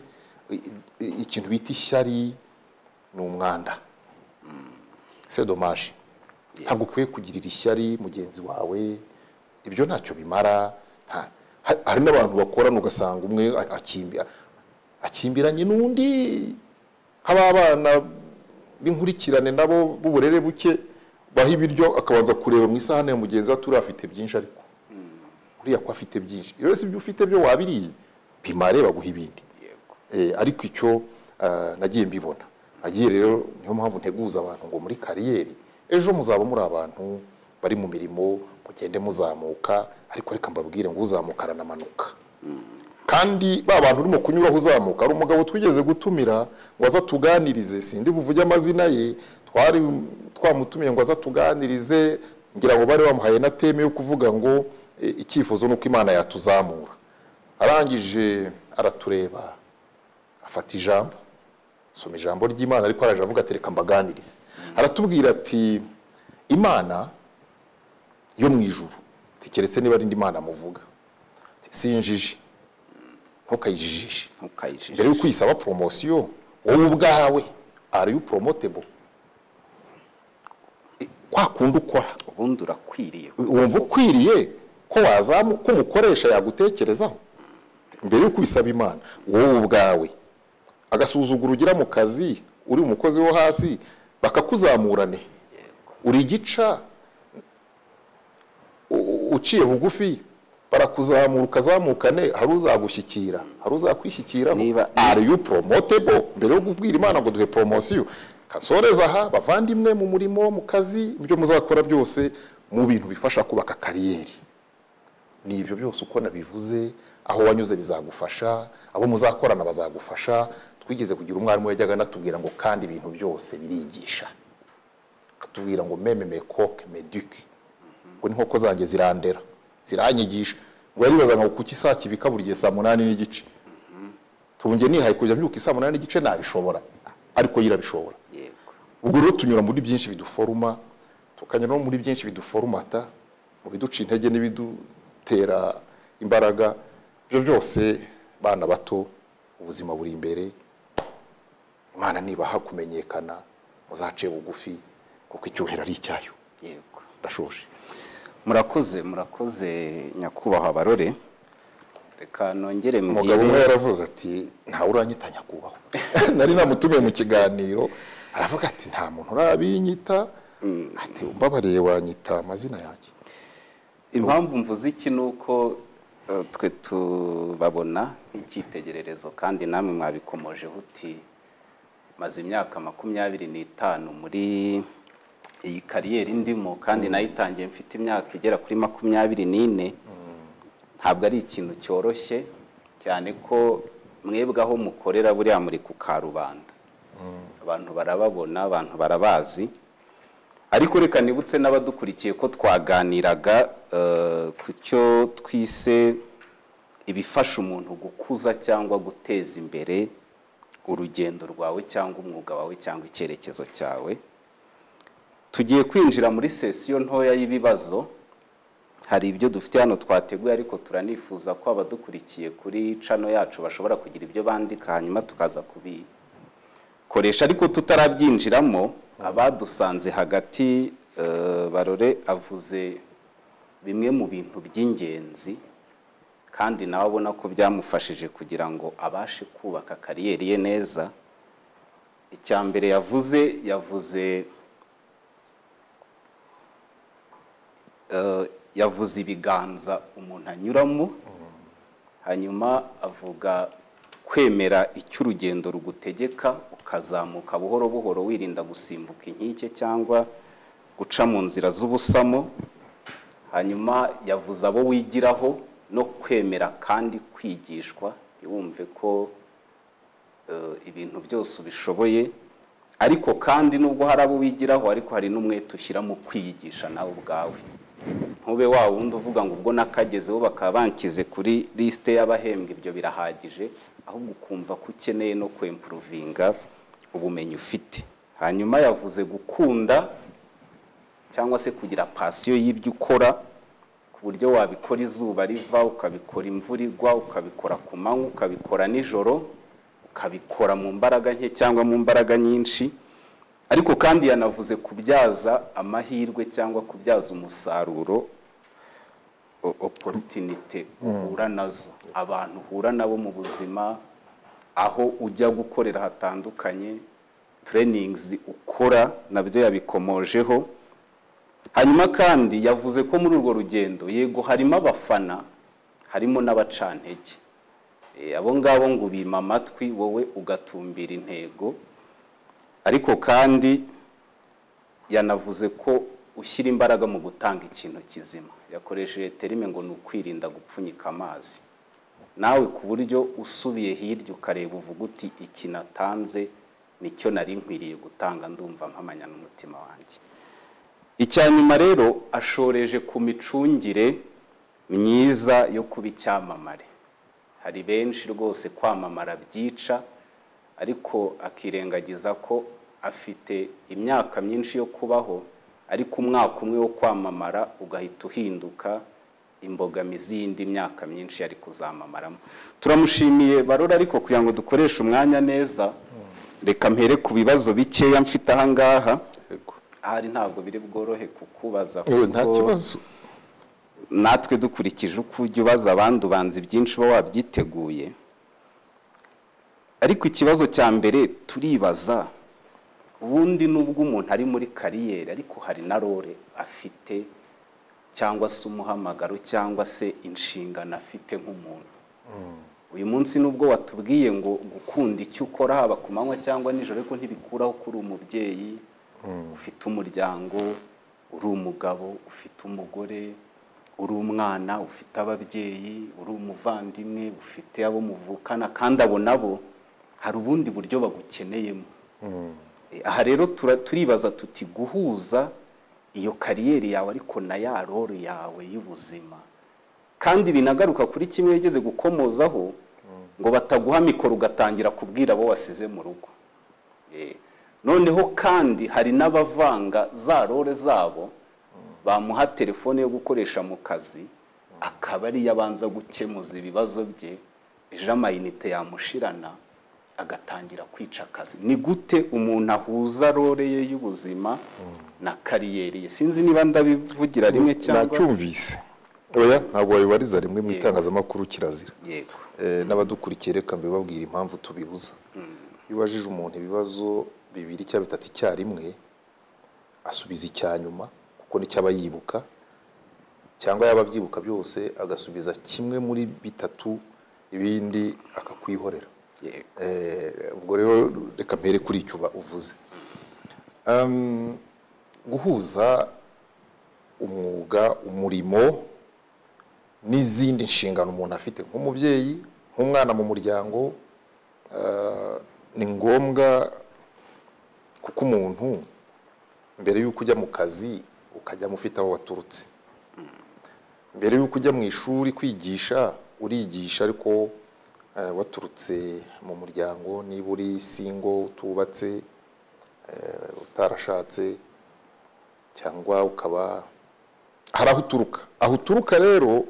ikintu bita ishyari ni umwanda, c'est dommage. Ntabwo ukwiye kugirira ishyari mugenzi wawe, ibyo ntacyo bimara. Hari n'abantu bakorana ugasanga umwe akimbiranye n'undi, nk'abana b'inkurikirane nabo b'uburere buke, baha ibiryo akabanza kureba mu isahane ya mugenzi we, turi afite byinshi, ariko uriya ko afite byinshi. Rero si ibyo ufite byo wabiriye, bimare baguha ibindi. Ariko icyo nagiye mbibona, nagiye rero, niyo mpamvu nteguza abantu ngo muri kariyeri ejo muzaba muri abantu bari mu mirimo, mugende muzamuka. Ariko reka mbabwire ngo uzamuka aranamanuka. Kandi ba bantu urimo kunyuraho uzamuka, ari umugabo twigeze gutumira ngo aza tuganirize, sindi buvuge amazina ye, twamutumiye ngo aza tuganirize, ngira ngo bari bamuhaye na teme yo kuvuga ngo icyifuzo nuko Imana yatuzamura. arangije aratureba afata ijambo, soma ijambo ry'Imana, ariko araje avuga ati reka mbaganirize. Aratubwira ati Imana yo mu ijuru, keretse niba ari indi Mana muvuga, sinjiji, ntukayijijishe. Mbere yo kuyisaba promotion, wowe ubwawe are you promotable? Kwa kundi ukora ubundi urakwiriye, wumva ukwiriye ko wazamu ko umukoresha yagutekerezaho. Mbere yo kubisaba Imana, wowe ubwawe agasuzugura ugira mu kazi, uri umukozi wo hasi bakakuzamurane, uri igica uciye bugufi barakuzamura ukazamukane, hari uzagushyikira, hari uzakwishyikiraho. Are you promotable? Mbere yo kubwira Imana ngo duhe promotion, kasoreza aha bavandimwe mu murimo, mu kazi, ibyo muzakora byose mu bintu bifasha kubaka kariyeri. Ni ibyo byose uko nabivuze, aho wanyuze bizagufasha, abo muzakorana bazagufasha. Twigeze kugira umwarimu yajyaga natubwira ngo kandi ibintu byose birigisha, akatubwira ngo meme me coque me duque, ngo inkoko zanjye zirandera, ziranyigisha. Ngo yaribaza ngo kuki saa kibika buri gihe saa 8:30, tubunge nihaye kujya mbyuka saa 8:30 nabishobora, ariko yirabishobora. Ubwo rero tunyura muri byinshi biduforuma, tukanyura no muri byinshi biduforumata, mu biduca intege n'ibidutera imbaraga. Ibyo byose bana bato, ubuzima buri imbere, Imana nibaha kumenyekana, muzace bugufi kuko icyuhira ari icyayo. Yego, ndashoje. Murakoze nyakubahwa Barore. Reka nongere mbwire, umugabo umwe yaravuze ati nta uranyita nyakubahwa. Nari namutumiye mu kiganiro, aravuga ati nta muntu urabinyita, ati umbabariye wanyita amazina yanjye. Impamvu mvuze iki nuko twe tubabona nk'icyitegererezo, kandi namwe mwabikomoje uti maze imyaka 25 muri iyi kariyeri ndimo, kandi nayitangiye mfite imyaka igera kuri 24. Ntabwo ari ikintu cyoroshye cyane ko mwebwe aho mukorera buriya muri ku karubanda, abantu barababona, abantu barabazi. Ariko reka nibutse n'abadukurikiye ko twaganiraga ku cyo twise ibifasha umuntu gukuza cyangwa guteza imbere urugendo rwawe cyangwa umwuga wawe cyangwa icyerekezo cyawe. Tugiye kwinjira muri sesiyo ntoya y'ibibazo. Hari ibyo dufite hano twateguye, ariko turanifuza ko abadukurikiye kuri channel yacu bashobora kugira ibyo bandika, hanyuma tukaza kubikoresha. Ariko tutarabyinjiramo, abadusanze hagati, Barore avuze bimwe mu bintu by'ingenzi, kandi nawe abona ko byamufashije kugira ngo abashe kubaka kariyeri ye neza. Icyambere yavuze ibiganza umuntu anyuramo, hanyuma avuga kwemera icyo urugendo rugutegeka, ukazamuka buhoro buhoro wirinda gusimbuka inkike cyangwa guca mu nzira z'ubusamo. Hanyuma yavuze abo wigiraho no kwemera kandi kwigishwa, wumve ko ibintu byose ubishoboye, ariko kandi nubwo hari abo wigiraho, ariko hari n'umwete ushyira mu kwiyigisha nawe ubwawe. Ntube wa wundi uvuga ngo ubwo nakagezeho bakaba bankize kuri liste y'abahembwa, ibyo birahagije, ahubwo ukumva ko ukeneye no kwimprovinga ubumenyi ufite. Hanyuma yavuze gukunda cyangwa se kugira passion y'ibyo ukora, ku buryo wabikora izuba riva, ukabikora imvura igwa, ukabikora ku manywa, ukabikora nijoro, ukabikora mu mbaraga nke cyangwa mu mbaraga nyinshi. Ariko kandi yanavuze kubyaza amahirwe cyangwa kubyaza umusaruro opportunity uhura nazo, abantu uhura nabo mu buzima, aho ujya gukorera hatandukanye, trainings ukora nabyo yabikomojeho. Hanyuma kandi yavuze ko muri urwo rugendo, yego harimo abafana, harimo n'abacantege, abo ngabo ngo bima amatwi, wowe ugatumbira intego. Ariko kandi yanavuze ko ushyira imbaraga mu gutanga ikintu kizima. Yakoresheje terime ngo nukwirinda gupfunyika amazi. Nawe ku buryo usubiye hirya ukareba uvuga uti iki natanze nicyo nari nkwiriye gutanga, ndumva mpamanya n'umutima wanjye. Icyanyuma rero ashoreje ku micungire myiza yo kuba icyamamare. hari benshi rwose kwamamara byica ariko akirengagiza ko afite imyaka myinshi yo kubaho ariko umwaka umwe wo kwamamara ugahita uhinduka imbogamizi y'indi myaka myinshi yari kuzamamaramo. Turamushimiye Barora, ariko kugira ngo dukoreshe umwanya neza reka mpere ku bibazo bikeya mfite aha ngaha. Ahari ntabwo biri bworohe kukubaza nta kibazo, natwe dukurikije uko ujya ubaza abandi ubanza byinshi uba wabyiteguye. Ariko ikibazo cya mbere turibaza, ubundi nubwo umuntu ari muri kariyeri ariko hari na role afite cyangwa se umuhamagaro cyangwa se inshingano afite nk'umuntu. Uyu munsi nubwo watubwiye ngo gukunda icyo ukora haba ku manywa cyangwa nijoro, ariko ntibikuraho ko uri umubyeyi, ufite umuryango, uri umugabo, ufite umugore, uri umwana, ufite ababyeyi, uri umuvandimwe, ufite abo muvukana, kandi abo nabo hari ubundi buryo bagukeneyemo. Aha rero turibaza tuti guhuza iyo kariyeri yawe ariko na ya role yawe y'ubuzima, kandi binagaruka kuri kimwe yigeze gukomozaho ngo bataguha mikoro ugatangira kubwira abo wasize mu rugo. Noneho kandi hari n'abavanga za role zabo, bamuha telefone yo gukoresha mu kazi akaba ari yabanza gukemuza ibibazo bye, ejo amayinite yamushirana agatangira kwica akazi. Ni gute umuntu ahuza role ye y'ubuzima na kariyeri ye? Sinzi niba ndabivugira rimwe cyangwa nacyumvise. Oya, ntabwo wabibariza rimwe mu itangazamakuru, kirazira. Yego. N'abadukurikiye reka mbibabwira impamvu tubibuza. Bibajije umuntu ibibazo bibiri cyangwa bitatu icyarimwe, asubiza icyanyuma kuko nicyo aba yibuka, cyangwa yaba abyibuka byose agasubiza kimwe muri bitatu, ibindi akakwihorera. Ubwo rero reka mpere kuri icyo uvuze. Guhuza umwuga, umurimo n'izindi nshingano umuntu afite nk'umubyeyi, nk'umwana mu muryango, ni ngombwa kuko umuntu mbere y'uko ujya mu kazi ukajya mufite aho waturutse. Mbere y'uko ujya mu ishuri kwigisha urigisha ariko waturutse mu muryango, niba uri single utubatse, utarashatse, cyangwa ukaba hari aho uturuka. Aho uturuka rero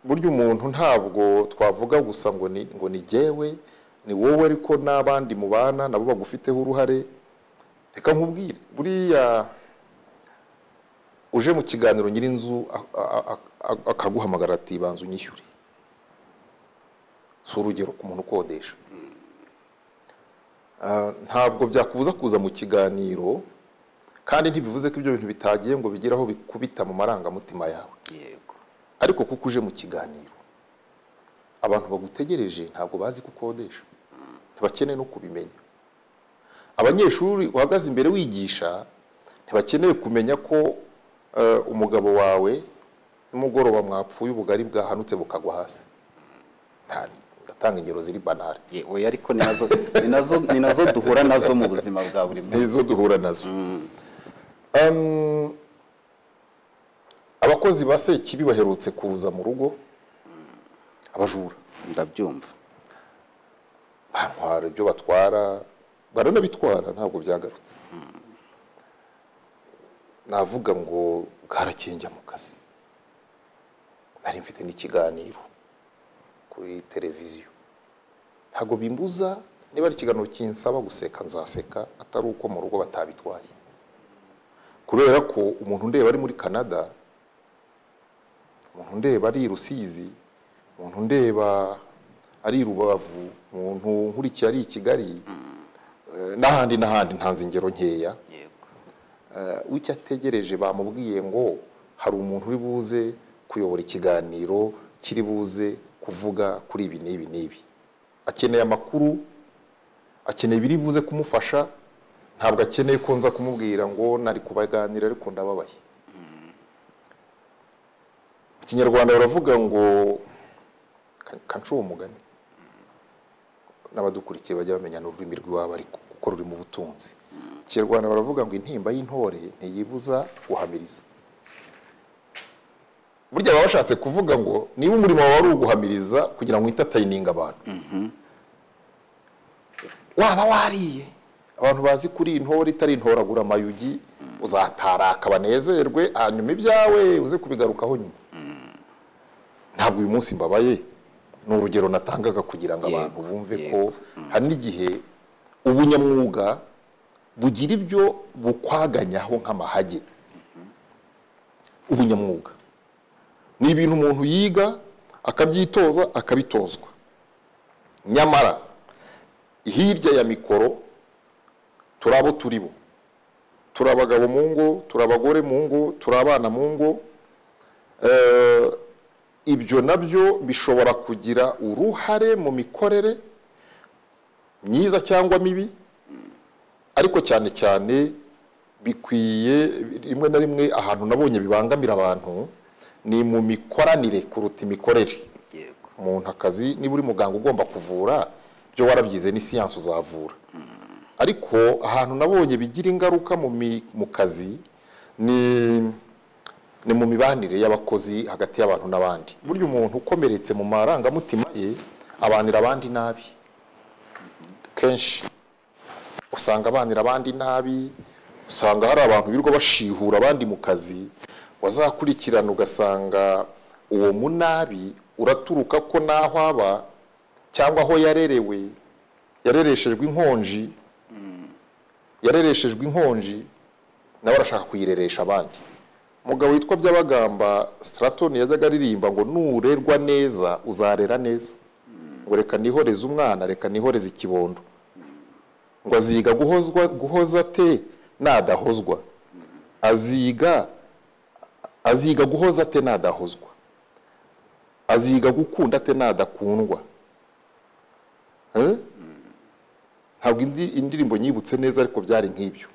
burya umuntu ntabwo twavuga gusa ngo ni jyewe, ni wowe, ariko n'abandi mubana nabo bagufiteho uruhare. Reka nkubwire, buriya uje mu kiganiro nyir'inzu akaguhamagara ati banza unyishyure, si urugero ku muntu ukodesha, ntabwo byakubuza kuza mu kiganiro, kandi ntibivuze ko ibyo bintu bitagiye ngo bigeraho bikubita mu marangamutima yawe. Yego. Ariko kuko uje mu kiganiro abantu bagutegereje ntabwo bazi ko ukodesha, ntibakeneye no kubimenya. Abanyeshuri uhagaze imbere wigisha ntibakeneye kumenya ko umugabo wawe n'umugoroba mwapfuye ubugari bwahanutse bukagwa hasi. Ndatanga ingero ziri banale. Oya, ariko ni nazo duhura nazo mu buzima bwa buri munsi. Nizo duhura nazo. Abakozi ba Sekibi baherutse kuza mu rugo, abajura. Ndabyumva. Bantwara ibyo batwara, baranabitwara, ntabwo byagarutse. Navuga ngo bwarakenge mu kazi. Nari mfite n'ikiganiro kuri televiziyo. Ntabwo bimbuza niba ari ikiganiro kinsaba guseka nzaseka, atari uko mu rugo batabitwaye. Kubera ko umuntu ndeba ari muri Canada, umuntu ndeba ari i Rusizi, umuntu ndeba ari i Rubavu, umuntu nkurikiye ari i Kigali, n'ahandi ntanze ingero nkeya. W'icyo ategereje bamubwiye ngo hari umuntu uri buze kuyobora ikiganiro kiri buze kuvuga kuri ibi n'ibi n'ibi. Akeneye amakuru, akeneye ibiri buze kumufasha, ntabwo akeneye ko nza kumubwira ngo nari kubaganira ariko ndababaye. Ikinyarwanda baravuga ngo kancu uwo mugani, n'abadukurikiye bajya bamenya n'ururimi rw'iwabo ariko kuko ruri mu butunzi. Ikinyarwanda baravuga ngo intimba y'intore ntiyibuza guhamiriza. burya baba bashatse kuvuga ngo niba umurimo wawe ari uguhamiriza kugira ngo itatayininga abantu waba wariye abantu bazi kuri intore itari intoragura amayugi uzataraka banezerwe hanyuma ibyawe uze kubigarukaho nyuma ntabwo uyu munsi mbabaye ni urugero natangaga kugira ngo abantu bumve ko hari n'igihe ubunyamwuga bugira ibyo bukwaganyaho nk'amahage ubunyamwuga ni ibintu umuntu yiga akabyitoza akabitozwa nyamara hirya ya mikoro turabo turibo turabagabo mu ngo turabagore mu ngo turabana mu ngo ibyo nabyo bishobora kugira uruhare mu mikorere myiza cyangwa mibi ariko cyane cyane bikwiye rimwe na rimwe ahantu nabonye bibangamira abantu ni mu mikoranire kuruta imikorere umuntu akazi niba uri muganga ugomba kuvura byo warabyize ni siyansi uzavura ariko ahantu nabonye bigira ingaruka mu kazi ni mu mibanire y'abakozi hagati y'abantu n'abandi burya umuntu ukomeretse mu marangamutima ye abanira abandi nabi kenshi usanga abanira abandi nabi usanga hari abantu birirwa bashihura abandi mu kazi wazakurikirana ugasanga uwo munabi uraturuka ko naho aba cyangwa aho yarerewe yarereshejwe inkonji nawe arashaka kuyireresha abandi umugabo witwa Byabagamba Straton yajyaga aririmba ngo nurerwa neza uzarera neza ngo reka nihoreze umwana reka nihoreze ikibondo ngo aziga guhoza te nadahozwa aziga guhoza te nadahozwa aziga gukunda te nadakundwa ntabwo indirimbo nyibutse neza ariko byari nk'ibyo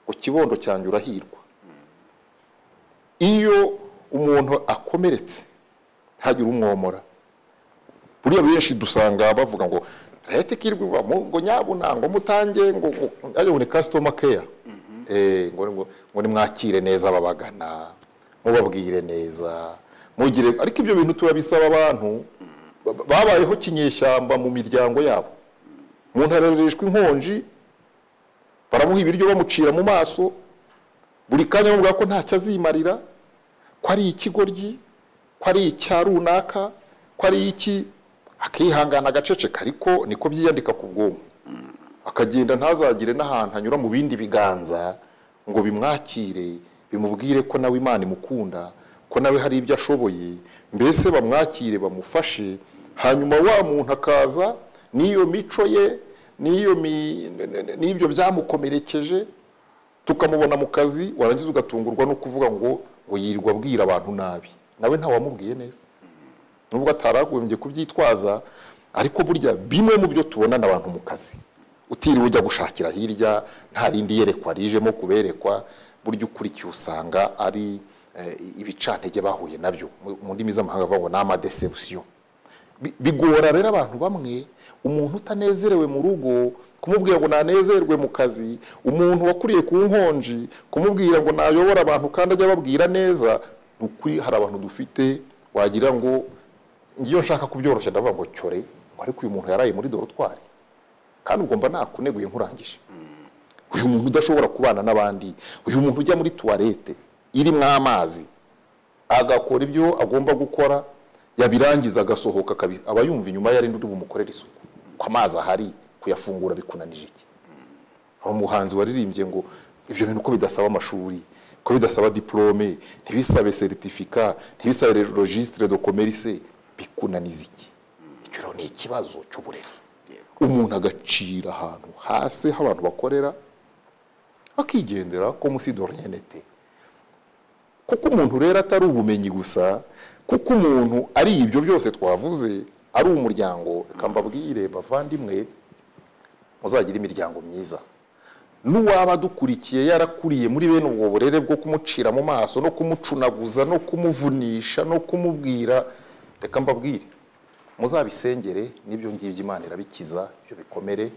ku kibondo cyanjye urahirwa iyo umuntu akomeretse ntagire umwomora buriya benshi dusanga bavuga ngo leta ikirwa ngo nyabuna ngo mutange ngo ari ni customer care ngo nimwakire neza ababagana mubabwire neza mugire ariko ibyo bintu turabisaba abantu babayeho kinyeshyamba mu miryango yabo umuntu arereshwa inkonji baramuha ibiryo bamucira mu maso buri kanya bavuga ko ntacyo azimarira ko ari ikigoryi ko ari icya runaka ko ari iki akihangana agaceceka ariko niko byiyandika ku bwonko akagenda ntazagire n'ahantu anyura mu bindi biganza ngo bimwakire bimubwire ko nawe Imana imukunda ko nawe hari ibyo ashoboye mbese bamwakire bamufashe hanyuma wa muntu akaza n'iyo mico ye n'ibyo byamukomerekeje tukamubona mu kazi warangiza ugatungurwa no kuvuga ngo yirirwa abwira abantu nabi nawe ntawamubwiye neza nubwo ataragombye kubyitwaza ariko burya bimwe mu byo tubonana abantu mu kazi utiriwe ujya gushakira hirya nta rindi yerekwa rijemo kuberekwa burya ukurikiye usanga ari ibicantege bahuye nabyo mu ndimi z'amahanga bavuga ngo ni amadeception bigora rero abantu bamwe umuntu utanezerewe mu rugo kumubwira ngo nanezerwe mu kazi umuntu wakuriye ku nkonji kumubwira ngo nayobora abantu kandi ajya babwira neza ukuri hari abantu dufite wagira ngo ngiyo nshaka kubyoroshya ndavuga ngo cyore ariko uyu muntu yaraye muri dorotwari kandi ugomba nakuneguye nkurangije uyu muntu udashobora kubana n'abandi uyu muntu ujya muri toilette irimo amazi agakora ibyo agomba gukora yabirangiza agasohoka aba yumva inyuma yari ndi bumukorera isuku ko amazi ahari kuyafungura bikunanije iki aho umuhanzi waririmbye ngo ibyo bintu ko bidasaba amashuri ko bidasaba diplome ntibisabe certificat ntibisabe registre de commerce bikunaniza iki icyo rero ni ikibazo cy'uburere umuntu agacira ahantu hasi aho abantu bakorera akigendera ko musi d'orienté kuko umuntu rero atari ubumenyi gusa kuko umuntu ari ibyo byose twavuze ari umuryango reka mbabwire bavandimwe muzagira imiryango myiza n'uwaba dukurikiye yarakuriye muri bene ubwo burere bwo kumucira mu maso no kumucunaguza no kumuvunisha no kumubwira reka mbabwire muzabisengere n'ibyo ngibyo Imana irabikiza ibyo bikomere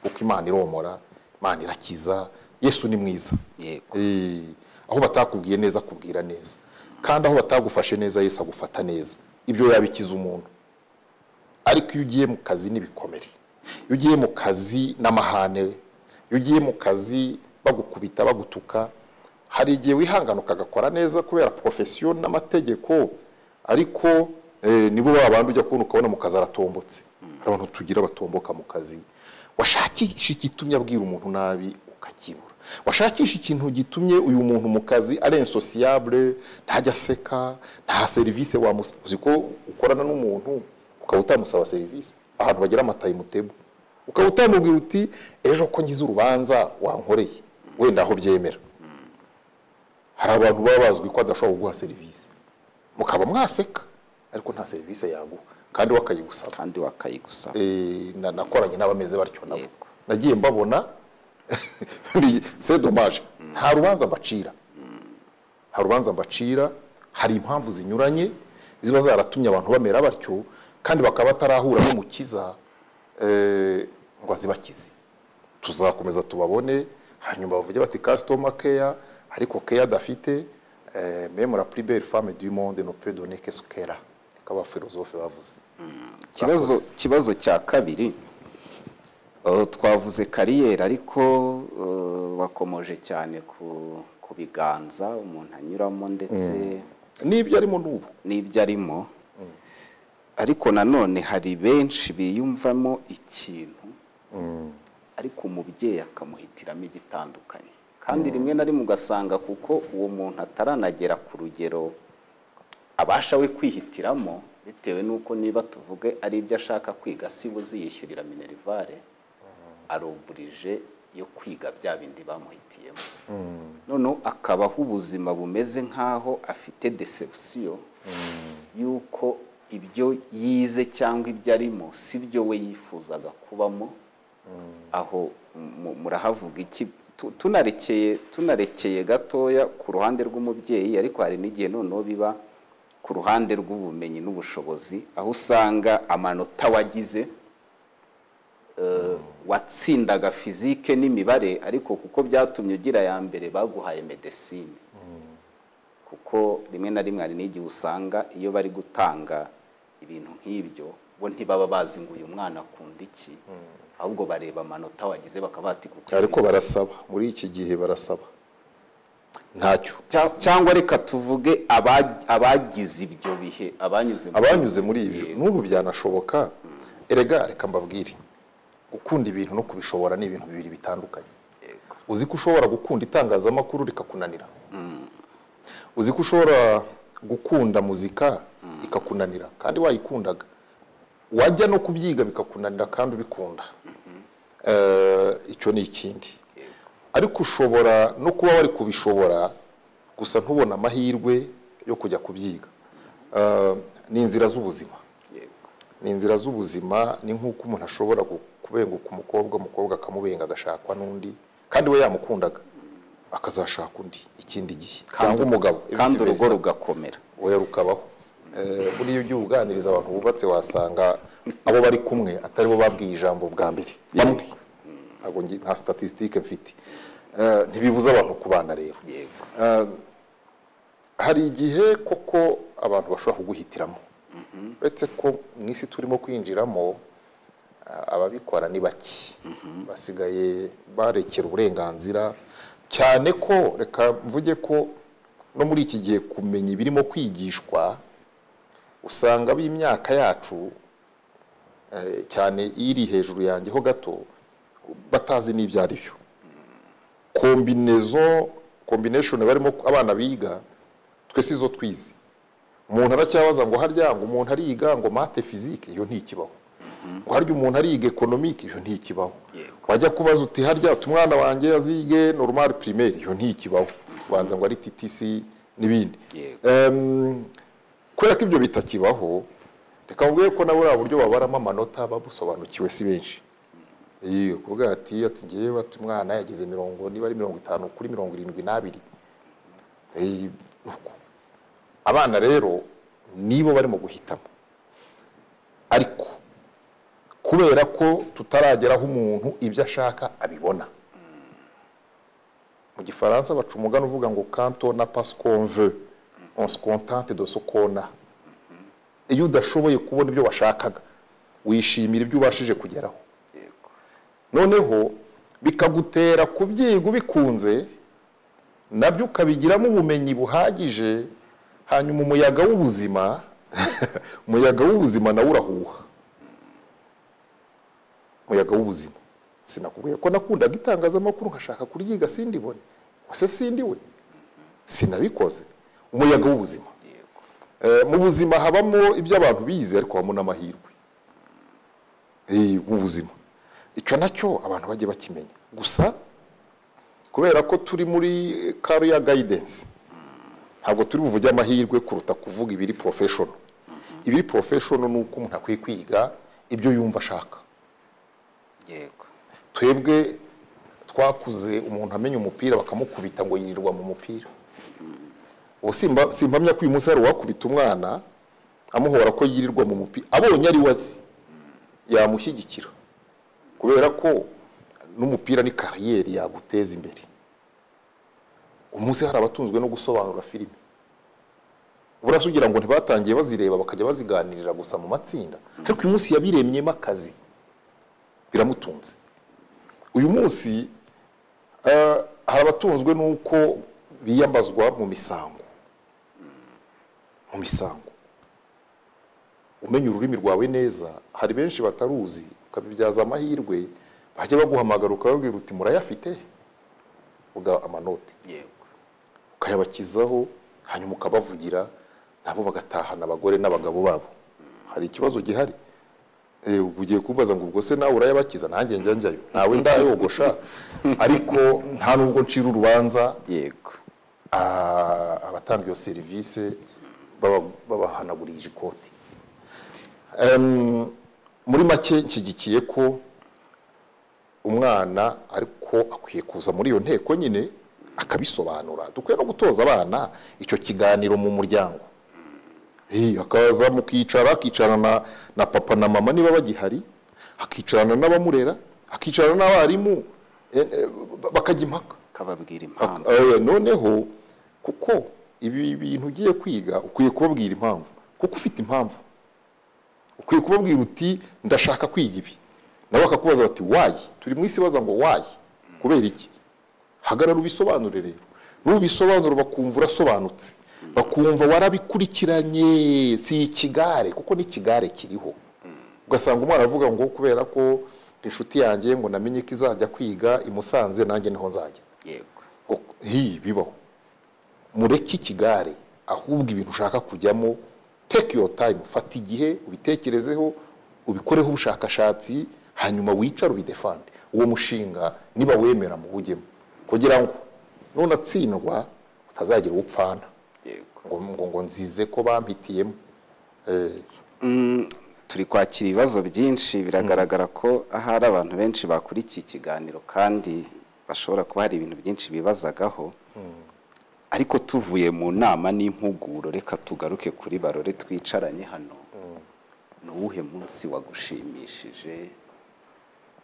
kuko Imana iromora Imana irakiza Yesu ni mwiza aho batakubwiye neza kubwira neza kandi aho batagufashe neza Yesu agufata neza. Ibyo yabikiza umuntu. Ariko iyo ugiye mu kazi n'ibikomere, iyo ugiye mu kazi n'amahane, iyo ugiye mu kazi bagukubita bagutuka, hari igihe wihangana ukagakora neza kubera profession n'amategeko, ariko nibo babandi ujya kubona ukabona mu kazi aratombotse. Hari abantu tugira batomboka mu kazi, washakisha igitumye abwira umuntu nabi ukakibura, washakisha ikintu gitumye uyu muntu mu kazi ari insociable, ntajya aseka, nta service uzi ko ukorana n'umuntu ukaba utamusaba service, ahantu bagira amatayi mutebo, ukaba utamubwira uti ejo ko ngize urubanza wankoreye, wenda aho byemera. Hari abantu baba bazwi ko adashobora kuguha service, mukaba mwaseka ariko nta service yaguha kandi wakayigusaba. Nakoranye n'abameze batyo nabo, nagiye mbabona. C'est dommage. Nta rubanza mbacira, hari impamvu zinyuranye ziba zaratumye abantu bamera batyo, kandi bakaba batarahura n'umukiza ngo azibakize. Tuzakomeza tubabone, hanyuma bavuge bati customer care, ariko care dafite même la plus belle femme du monde ne peut donner que ce qu'elle a. Kaba philosophe bavuze. Kibazo cya kabiri, twavuze kariyeri, ariko bakomoje cyane ku biganza umuntu anyuramo ndetse n'ibyo arimo. Ariko nanone hari benshi biyumvamo ikintu, ariko umubyeyi akamuhitiramo igitandukanye, kandi rimwe na rimwe ugasanga kuko uwo muntu ataranagera ku rugero abasha we kwihitiramo, bitewe nuko niba tuvuge ari ibyo ashaka kwiga sibuzi yishyurira minerivare, aroburije yo kwiga bya bindi bamuhitiyemo. None akabaho ubuzima bumeze nkaho afite deception yuko ibyo yize cyangwa ibyo arimo si byo we yifuzaga kubamo. Aho murahavuga iki? Tunarekeye gatoya ku ruhande rw'umubyeyi, ariko hari n'igihe noneho biba ku ruhande rw'ubumenyi n'ubushobozi, aho usanga amanota wagize watsindaga fizike n'imibare, ariko kuko byatumye ugira ya mbere baguhaye medecine. Kuko rimwe na rimwe hari n'igihe usanga iyo bari gutanga ibintu nk'ibyo bo ntibaba bazi ngo uyu mwana akunda iki, ahubwo bareba amanota wagize bakabati kuko ariko barasaba muri iki gihe barasaba ntacyo, cyangwa reka tuvuge abagize ibyo bihe, abanyuze muri ibyo. N'ubu byanashoboka. Erega reka mbabwire, gukunda ibintu no kubishobora ni ibintu bibiri bitandukanye. Uzi ko ushobora gukunda itangazamakuru rikakunanira, uzi ko ushobora gukunda muzika ikakunanira kandi wayikundaga, wajya no kubyiga bikakunanira kandi ubikunda. Icyo ni ikindi. Ariko ushobora no kuba wari kubishobora gusa ntubona amahirwe yo kujya kubyiga. Ni inzira z'ubuzima. Ni inzira z'ubuzima. Ni nk'uko umuntu ashobora kubenguka umukobwa akamubenga agashakwa n'undi kandi we yamukundaga, akazashaka undi ikindi gihe, cyangwa umugabo, kandi urugo rugakomera, oya rukabaho. Buriya ujya uganiriza abantu bubatse wasanga abo bari kumwe atari bo babwiye ijambo bwa mbere bamwe. Ntabwo nta statistique mfite. Ntibibuza abantu kubana rero. Hari igihe koko abantu bashobora kuguhitiramo, uretse ko mu isi turimo kwinjiramo ababikora ni bake, basigaye barekera uburenganzira cyane. Ko reka mvuge ko no muri iki gihe kumenya ibirimo kwigishwa usanga b'imyaka yacu cyane iri hejuru yanjye ho gato batazi n'ibyo ari byo. Combination barimo abana biga twese izo twize. Umuntu aracyabaza ngo harya ngo umuntu ariga ngo math physique, iyo ntikibaho. Ngo harya umuntu ariga economique, iyo ntikibaho. Wajya kubaza uti harya umwana wanjye azige normal primaire, iyo ntikibaho. Banza ngo ari TTC n'ibindi. Kubera ko ibyo bitakibaho, reka mvuge ko nabo buryo babaramo amanota babusobanukiwe si benshi. Kuvuga ati ngiye bati umwana yagize 50 niba ari 50 kuri 72. Abana rero nibo barimo guhitamo, ariko kubera ko tutarageraho umuntu ibyo ashaka abibona. Mu gifaransa baca umugani uvuga ngo quand on n'a pas ce qu'on veut on se contente de ce qu'on a. Iyo udashoboye kubona ibyo washakaga wishimira ibyo ubashije kugeraho, noneho bikagutera kubyiga bikunze, nabyo ukabigiramo ubumenyi buhagije, hanyuma umuyaga w'ubuzima umuyaga w'ubuzima nawe urahuha. Umuyaga w'ubuzima, sinakubwiye ko nakundaga itangazamakuru nkashaka kuryiga sindibone, wase sindiwe, sinabikoze. Umuyaga w'ubuzima, mu buzima habamo ibyo abantu bize ariko habamo n'amahirwe. Mu buzima icyo nacyo abantu bajye bakimenya. Gusa kubera ko turi muri career guidance, ntabwo turi buvuge amahirwe kuruta kuvuga ibiri professional. Ibiri professional nuko umuntu akwiye kwiga ibyo yumva ashaka. Yego, twebwe twakuze umuntu amenya umupira bakamukubita ngo yirirwa mu mupira. Ubu simpamya ko uyu munsi hari uwakubita umwana amuhora ko yirirwa mu mupira, abonye ari wazi yamushyigikira, kubera ko n'umupira ni kariyeri yaguteza imbere. Umunsi hari abatunzwe no gusobanura filime, burasugira ngo ntibatangiye bazireba bakajya baziganirira gusa mu matsinda, ariko uyu munsi yabiremyemo akazi, biramutunze. Uyu munsi hari abatunzwe nuko biyambazwa mu misango. Mu misango umenya ururimi rwawe neza, hari benshi bataruzi, ukabibyaza amahirwe, bajya baguhamagara ukababwira uti murayafite, uga amanoti, yego, ukayabakizaho, hanyuma ukabavugira, nabo bagatahana abagore n'abagabo babo. Hari ikibazo gihari, ugiye kumbaza ngo ubwo se nawe urayabakiza? Nanjye njyayo, nawe ndayogosha, ariko nta nubwo ncira urubanza. Yego, abatanga iyo serivisi babahanagurije ikoti. Muri make nshyigikiye ko umwana ariko akwiye kuza muri iyo nteko nyine akabisobanura. Dukwiye no gutoza abana icyo kiganiro mu muryango, akaza akicarana na papa na mama niba bagihari, akicarana n'abamurera, akicarana n'abarimu, bakajya impaka, kababwira impamvu. Noneho kuko ibi bintu ugiye kwiga ukwiye kubabwira impamvu, kuko ufite impamvu ukwiye kubabwira uti ndashaka kwiga ibi, nabo bakakubaza bati wayi, turi mu isi baza ngo wayi, kubera iki? Hagarara ubisobanure rero. Nubisobanura bakumva urasobanutse, bakumva warabikurikiranye, si ikigare, kuko ni ikigare kiriho. Ugasanga umwana avuga ngo kubera ko inshuti yanjye ngo namenye ko izajya kwiga i Musanze nanjye niho nzajya. Yego, bibaho. Mureke ikigare, ahubwo ibintu ushaka kujyamo, take your time, fata igihe ubitekerezeho, ubikoreho ubushakashatsi, hanyuma wicare ubidefande. Uwo mushinga niba wemera mu bugemo, kugira ngo nunatsindwa utazagira upfana ngo nzize ko bampitiyemo. Turi kwakira ibibazo byinshi, biragaragara ko ahari abantu benshi bakurikiye ikiganiro kandi bashobora kuba hari ibintu byinshi bibazagaho. Ariko tuvuye mu nama n'impuguro, reka tugaruke kuri Barore twicaranye hano. Nuwuhe munsi wagushimishije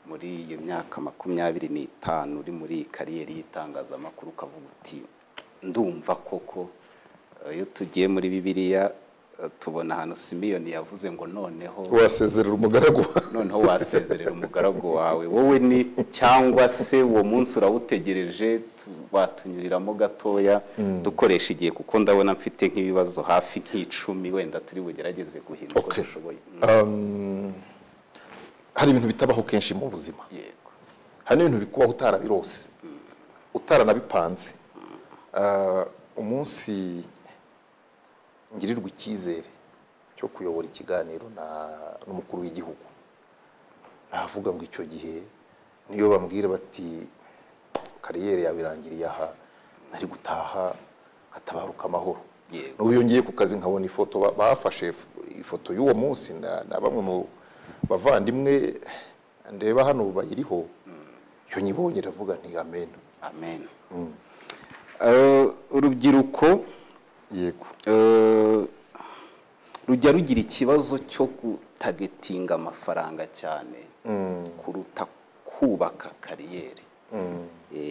muri iyo myaka 25 uri muri kariyeri y'itangazamakuru, ukavuga uti ndumva koko? Iyo tugiye muri Bibiliya tubona hano Simiyoni yavuze ngo noneho wasezerera umugaragu, noneho wasezerera umugaragu wawe. Wowe ni cyangwa se uwo munsi urawutegereje? Batunyuriramo gatoya dukoresha igihe, kuko ndabona mfite nk'ibibazo hafi nk'icumi, wenda turi bugerageze guhindura uko dushoboye. Hari ibintu bitabaho kenshi mu buzima. Yego, hari ibintu bikubaho utarabirose, utaranabipanze. Umunsi ngirirwa icyizere cyo kuyobora ikiganiro n'umukuru w'igihugu, navuga ngo icyo gihe niyo bambwira bati kariyeri yawe irangiriye aha, nari gutaha hatabaruka amahoro. N'ubu yongeye ku kazi nkabona ifoto bafashe ifoto y'uwo munsi na bamwe mu bavandimwe ndeba hano bayiriho, iyo nyibonye ndavuga nti amen, amen. Urubyiruko, yego, rujya rugira ikibazo cyo gutagetinga amafaranga cyane kuruta kubaka kariyeri.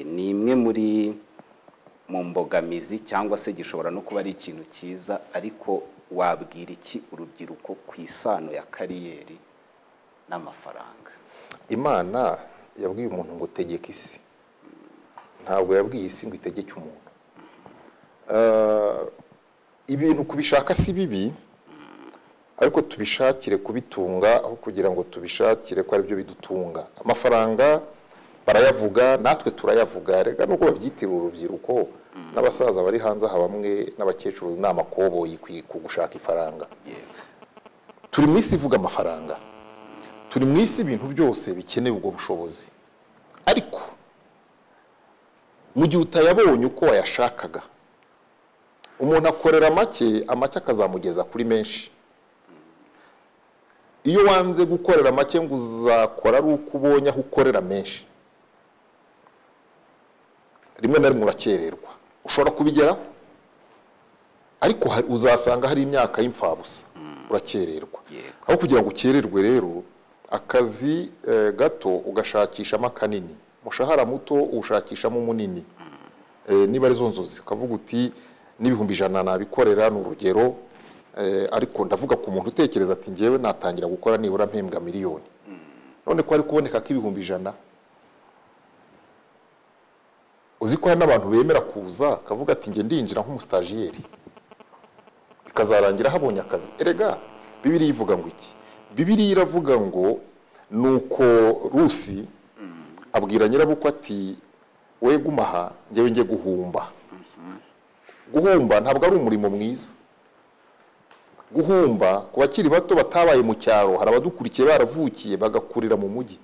Ni imwe muri mu mbogamizi cyangwa se gishobora no kuba ari ikintu cyiza, ariko wabwira iki urubyiruko ku isano ya kariyeri n'amafaranga? Imana yabwiye umuntu ngo tegeka isi, ntabwo yabwiye isi ngo itegeke umuntu. Ibintu kubishaka si bibi, ariko tubishakire kubitunga aho kugira ngo tubishakire ko ari byo bidutunga. Amafaranga barayavuga, natwe turayavuga, rega nubwo babyitira urubyiruko n'abasaza bari hanze aha bamwe n'abakecuru n'amakoboyi ku gushaka ifaranga. Turi mu isi ivuga amafaranga, turi mu isi ibintu byose bikeneye ubwo bushobozi, ariko mu gihe utayabonye uko wayashakaga, umuntu akorera make akazamugeza kuri menshi. Iyo wanze gukorera make ngo uzakora ari uko ubonye aho ukorera menshi, rimwe na rimwe urakererwa. Ushobora kubigeraho, ariko uzasanga hari imyaka y'imfabusa, urakererwa. Aho kugira ngo ukererwe rero, akazi gato ugashakishamo kanini, umushahara muto uwushakishamo munini. Niba ari zo nzozi ukavuga uti n'ibihumbi 100 nabikorera, ni urugero, ariko ndavuga ku muntu utekereza ati ngewe natangira gukora nibura mpembwa miliyoni, none ko ari kuboneka ko ibihumbi 100, uzi ko hari n'abantu bemera kuza akavuga ati nge ndinjira nk'umustajiyeri bikazarangira habonye akazi. Erega Bibiliya ivuga ngo iki? Bibiliya iravuga ngo nuko Rusi abwira nyirabukwe ati we gumaha ngewe nge guhumba. Guhumba ntabwo ari umurimo mwiza. Guhumba ku bakiri bato batabaye mu cyaro, hari abadukurikiye baravukiye bagakurira mu mujyi.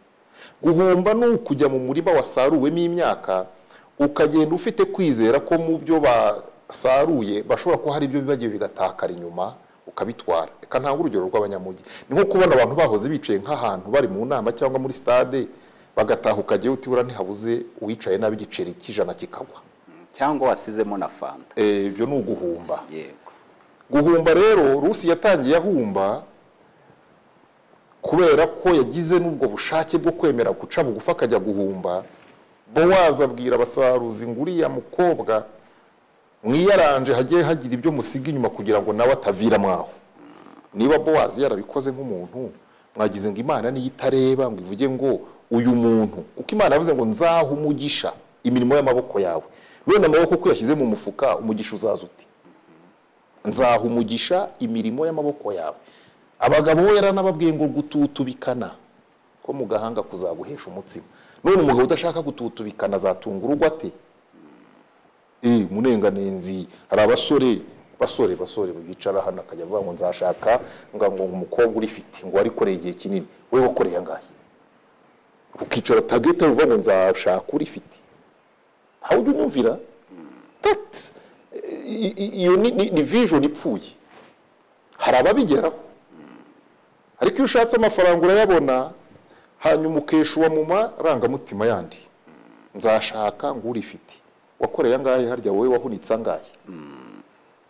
Guhumba ni ukujya mu murima wasaruwemo imyaka, ukagenda ufite kwizera ko mu byo basaruye bashobora ko hari ibyo bibagiye bigatakara inyuma ukabitwara. Reka ntanga urugero rw'abanyamujyi. Ni nko kubona abantu bahoze bicaye nk'ahantu bari mu nama cyangwa muri stade, bagataha ukagiye utibura ntihabuze uwicaye nabi igiceri cy'ijana kikagwa, cyangwa wasizemo na fanta. Ibyo ni uguhumba. Yego. Guhumba rero Rusi yatangiye ahumba kubera ko yagize n'ubwo bushake bwo kwemera guca bugufa akajya guhumba. Bowazi abwira abasaruzi nguriya mukobwa mwiyaranje hagiye hagira ibyo musiga inyuma kugira ngo nawe atavira mwaho. Niba Bowazi yarabikoze nk'umuntu, mwagize ngo Imana niyo itareba ngo ivuge ngo uyu muntu, uko Imana yavuze ngo nzaha umugisha imirimo y'amaboko yawe, none amaboko ko yashyize mu mufuka umugisha uzaza uti? Nzaha umugisha imirimo y'amaboko yawe. Abagabo bo yaranababwiye ngo gututubikana ko mu gahanga kuzaguhesha umutsima. None umugabo udashaka gututubikana azatunga urugo ate? Munenganenzi hari basore bicara hano akajya avuga ngo nzashaka ngo umukobwa urifite ngo warikoreye igihe kinini, we wakoreye angahe? Ukicara tageta uvuga ngo nzashaka urifite. How do you know? That iyo ni vision ipfuye. Hari ababigeraho, ariko iyo ushatse amafaranga urayabona, hanyuma ukeshuwa mu marangamutima yandi. Nzashaka ngo urifite, wakoreye angahe? Harya wowe wahunitse angahe?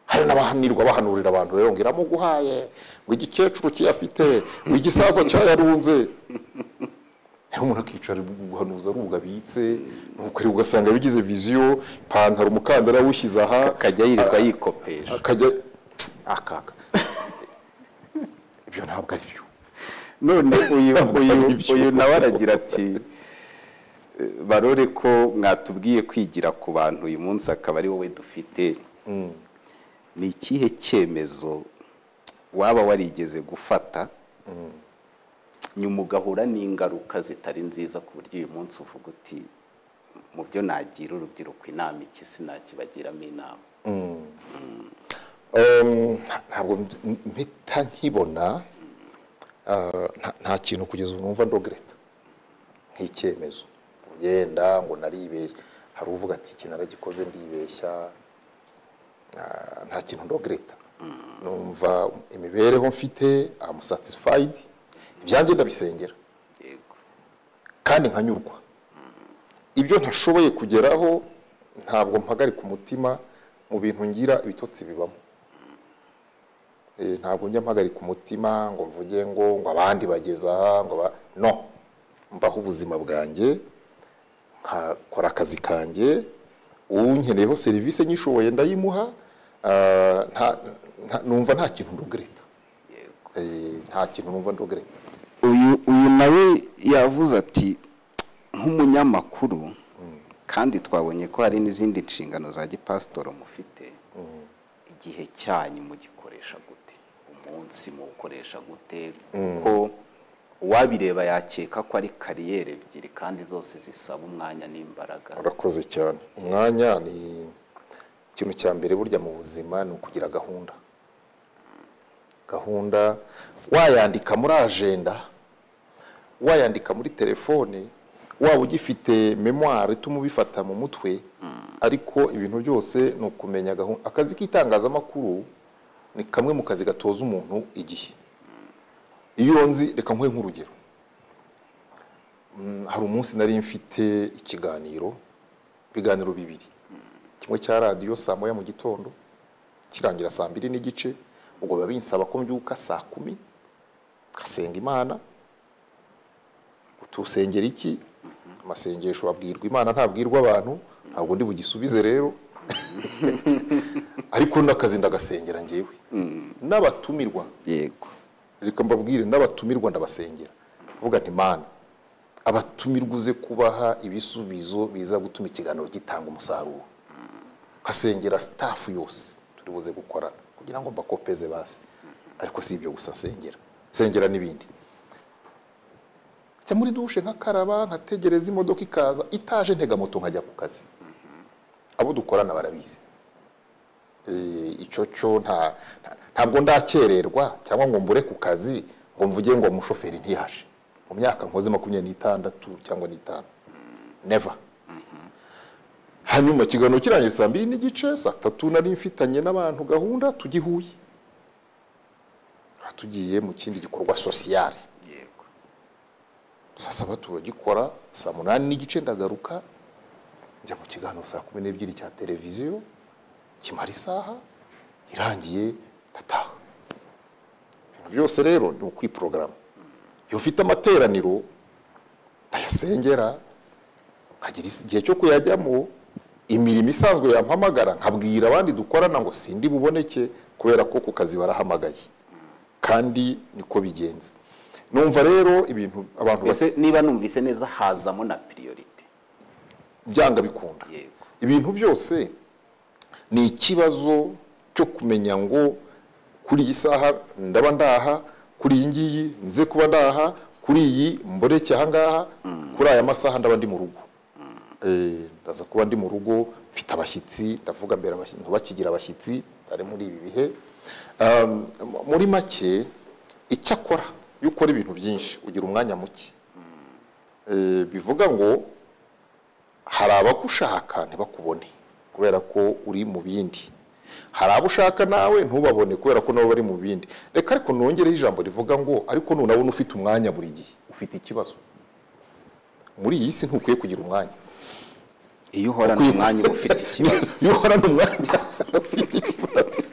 Hari n'abahanirwa bahanurira abantu rero ngo iramuguhaye, ngo igikecuru kiyafite, ngo igisaza cyayarunze. Umuntu akicara guhanuza ari ubwabitse, nuko ari ugasanga bigize vision, pantaro umukandara wishyize aha, akajya yirirwa yikopesha, akajya akaga. Ibyo ntabwo ari byo. None uyu nawe aragira ati barore ko mwatubwiye kwigira ku bantu uyu munsi akaba ari wowe dufite. Ni ikihe cyemezo waba warigeze gufata nyuma ugahura n'ingaruka zitari nziza ku buryo uyu munsi uvuga uti mu byo nagira urubyiruko inama iki sinakibagiramo inama? Ntabwo mpita nkibona, nta kintu kugeza ubu numva ndogreta nk'icyemezo yenda ngo naribeshya. Hari uvuga ati iki naragikoze ndibeshya, nta kintu ndogreta. Numva imibereho mfite am satisfied, ibyanjye ndabisengera kandi nkanyurwa. Ibyo ntashoboye kugeraho ntabwo mpagarika umutima, mu bintu ngira ibitotsi bibamo. Ntabwo njya mpagarika umutima ngo mvuge ngo abandi bageza aha ngo no, mbaho ubuzima bwanjye, nkakora akazi kanjye, unkeneyeho serivisi nyishoboye ndayimuha, numva nta kintu ndogereta. Nta kintu numva ndogereta. uyu nawe yavuze ati nk'umunyamakuru kandi twabonye ko hari n'izindi nshingano za gipasitoro mufite, igihe cyanyu mugikoresha gute, umunsi muwukoresha gute? Ko uwabireba yakeka ko ari kariyeri ebyiri kandi zose zisaba umwanya n'imbaraga. Urakoze cyane. Umwanya ni ikintu cya mbere burya mu buzima, ni ukugira gahunda. Gahunda wayandika muri agenda, wayandika muri telefone, waba ugifite memoire ituma ubifata mu mutwe, ariko ibintu byose ni ukumenya gahunda. Akazi k'itangazamakuru ni kamwe mu kazi gatoza umuntu igihe. Iyo nzi, reka nkwe nk'urugero, hari umunsi nari mfite ibiganiro bibiri, kimwe cya radiyo saa moya mu gitondo kirangira saa 2:15, ubwo biba binsaba ko mbyuka saa 10 ngasenga Imana. Utusengera iki? Amasengesho abwirwa Imana, ntabwirwa abantu, ntabwo ndi bugisubize rero. Ariko ndakazi ndagasengera ngewe n'abatumirwa. Yego, reka mbabwire, n'abatumirwa ndabasengera, vuga nti Mana, abatumirwa uze kubaha ibisubizo biza gutuma ikiganiro gitanga umusaruro. Kasengera staff yose turi buze gukorana kugira ngo mbakopeze basi. Ariko si ibyo gusa sengera n'ibindi. Cya muri dushe nkakaraba, nkategereza imodoka ikaza, itaje ntega moto nkajya ku kazi. Abo dukorana barabizi. Icyo ntabwo ndakererwa cyangwa ngo mbure ku kazi ngo mvuge ngo umushoferi ntiyaje. Mu myaka nkoze 26 cyangwa 5, never. Hanyuma kiganiro kirangira saa 2:15, saa 3 nari mfitanye n'abantu gahunda tugihuye. Tugiye mu kindi gikorwa social. Yego. Saa 7 turagikora, saa 8:15 ndagaruka njya mu kiganiro saa 12 cya televiziyo, kimara isaha irangiye ndataha. Ibintu byose rero ni ukwiprograma. Iyo ufite amateraniro ndayasengera, nkagira igihe cyo kuyajyamo, imirimo isanzwe yampamagara nkabwira abandi dukorana ngo sindi buboneke kubera ko ku kazi barahamagaye, kandi niko bigenze. Numva rero ibintu abantu niba numvise neza hazamo na priority byanga bikunda. Ibintu byose ni ikibazo cyo kumenya ngo kuri iyi saha ndaba ndaha, kuri iyi ngiyi nze kuba ndaha, kuri iyi mboreke aha ngaha, kuri aya masaha ndaba ndi mu rugo. Ndaza kuba ndi mu rugo, mfite abashyitsi, ndavuga mbere abashyitsi bakigira abashyitsi ari muri ibi bihe. Muri make icyakora iyo ukora ibintu byinshi ugira umwanya muke. Bivuga ngo hari abagushaka ntibakubone kubera ko uri mu bindi, hari abo ushaka nawe ntubabone kubera ko nabo bari mu bindi. Reka ariko nongereho ijambo rivuga ngo ariko nunabona ufite umwanya buri gihe ufite ikibazo. Muri iyi si ntukwiye kugira umwanya. Iyo uhora n'umwanya ufite ikibazo. Iyo uhora n'umwanya ufite ikibazo.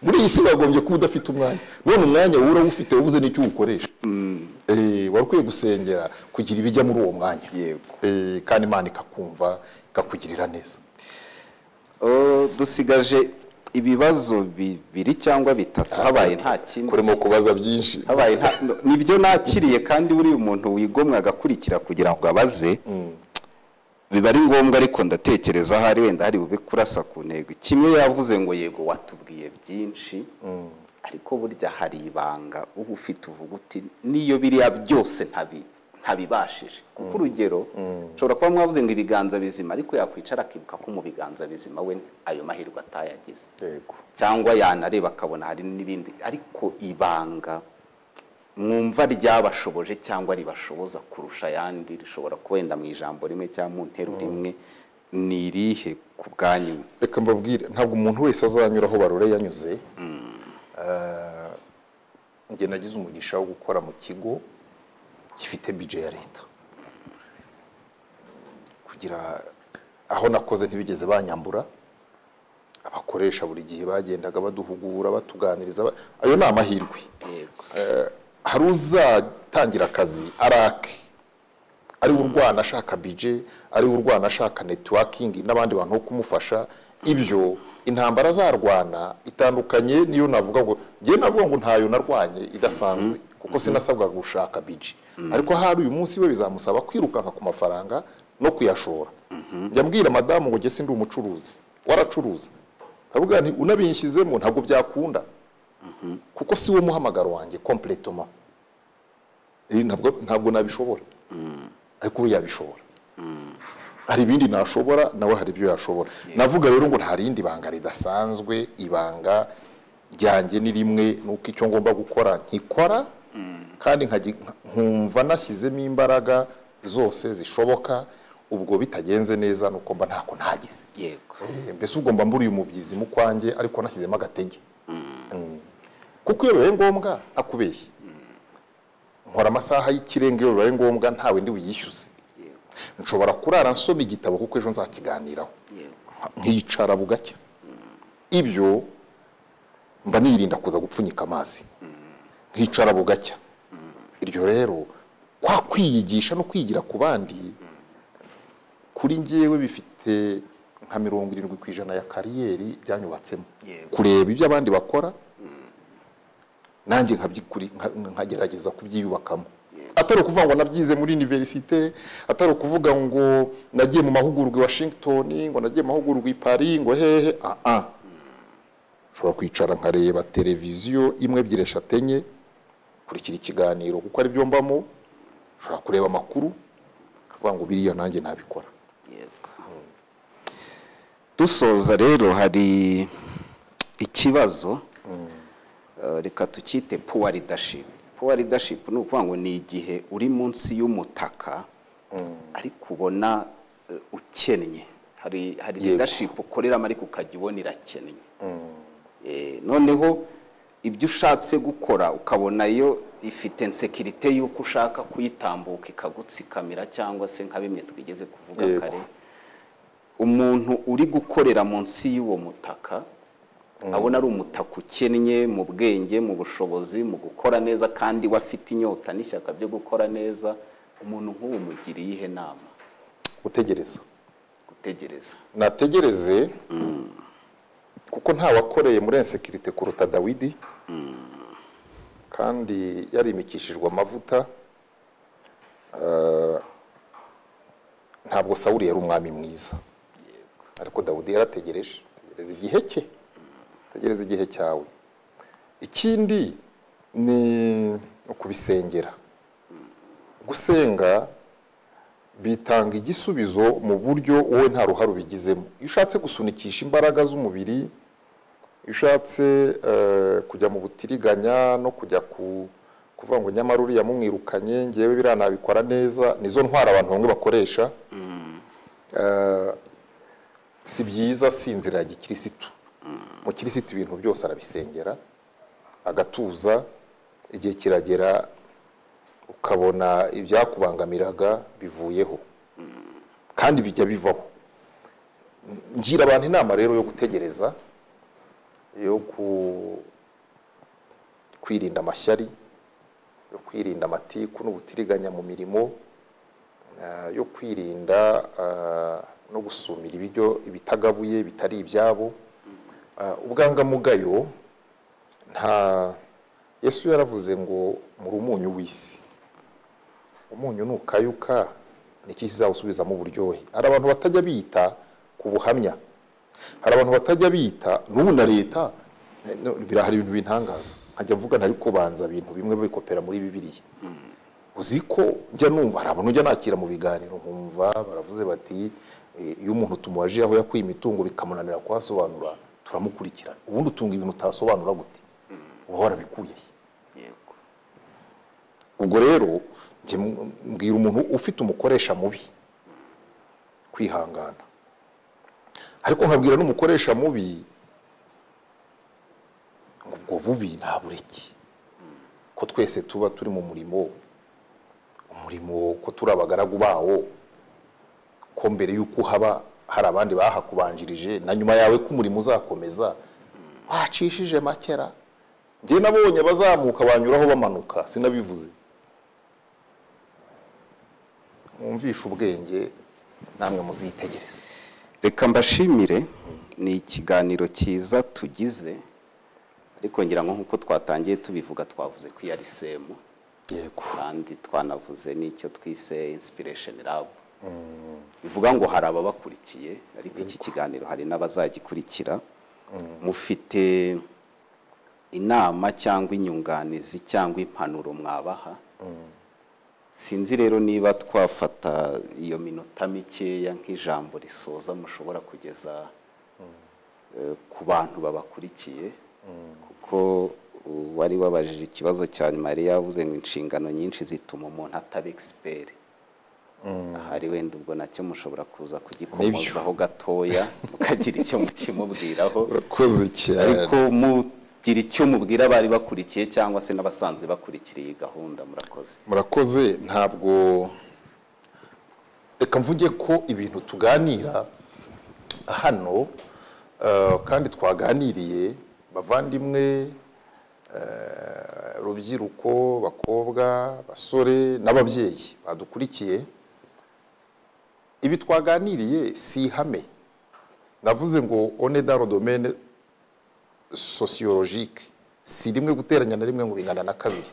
Muri iyi si wagombye kuba udafite umwanya. None umwanya wura ufite ubuze n'icyo ukoresha. Warukwiye gusengera kugira ibijya muri uwo mwanya. Yego. Kandi Imana ikakumva ikakugirira neza. Dusigaje ibibazo 2 cyangwa 3, habaye nta kindi. Kurimo kubaza byinshi. Habaye nibyo nakiriye, kandi buri umuntu wigomwa agakurikira kugira ngo abaze. Biba ari ngombwa, ariko ndatekereza hari wenda hari bube kurasa ku ntego. Kimwe yavuze ngo yego watubwiye byinshi, ariko burya hari ibanga ubu ufite uvuga uti niyo biriya byose ntabibashije. Kuko urugero nshobora kuba mwavuze ngo ibiganza bizima, ariko yakwicara akibuka ko mu biganza bizima we ayo mahirwe atayagize. Yego. Cyangwa yanareba akabona hari n'ibindi, ariko ibanga mwumva ryabashoboje cyangwa ribashoboza kurusha yandi, rishobora kuwenda mu ijambo rimwe cyangwa mu nteruro imwe, ni irihe ku bwanyu? Reka mbabwire, ntabwo umuntu wese azanyura aho Barore yanyuze. Nge nagize umugisha wo gukora mu kigo gifite budget ya leta, kugira aho nakoze ntibigeze banyambura. Abakoresha buri gihe bagendaga baduhugura, batuganiriza. Ayo ni amahirwe. Yego. Hari uzatangira akazi arake ari urwana ashaka budget, ari urwana ashaka networking n'abandi bantu bo kumufasha. Ibyo intambara zarwana itandukanye niyo navuga ngo navuga ngo ntayo narwanye idasanzwe kuko sinasabwa gushaka budget, ariko hari uyu munsi we bizamusaba kwirukanka ku mafaranga no kuyashora. Njya mbwira madamu ngo nge sindi umucuruzi, waracuruza kavuga nti unabinshyizemo ntabwo byakunda kuko si wo muhamagaro wanjye completement, ntabwo nabishobora, ariko we yabishobora. Hari ibindi nashobora nawe hari ibyo yashobora. Navuga rero ngo nta rindi banga ridasanzwe, ibanga ryanjye ni rimwe, nuko icyo ngomba gukora nkikora kandi nkumva nashyizemo imbaraga zose zishoboka. Ubwo bitagenze neza nuko mba ntako ntagize. Yego. Mbese ugomba mburiye umubyizi mu kwanjye ariko nashyizemo agatege. Kuko iyo bibaye ngombwa akubeshye. Nkora amasaha y'ikirenga iyo bibaye ngombwa ntawe ndi wiyishyuze. Nshobora kurara nsoma igitabo kuko ejo nzakiganiraho. Nkicara bugacya. Ibyo mba nirinda kuza gupfunyika amazi. Nkicara bugacya. Iryo rero kwa kwiyigisha no kwigira ku bandi kuri njyewe bifite nka 70% ya kariyeri byanyubatsemo. Kureba ibyo abandi bakora nanjye nkagerageza kubyiyubakamo. Atari kuvuga ngo nabyize muri universite, atari kuvuga ngo nagiye mu mahugurwa i Washington, ngo nagiye mu mahugurwa i Paris, ngo hehe. Ushobora kwicara nkareba televiziyo imwe ebyiri eshatu enye, kurikira ikiganiro kuko ari byo mbamo. Ushobora kureba amakuru kuvuga ngo biriya nanjye nabikora. Dusoza rero hari ikibazo reka tukite poor leadership. Poor leadership ni ukuvuga ngo ni igihe uri munsi y'umutaka ariko ubona ukennye. Hari leadership ukoreramo ariko ukajya ubona irakennye. Noneho ibyo ushatse gukora ukabona yo ifite insecurity y'uko ushaka kuyitambuka ikagutsikamira cyangwa se nka bimwe twigeze kuvuga kare. Umuntu uri gukorera munsi y'uwo mutaka abona ari umutaka ukennye mu bwenge, mu bushobozi, mu gukora neza kandi wafite inyota n'ishyaka byo gukora neza, umuntu nk'uwo mugiriye ihe nama? Gutegereza. Nategereze kuko nta wakoreye muri insecurity kuruta Dawidi, kandi yarimikishijwe amavuta. Ntabwo Sawuli yari umwami mwiza, ariko Dawidi yarategereje. Tegereza igihe cye, tegereza igihe cyawe. Ikindi ni ukubisengera. Gusenga bitanga igisubizo mu buryo wowe nta ruhare ubigizemo. Iyo ushatse gusunikisha imbaraga z'umubiri, iyo ushatse kujya mu butiriganya no kujya kuvuga ngo nyamara uriya mumwirukanye ngewe biriya nabikora neza, nizo ntwara abantu bamwe bakoresha. Si byiza, si inzira ya gikirisitu. Mu kirisitu ibintu byose arabisengera agatuza, igihe kiragera ukabona ibyakubangamiraga bivuyeho kandi bijya bivaho. Ngira abantu inama rero yo gutegereza, yo kwirinda amashyari, yo kwirinda amatiku n'ubutiriganya mu mirimo, yo kwirinda no gusumira ibiryo ibitagabuye bitari ibyabo. Ubwangamugayo nta Yesu yaravuze ngo muri umunyu w'isi, umunyu nukayuka niki kizawusubizamo uburyohe. Hari abantu batajya bita ku buhamya, hari abantu batajya bita n'ubu na leta. Birahari ibintu bintangaza, nkajya mvuga ntari kubanza ibintu bimwe babikopera muri Bibiliya. Uziko njya numva hari abantu njya nakira mu biganiro nkumva baravuze bati iyo umuntu tumuwaje aho yakuye imitungo bikamunanira kuhasobanura turamukurikirana. Ubundi utunga ibintu utasobanura gute? Uba warabikuye. Yego. Ubwo rero njye mbwira umuntu ufite umukoresha mubi kwihangana, ariko nkabwira n'umukoresha mubi ubwo bubi nta bureki, ko twese tuba turi mu murimo ko turi abagaragu bawo, ko mbere y'uko haba hari abandi bahakubanjirije na nyuma yawe ko umurimo uzakomeza. Wacishije makera. Njye nabonye bazamuka banyuraho bamanuka, sinabivuze. mwumvishe ubwenge namwe muzitegereze. Reka mbashimire, ni ikiganiro cyiza tugize, ariko ngira ngo nkuko twatangiye tubivuga twavuze ko iya risemu, yego, kandi twanavuze n'icyo twise inspiration lab. Bivuga ngo hari ababakurikiye, ariko iki kiganiro hari n'abazagikurikira. Mufite inama cyangwa inyunganizi cyangwa impanuro mwabaha? Sinzi rero niba twafata iyo minota mikeya nk'ijambo risoza mushobora kugeza ku bantu babakurikiye, kuko wari wabajije ikibazo cyane Maria yavuze ngo inshingano nyinshi zituma umuntu ataba expert. Hari wenda ubwo nacyo mushobora kuza kugikomozaho gatoya mukagira icyo mukimubwiraho. Urakoze cyane. Ariko mugira icyo mubwira bari bakurikiye cyangwa se n'abasanzwe bakurikiriye iyi gahunda. Murakoze. Ntabwo reka mvuge ko ibintu tuganira hano kandi twaganiriye bavandimwe, rubyiruko, bakobwa, basore n'ababyeyi badukurikiye, ibi twaganiriye si ihame. Navuze ngo on est dans le domaine sociologique, si rimwe guteranya na rimwe ngo bingana na kabiri.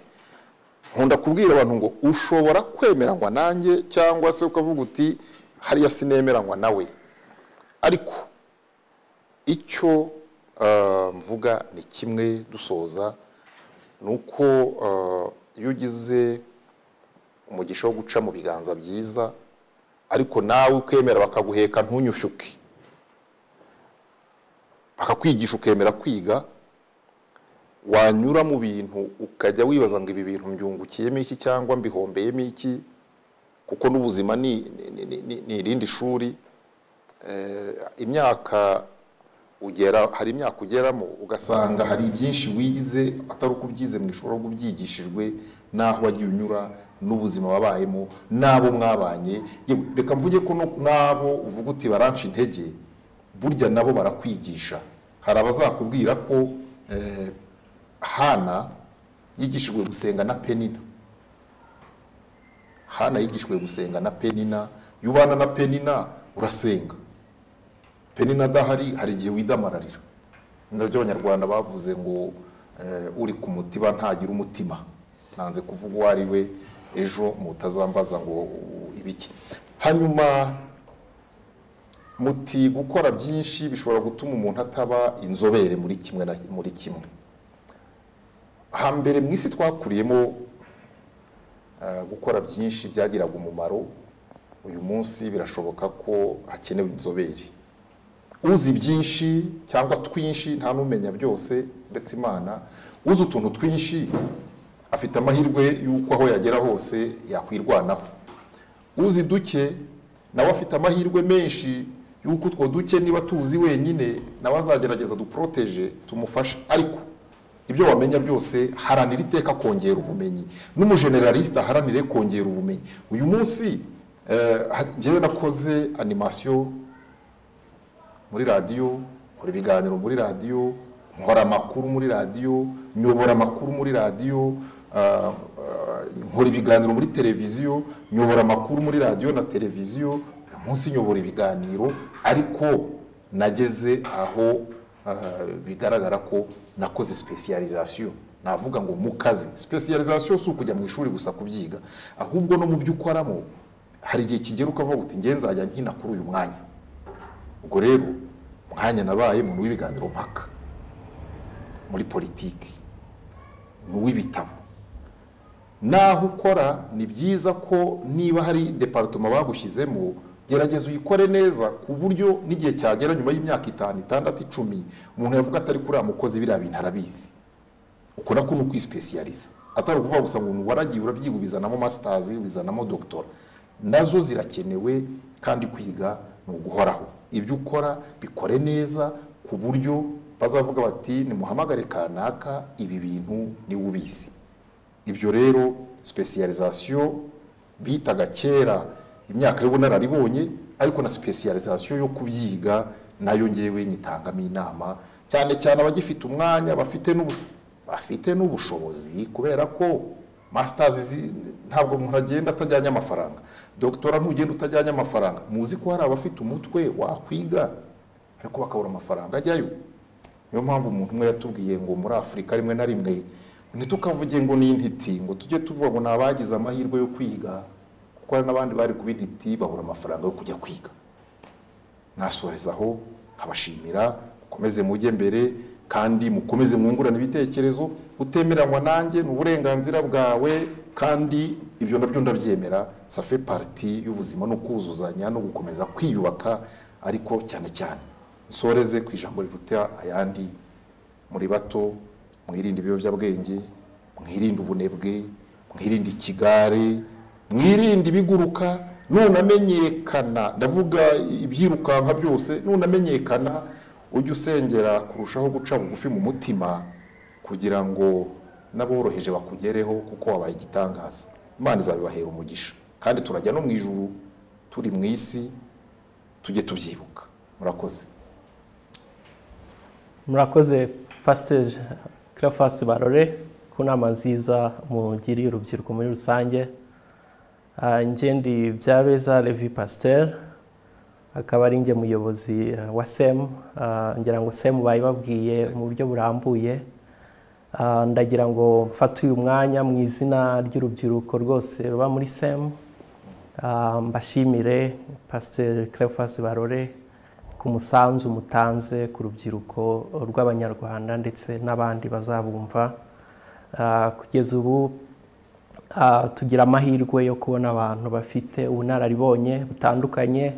Nkunda kubwira abantu ngo ushobora kwemeranywa nanjye cyangwa se ukavuga uti hariya sinemeranywa nawe, ariko icyo mvuga ni kimwe dusoza, nuko iyo ugize umugisha wo guca mu biganza byiza ariko nawe ukemera bakaguheka ntunyushuke, bakakwigisha ukemera kwiga, wanyura mu bintu ukajya wibaza ngo ibi bintu mbyungukiyemo iki cyangwa mbihombeyemo iki, kuko n'ubuzima ni irindi shuri. Hari imyaka ugeramo ugasanga hari byinshi wigize atari uko ubyize mu ishuri, ahubwo ubyigishijwe n'aho wagiye unyura n'ubuzima wabayemo n'abo mwabanye. Reka mvuge ko n'abo uvuga uti baranca intege, burya nabo barakwigisha. Hari abazakubwira ko Hana yigishijwe gusenga na Penina. Hana yigishijwe gusenga na Penina. Yubana na Penina urasenga, Penina adahari hari igihe widamararira. Nabyo Abanyarwanda bavuze ngo uri ku mutiba ntagira umutima. Nanze kuvuga uwo ari we, ejo mutazambaza ngo ibiki. Hanyuma muti gukora byinshi bishobora gutuma umuntu ataba inzobere muri kimwe. Hambere mu isi twakuriyemo gukora byinshi byagiraga umumaro. Uyu munsi birashoboka ko hakenewe inzobere. Uzi byinshi cyangwa twinshi nta numenya byose, ndetse Imana. Uzi utuntu twinshi afite amahirwe y'uko aho yagera hose yakwirwanaho. Uzi duke nawe afite amahirwe menshi y'uko utwo duke niba tuzi wenyine nawe azagerageza duproteje tumufashe. Ariko ibyo wamenya byose haranira iteka kongera ubumenyi. N'umugeneraliste haranire kongera ubumenyi. Uyu munsi njyewe nakoze animation muri radio, nkora ibiganiro muri radio, nkora amakuru muri radio, nyobora amakuru muri radio, nkora ibiganiro muri televiziyo, nyobora amakuru muri radio na televiziyo. Munsi nyobora ibiganiro, ariko nageze aho bigaragara ko nakoze specialisation. Navuga ngo mu kazi specialisation si ukujya mu ishuri gusa kubyiga, ahubwo no mu byo ukoramo hari igihe kigera ukavuga uti nge nzajya nkina kuri uyu mwanya. Ubwo rero mwanya nabaye mu w'ibiganiro mpaka, muri politiki, mu w'ibitabo. Naho ukora ni byiza ko niba hari departement bagushyizemo, gerageza uyikore neza ku buryo n'igihe cyagera nyuma y'imyaka 5, 6, 10 umuntu yavuga atari kuri amukozi biriya bintu arabizi. Uko nako no kwispecialize, atari kuvuga gusa ngo waragiye urabyiga ubizanamo masters, ubizanamo doctor. Nazo zirakenewe, kandi kwiga no guhoraho. Ibyo ukora bikore neza ku buryo bazavuga bati ni muhamagare kanaka ibi bintu ni ubizi. Ibyo rero specialisation bitaga kera imyaka y'ubunararibonye, ariko na specialisation yo kubyiga nayo ngewe nyitangamo inama, cyane cyane abagifite umwanya bafite n'ubushobozi, kubera ko masters ntabwo umuntu agenda atajyanye amafaranga, doctora ntugenda utajyanye amafaranga. Muzi ko hari abafite umutwe wakwiga ariko bakabura amafaranga ajyayo. Niyo mpamvu umuntu umwe yatubwiye ngo muri Afurika rimwe na rimwe ntitukavuge ngo ni intiti, ngo tujye tuvuga ngo nabagize amahirwe yo kwiga, kuko hari n'abandi bari kuba intiti babura amafaranga yo kujya kwiga. Nasorezaho abashimira, mukomeze mujye mbere kandi mukomeze mwungurana ibitekerezo, utemeranywa nanjye n'uburenganzira bwawe, kandi ibyo nabyo ndabyemera. Ça fait partie y'ubuzima no kuzuzanya no gukomeza kwiyubaka, ariko cyane cyane nsoreze ku ijambo rivuta ayandi: muri bato mwirinde ibiyobyabwenge, mwirinde ubunebwe, mwirinde ikigare, mwirinde ibiguruka. Nunamenyekana, ndavuga ibyirukanka byose, nunamenyekana ujye usengera kurushaho guca bugufi mu mutima, kugira ngo n'aboroheje bakugereho, kuko wabaye igitangaza. Imana izabibahera umugisha, kandi turajya no mu ijuru, turi mu isi tujye tubyibuka. Murakoze. Murakoze Pastor Cleophas Barore ku nama nziza mugiriye urubyiruko muri rusange. Ngendi Byabeza Levi Pasteur, akaba ari nge muyobozi wa SEM. Ngira ngo SEM bayibabwiye mu buryo burambuye. Ndagira ngo mfate uyu mwanya mu izina ry'urubyiruko rwose ruba muri SEM, mbashimire Pastor Cleophas Barore ku musanzu mutanze ku rubyiruko rw'Abanyarwanda ndetse n'abandi bazabumva. Kugeza ubu tugira amahirwe yo kubona abantu bafite ubunararibonye butandukanye,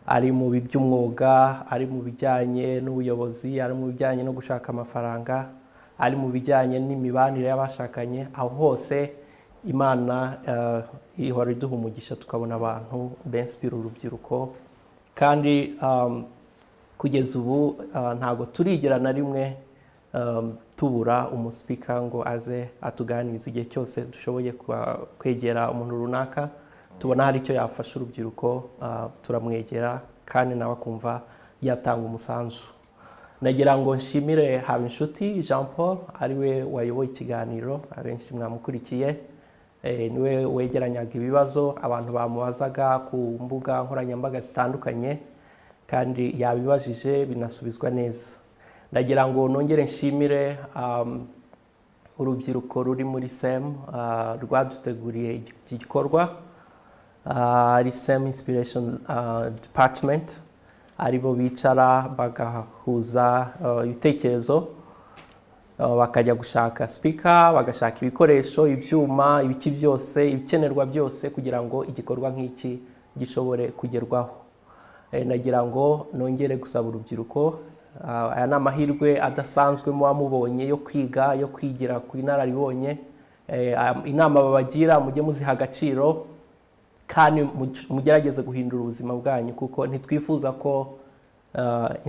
ari mu by'umwuga, ari mu bijyanye n'ubuyobozi, ari mu bijyanye no gushaka amafaranga, ari mu bijyanye n'imibanire y'abashakanye. Aho hose Imana ihora iduha umugisha tukabona abantu benspira urubyiruko, kandi kugeza ubu ntago turigera na rimwe tubura umuspeaker ngo aze atuganiriza. Igihe cyose dushoboye kwegera umuntu runaka tubona hari icyo yafasha urubyiruko, turamwegera kandi nawe akumva yatanga umusanzu. Nagira ngo nshimire Habinshuti Jean Paul, ariwe wayoboye ikiganiro, abenshi mwamukurikiye. Niwe wegeranyaga ibibazo abantu bamubazaga ku mbuga nkoranyambaga zitandukanye, kandi yabibajije binasubizwa neza. Ndagira ngo nongere nshimire urubyiruko ruri muri SEM rwaduteguriye iki gikorwa, ari SEM Inspiration Department, aribo bicara bagahuza ibitekerezo, bakajya gushaka speaker, bagashaka ibikoresho, ibyuma, ibiki byose, ibikenerwa byose kugira ngo igikorwa nk'iki gishobore kugerwaho. Nagira ngo nongere gusaba urubyiruko, aya ni amahirwe adasanzwe muba mubonye yo kwiga, yo kwigira ku inararibonye. Inama babagira mujye muziha agaciro, kandi mugerageze guhindura ubuzima bwanyu, kuko ntitwifuza ko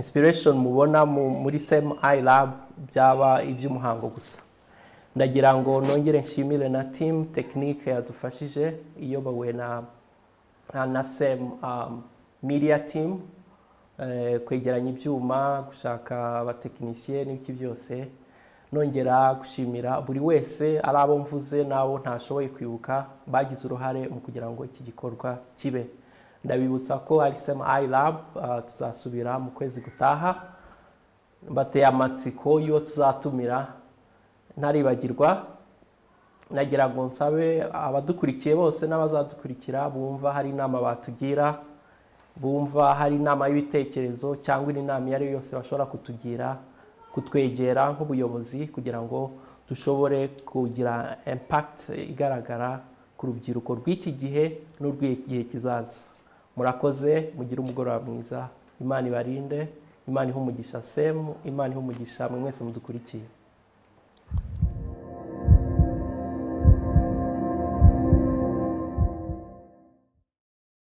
inspiration mubona muri SEM iLab byaba iby'umuhango gusa. Ndagira ngo nongere nshimire na team technique yadufashije iyobowe na SEM media team, kwegeranya ibyuma, gushaka abatekinisiye n'ibiki byose. Nongera gushimira buri wese, ari abo mvuze n'abo ntashoboye kwibuka, bagize uruhare mu kugira ngo iki gikorwa kibe. Ndabibutsa ko ari SEM iLab, tuzasubira mu kwezi gutaha. Bateye amatsiko yo tuzatumira ntaribagirwa. Nagira ngo nsabe abadukurikiye bose n'abazadukurikira bumva hari inama batugira, bumva hari inama y'ibitekerezo cyangwa inama iyo ari yose bashobora kutugira, kutwegera nk'ubuyobozi, kugira ngo dushobore kugira impact igaragara ku rubyiruko rw'iki gihe n'urw'igihe kizaza. Murakoze, mugire umugoroba mwiza. Imana ibarinde, Imana ihe umugisha SEM, Imana ihe umugisha mwe mwese mudukurikiye.